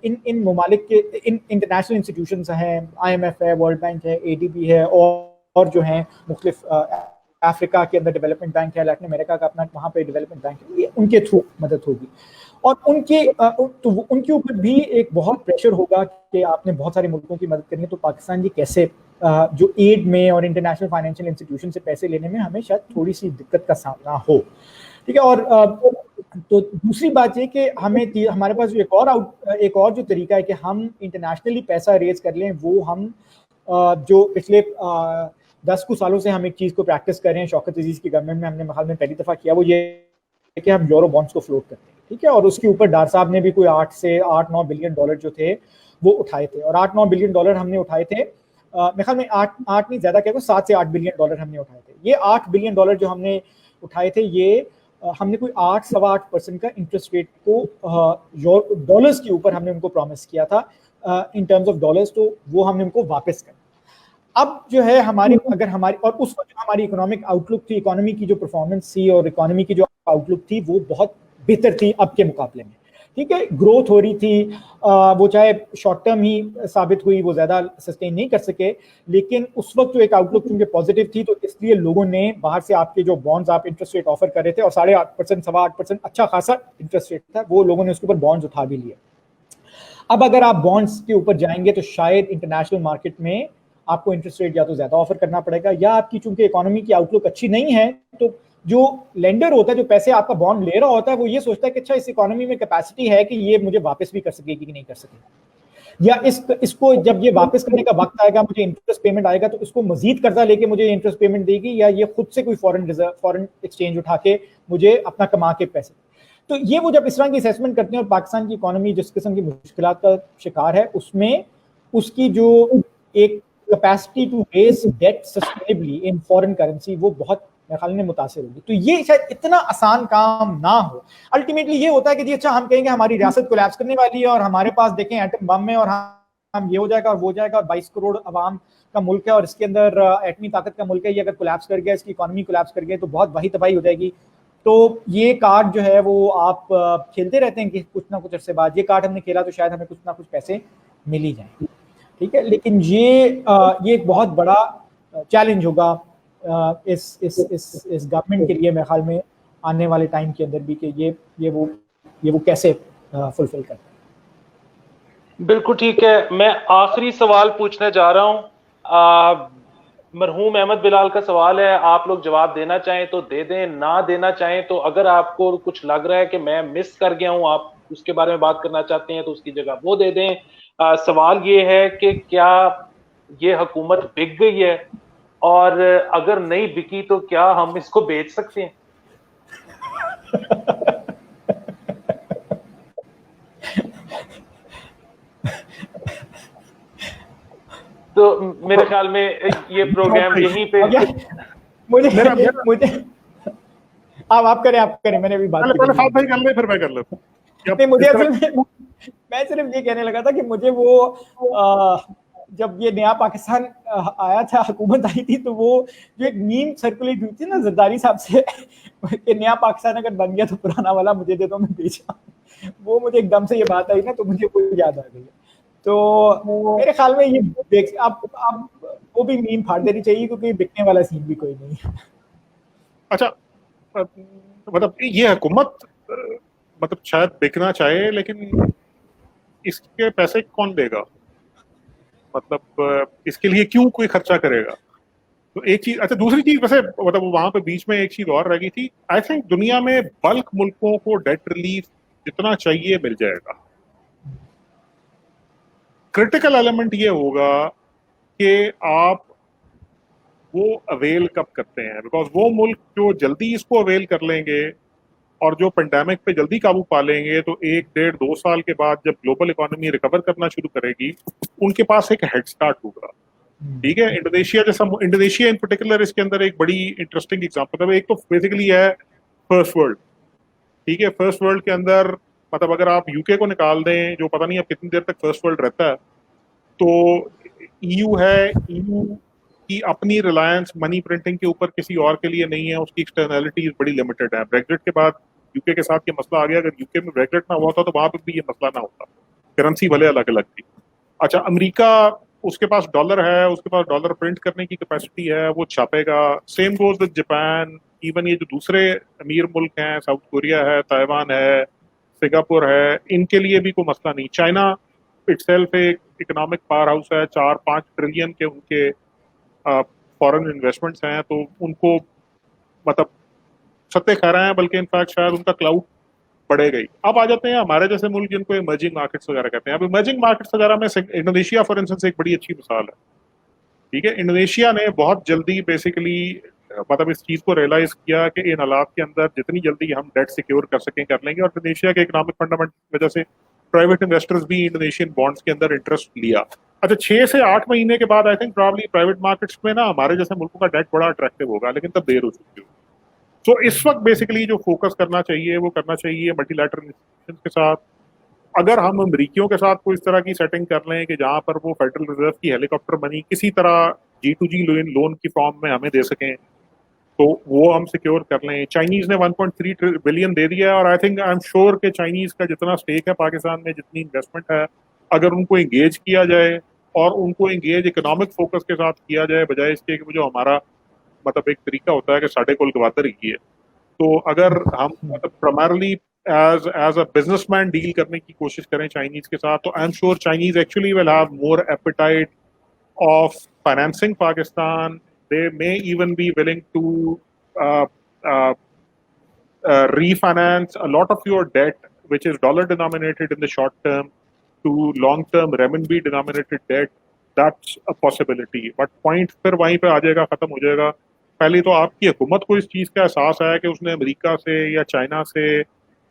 इन ममालिक के इन इंटरनेशनल इंस्टीट्यूशंस हैं, IMF है, वर्ल्ड बैंक है, ADB है, और जो हैं मुख्तलिफ अफ्रीका के अंदर डेवलपमेंट बैंक है, लैटिन अमेरिका का अपना वहाँ पे डेवलपमेंट बैंक है, ये उनके थ्रू मदद होगी। और तो उनके ऊपर भी एक बहुत प्रेशर होगा कि आपने बहुत सारे मुल्कों की मदद करनी है, तो पाकिस्तान जी कैसे जो एड में और इंटरनेशनल फाइनेंशियल इंस्टीट्यूशन से पैसे लेने में हमें शायद थोड़ी सी दिक्कत का सामना हो, ठीक है। और तो दूसरी बात ये कि हमारे पास एक और जो तरीका है कि हम इंटरनेशनली पैसा रेज कर लें, वो हम जो पिछले 10 कुछ सालों से हम एक चीज़ को प्रैक्टिस कर रहे हैं, शौकत अजीज की गवर्नमेंट में हमने हाल में पहली दफ़ा किया, वो ये कि हम यूरो बॉन्ड्स को फ्लोट करते हैं, ठीक है। और उसके ऊपर डार साहब ने भी कोई 8 से 9 बिलियन डॉलर जो थे वो उठाए थे, और 8-9 बिलियन डॉलर हमने उठाए थे, मेरे ख्याल में 8 नहीं, ज़्यादा क्या 7 से 8 बिलियन डॉलर हमने उठाए थे। ये 8 बिलियन डॉलर जो हमने उठाए थे, ये हमने कोई 8-8.25% का इंटरेस्ट रेट को डॉलर्स के ऊपर हमने उनको प्रॉमिस किया था इन टर्म्स ऑफ डॉलर्स, तो वो हमने उनको वापस कर। अब जो है हमारी और उस वक्त जो हमारी इकोनॉमिक आउटलुक थी, इकोनॉमी की जो परफॉर्मेंस थी और इकोनॉमी की जो आउटलुक थी वो बहुत बेहतर थी अब के मुकाबले में, ठीक है। ग्रोथ हो रही थी, वो चाहे शॉर्ट टर्म ही साबित हुई, वो ज्यादा सस्टेन नहीं कर सके, लेकिन उस वक्त जो एक आउटलुक क्योंकि पॉजिटिव थी, तो इसलिए लोगों ने बाहर से आपके जो बॉन्ड्स आप इंटरेस्ट रेट ऑफर कर रहे थे, और 8.5%, 8.25% अच्छा खासा इंटरेस्ट रेट था, वो लोगों ने उसके ऊपर बॉन्ड्स उठा भी लिए। अब अगर आप बॉन्ड्स के ऊपर जाएंगे तो शायद इंटरनेशनल मार्केट में आपको इंटरेस्ट रेट या तो ज्यादा ऑफर करना पड़ेगा, या आपकी चूंकि इकोनॉमी की आउटलुक अच्छी नहीं है, तो जो लेंडर होता है, जो पैसे आपका बॉन्ड ले रहा होता है, वो ये सोचता है कि अच्छा इस इकोनॉमी में कैपेसिटी है कि ये मुझे वापस भी कर सकेगी कि नहीं कर सकेगी, या इसको जब ये वापस करने का वक्त आएगा, मुझे इंटरेस्ट पेमेंट आएगा, तो इसको मजीद कर्जा लेके मुझे इंटरेस्ट पेमेंट देगी, या ये खुद से कोई फॉरेन एक्सचेंज उठा के मुझे अपना कमा के पैसे। तो ये वो जब इस तरह की असेसमेंट करते हैं, और पाकिस्तान की इकोनॉमी जिस किस्म की मुश्किलात का शिकार है, उसमें उसकी जो एक capacity to raise debt sustainably in foreign currency, वो बहुत मेरे ख्याल में मुतासिर होगी। तो ये शायद इतना आसान काम ना हो। अल्टीमेटली ये होता है कि जी अच्छा, हम कहेंगे हमारी रियासत कोलैप्स करने वाली है, और हमारे पास देखें एटम बम है, और हम ये हो जाएगा और वो जाएगा, और 22 करोड़ अवाम का मुल्क है, और इसके अंदर एटमी ताकत का मुल्क है, ये अगर कोलैप्स कर गया, इसकी इकोनॉमी कोलैप्स कर गई, तो बहुत वही तबाही हो जाएगी। तो ये कार्ड जो है वो आप खेलते रहते हैं कि कुछ ना कुछ अरसे बाद ये कार्ड हमने खेला तो शायद हमें कुछ ना कुछ पैसे मिल ही जाए, ठीक है। लेकिन ये एक बहुत बड़ा चैलेंज होगा इस गवर्नमेंट के लिए, मेरे ख्याल में आने वाले टाइम के अंदर भी, कि ये वो कैसे फुलफिल करते हैं। बिल्कुल ठीक है। मैं आखिरी सवाल पूछने जा रहा हूँ, मरहूम अहमद बिलाल का सवाल है, आप लोग जवाब देना चाहें तो दे दें, ना देना चाहें तो अगर आपको कुछ लग रहा है कि मैं मिस कर गया हूं, आप उसके बारे में बात करना चाहते हैं तो उसकी जगह वो दे दें। सवाल ये है कि क्या ये हुकूमत बिक गई है, और अगर नहीं बिकी तो क्या हम इसको बेच सकते हैं? तो मेरे ख्याल में ये प्रोग्राम यहीं पे मुझे आप करें, मैंने अभी बात पहले फात भाई कर ले, फिर मैं कर लेता हूं। नहीं, मुझे मैं सिर्फ ये कहने लगा था कि मुझे वो जब ये नया पाकिस्तान आया था, हुकूमत आई थी, तो वो जो एक मीम सर्कुलेट हुई थी ना जरदारी साहब से कि नया पाकिस्तान अगर बन गया तो पुराना वाला मुझे दे दो, मैं बेचा, वो मुझे एकदम से ये बात आई ना, तो मुझे वो याद आ गई। तो मेरे ख्याल में ये आप वो भी मीम फाड़ देनी चाहिए, क्योंकि बिकने वाला सीन भी कोई नहीं है। अच्छा, मतलब ये हुकूमत मतलब शायद बिकना चाहे, लेकिन इसके पैसे कौन देगा? मतलब इसके लिए क्यों कोई खर्चा करेगा? तो एक चीज। अच्छा, दूसरी चीज वैसे मतलब वहां पे बीच में एक चीज और रह गई थी। आई थिंक दुनिया में बल्क मुल्कों को डेट रिलीफ जितना चाहिए मिल जाएगा। क्रिटिकल एलिमेंट ये होगा कि आप वो अवेल कब करते हैं, बिकॉज वो मुल्क जो जल्दी इसको अवेल कर लेंगे और जो पेंडेमिक पे जल्दी काबू पा लेंगे तो 1, 1.5, 2 साल के बाद जब ग्लोबल इकोनॉमी रिकवर करना शुरू करेगी, उनके पास एक हेड स्टार्ट होगा। ठीक है, इंडोनेशिया इन पर्टिकुलर इसके अंदर एक बड़ी इंटरेस्टिंग एग्जांपल है। एक तो बेसिकली है फर्स्ट वर्ल्ड। ठीक है, फर्स्ट वर्ल्ड के अंदर मतलब अगर आप यूके को निकाल दें, जो पता नहीं अब कितनी देर तक फर्स्ट वर्ल्ड रहता है, तो ईयू है, ईयू की अपनी रिलायंस मनी प्रिंटिंग के ऊपर किसी और के लिए नहीं है, उसकी एक्सटर्नैलिटीज बड़ी लिमिटेड है। ब्रेग्जिट के बाद यूके के साथ ये मसला आ गया, अगर यूके में ब्रेग्जिट ना हुआ था तो वहां पर भी ये मसला ना होता, करेंसी भले अलग अलग थी। अच्छा, अमेरिका, उसके पास डॉलर है, उसके पास डॉलर प्रिंट करने की कैपेसिटी है, वो छापेगा। Same goes with Japan. Even ये जो दूसरे अमीर मुल्क हैं, साउथ कोरिया है, ताइवान है, सिंगापुर है, इनके लिए भी कोई मसला नहीं। चाइना इटसेल्फ एक इकोनॉमिक पावर हाउस है, 4-5 ट्रिलियन के उनके फॉरेन इन्वेस्टमेंट्स हैं, तो उनको मतलब सत्ते खा रहे हैं, बल्कि इनफैक्ट शायद उनका क्लाउड बढ़ेगा ही। अब आ जाते हैं हमारे जैसे मुल्क जिनको इमर्जिंग मार्केट्स वगैरह कहते हैं। अब इमर्जिंग मार्केट्स वगैरह में इंडोनेशिया फॉर इंस्टेंस एक बड़ी अच्छी मिसाल है। ठीक है, इंडोनेशिया ने बहुत जल्दी बेसिकली मतलब इस चीज को रियलाइज किया कि इन हालात के अंदर जितनी जल्दी हम डेट सिक्योर कर सकें कर लेंगे, और इंडोनेशिया के इकोनॉमिक फंडामेंट की वजह से प्राइवेट इन्वेस्टर्स भी इंडोनेशियन बॉन्ड्स के अंदर इंटरेस्ट लिया। अच्छा, 6 से 8 महीने के बाद I think probably private markets में ना हमारे जैसे मुल्कों का डेट बड़ा अट्रैक्टिव होगा, लेकिन तब देर हो चुकी होगी। तो इस वक्त बेसिकली जो फोकस करना चाहिए वो करना चाहिए मल्टीलैटरल इंस्टीट्यूशंस के साथ। अगर हम अमरीकियों के साथ कोई इस तरह की सेटिंग कर लें कि जहां पर वो फेडरल रिजर्व की हेलीकॉप्टर मनी किसी तरह G2G लोन की फॉर्म में हमें दे सकें, तो वो हम सिक्योर कर लें। चाइनीज ने 1.3 बिलियन दे दिया है, और I think I am sure कि चाइनीज का जितना स्टेक है पाकिस्तान में, जितनी इन्वेस्टमेंट है, अगर उनको एंगेज किया जाए और उनको एंगेज इकोनॉमिक फोकस के साथ किया जाए, बजाय इसके कि जो हमारा मतलब एक तरीका होता है कि साढ़े कुल गवादर ही है, तो अगर हम मतलब primarily as a businessman deal करने की कोशिश करें चाइनीज के साथ, तो I am sure Chinese actually will have more appetite of financing Pakistan. They may even be willing to uh, uh, refinance a lot of your debt, which is dollar denominated in the short term, to long term renminbi denominated debt. That's a possibility. But point फिर वहीं पे आ जाएगा, खत्म हो जाएगा। पहले तो आपकी हुकूमत को इस चीज का एहसास है कि उसने अमेरिका से या चाइना से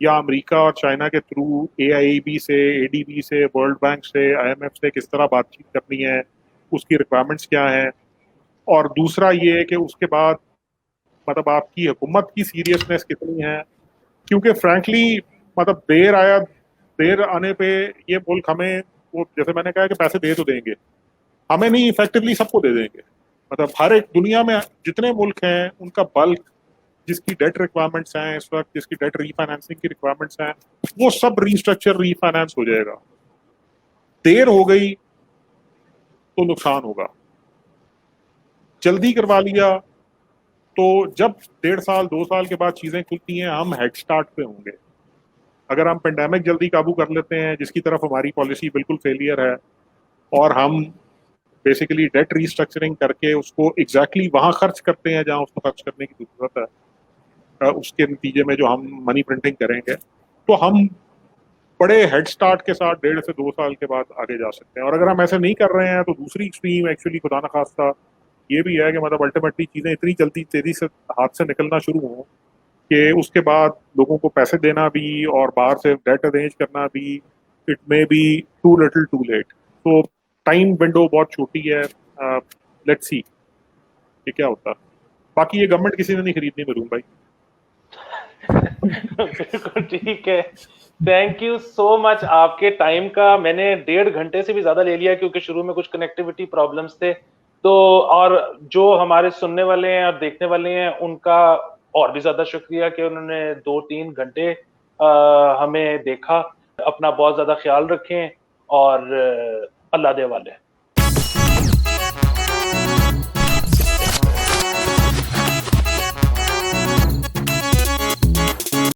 या अमेरिका और चाइना के थ्रू AIIB से, ADB से, वर्ल्ड बैंक से, IMF से किस तरह बातचीत करनी है, उसकी रिक्वायरमेंट्स क्या हैं। और दूसरा ये है कि उसके बाद मतलब आपकी हुकूमत की सीरियसनेस कितनी है, क्योंकि फ्रैंकली मतलब देर आने पे ये मुल्क हमें, वो जैसे मैंने कहा कि पैसे दे तो देंगे, हमें नहीं, इफेक्टिवली सबको दे देंगे। मतलब हर एक दुनिया में जितने मुल्क हैं उनका बल्क जिसकी डेट रिक्वायरमेंट्स हैं इस वक्त, जिसकी डेट रीफाइनेंसिंग की रिक्वायरमेंट्स हैं, वो सब रीस्ट्रक्चर रीफाइनेंस हो जाएगा। देर हो गई तो नुकसान होगा, जल्दी करवा लिया तो जब 1.5 साल 2 साल के बाद चीजें खुलती हैं हम हेड स्टार्ट पे होंगे। अगर हम पेंडेमिक जल्दी काबू कर लेते हैं, जिसकी तरफ हमारी पॉलिसी बिल्कुल फेलियर है, और हम बेसिकली डेट रीस्ट्रक्चरिंग करके उसको एग्जैक्टली वहां खर्च करते हैं जहां उसको खर्च करने की जरूरत है, उसके नतीजे में जो हम मनी प्रिंटिंग करेंगे, तो हम बड़े हेड स्टार्ट के साथ 1.5 से 2 साल के बाद आगे जा सकते हैं। और अगर हम ऐसे नहीं कर रहे हैं तो दूसरी एक्सट्रीम एक्चुअली खुदा न खास्ता ये भी है कि मतलब अल्टीमेटली चीजें इतनी जल्दी तेजी से हाथ से निकलना शुरू हों कि उसके बाद लोगों को पैसे देना भी और बाहर से डेट अरेंज करना भी, it may be too little too late. तो टाइम विंडो बहुत छोटी है। लेट्स सी ये क्या होता है। बाकी ये गवर्नमेंट किसी ने नहीं खरीदनी मरूम भाई। बिल्कुल ठीक है, थैंक यू सो मच। आपके टाइम का मैंने 1.5 घंटे से भी ज्यादा ले लिया क्योंकि शुरू में कुछ कनेक्टिविटी प्रॉब्लम्स थे, तो और जो हमारे सुनने वाले हैं और देखने वाले हैं उनका और भी ज्यादा शुक्रिया कि उन्होंने 2-3 घंटे हमें देखा। अपना बहुत ज्यादा ख्याल रखें और अल्लाह दे वाले।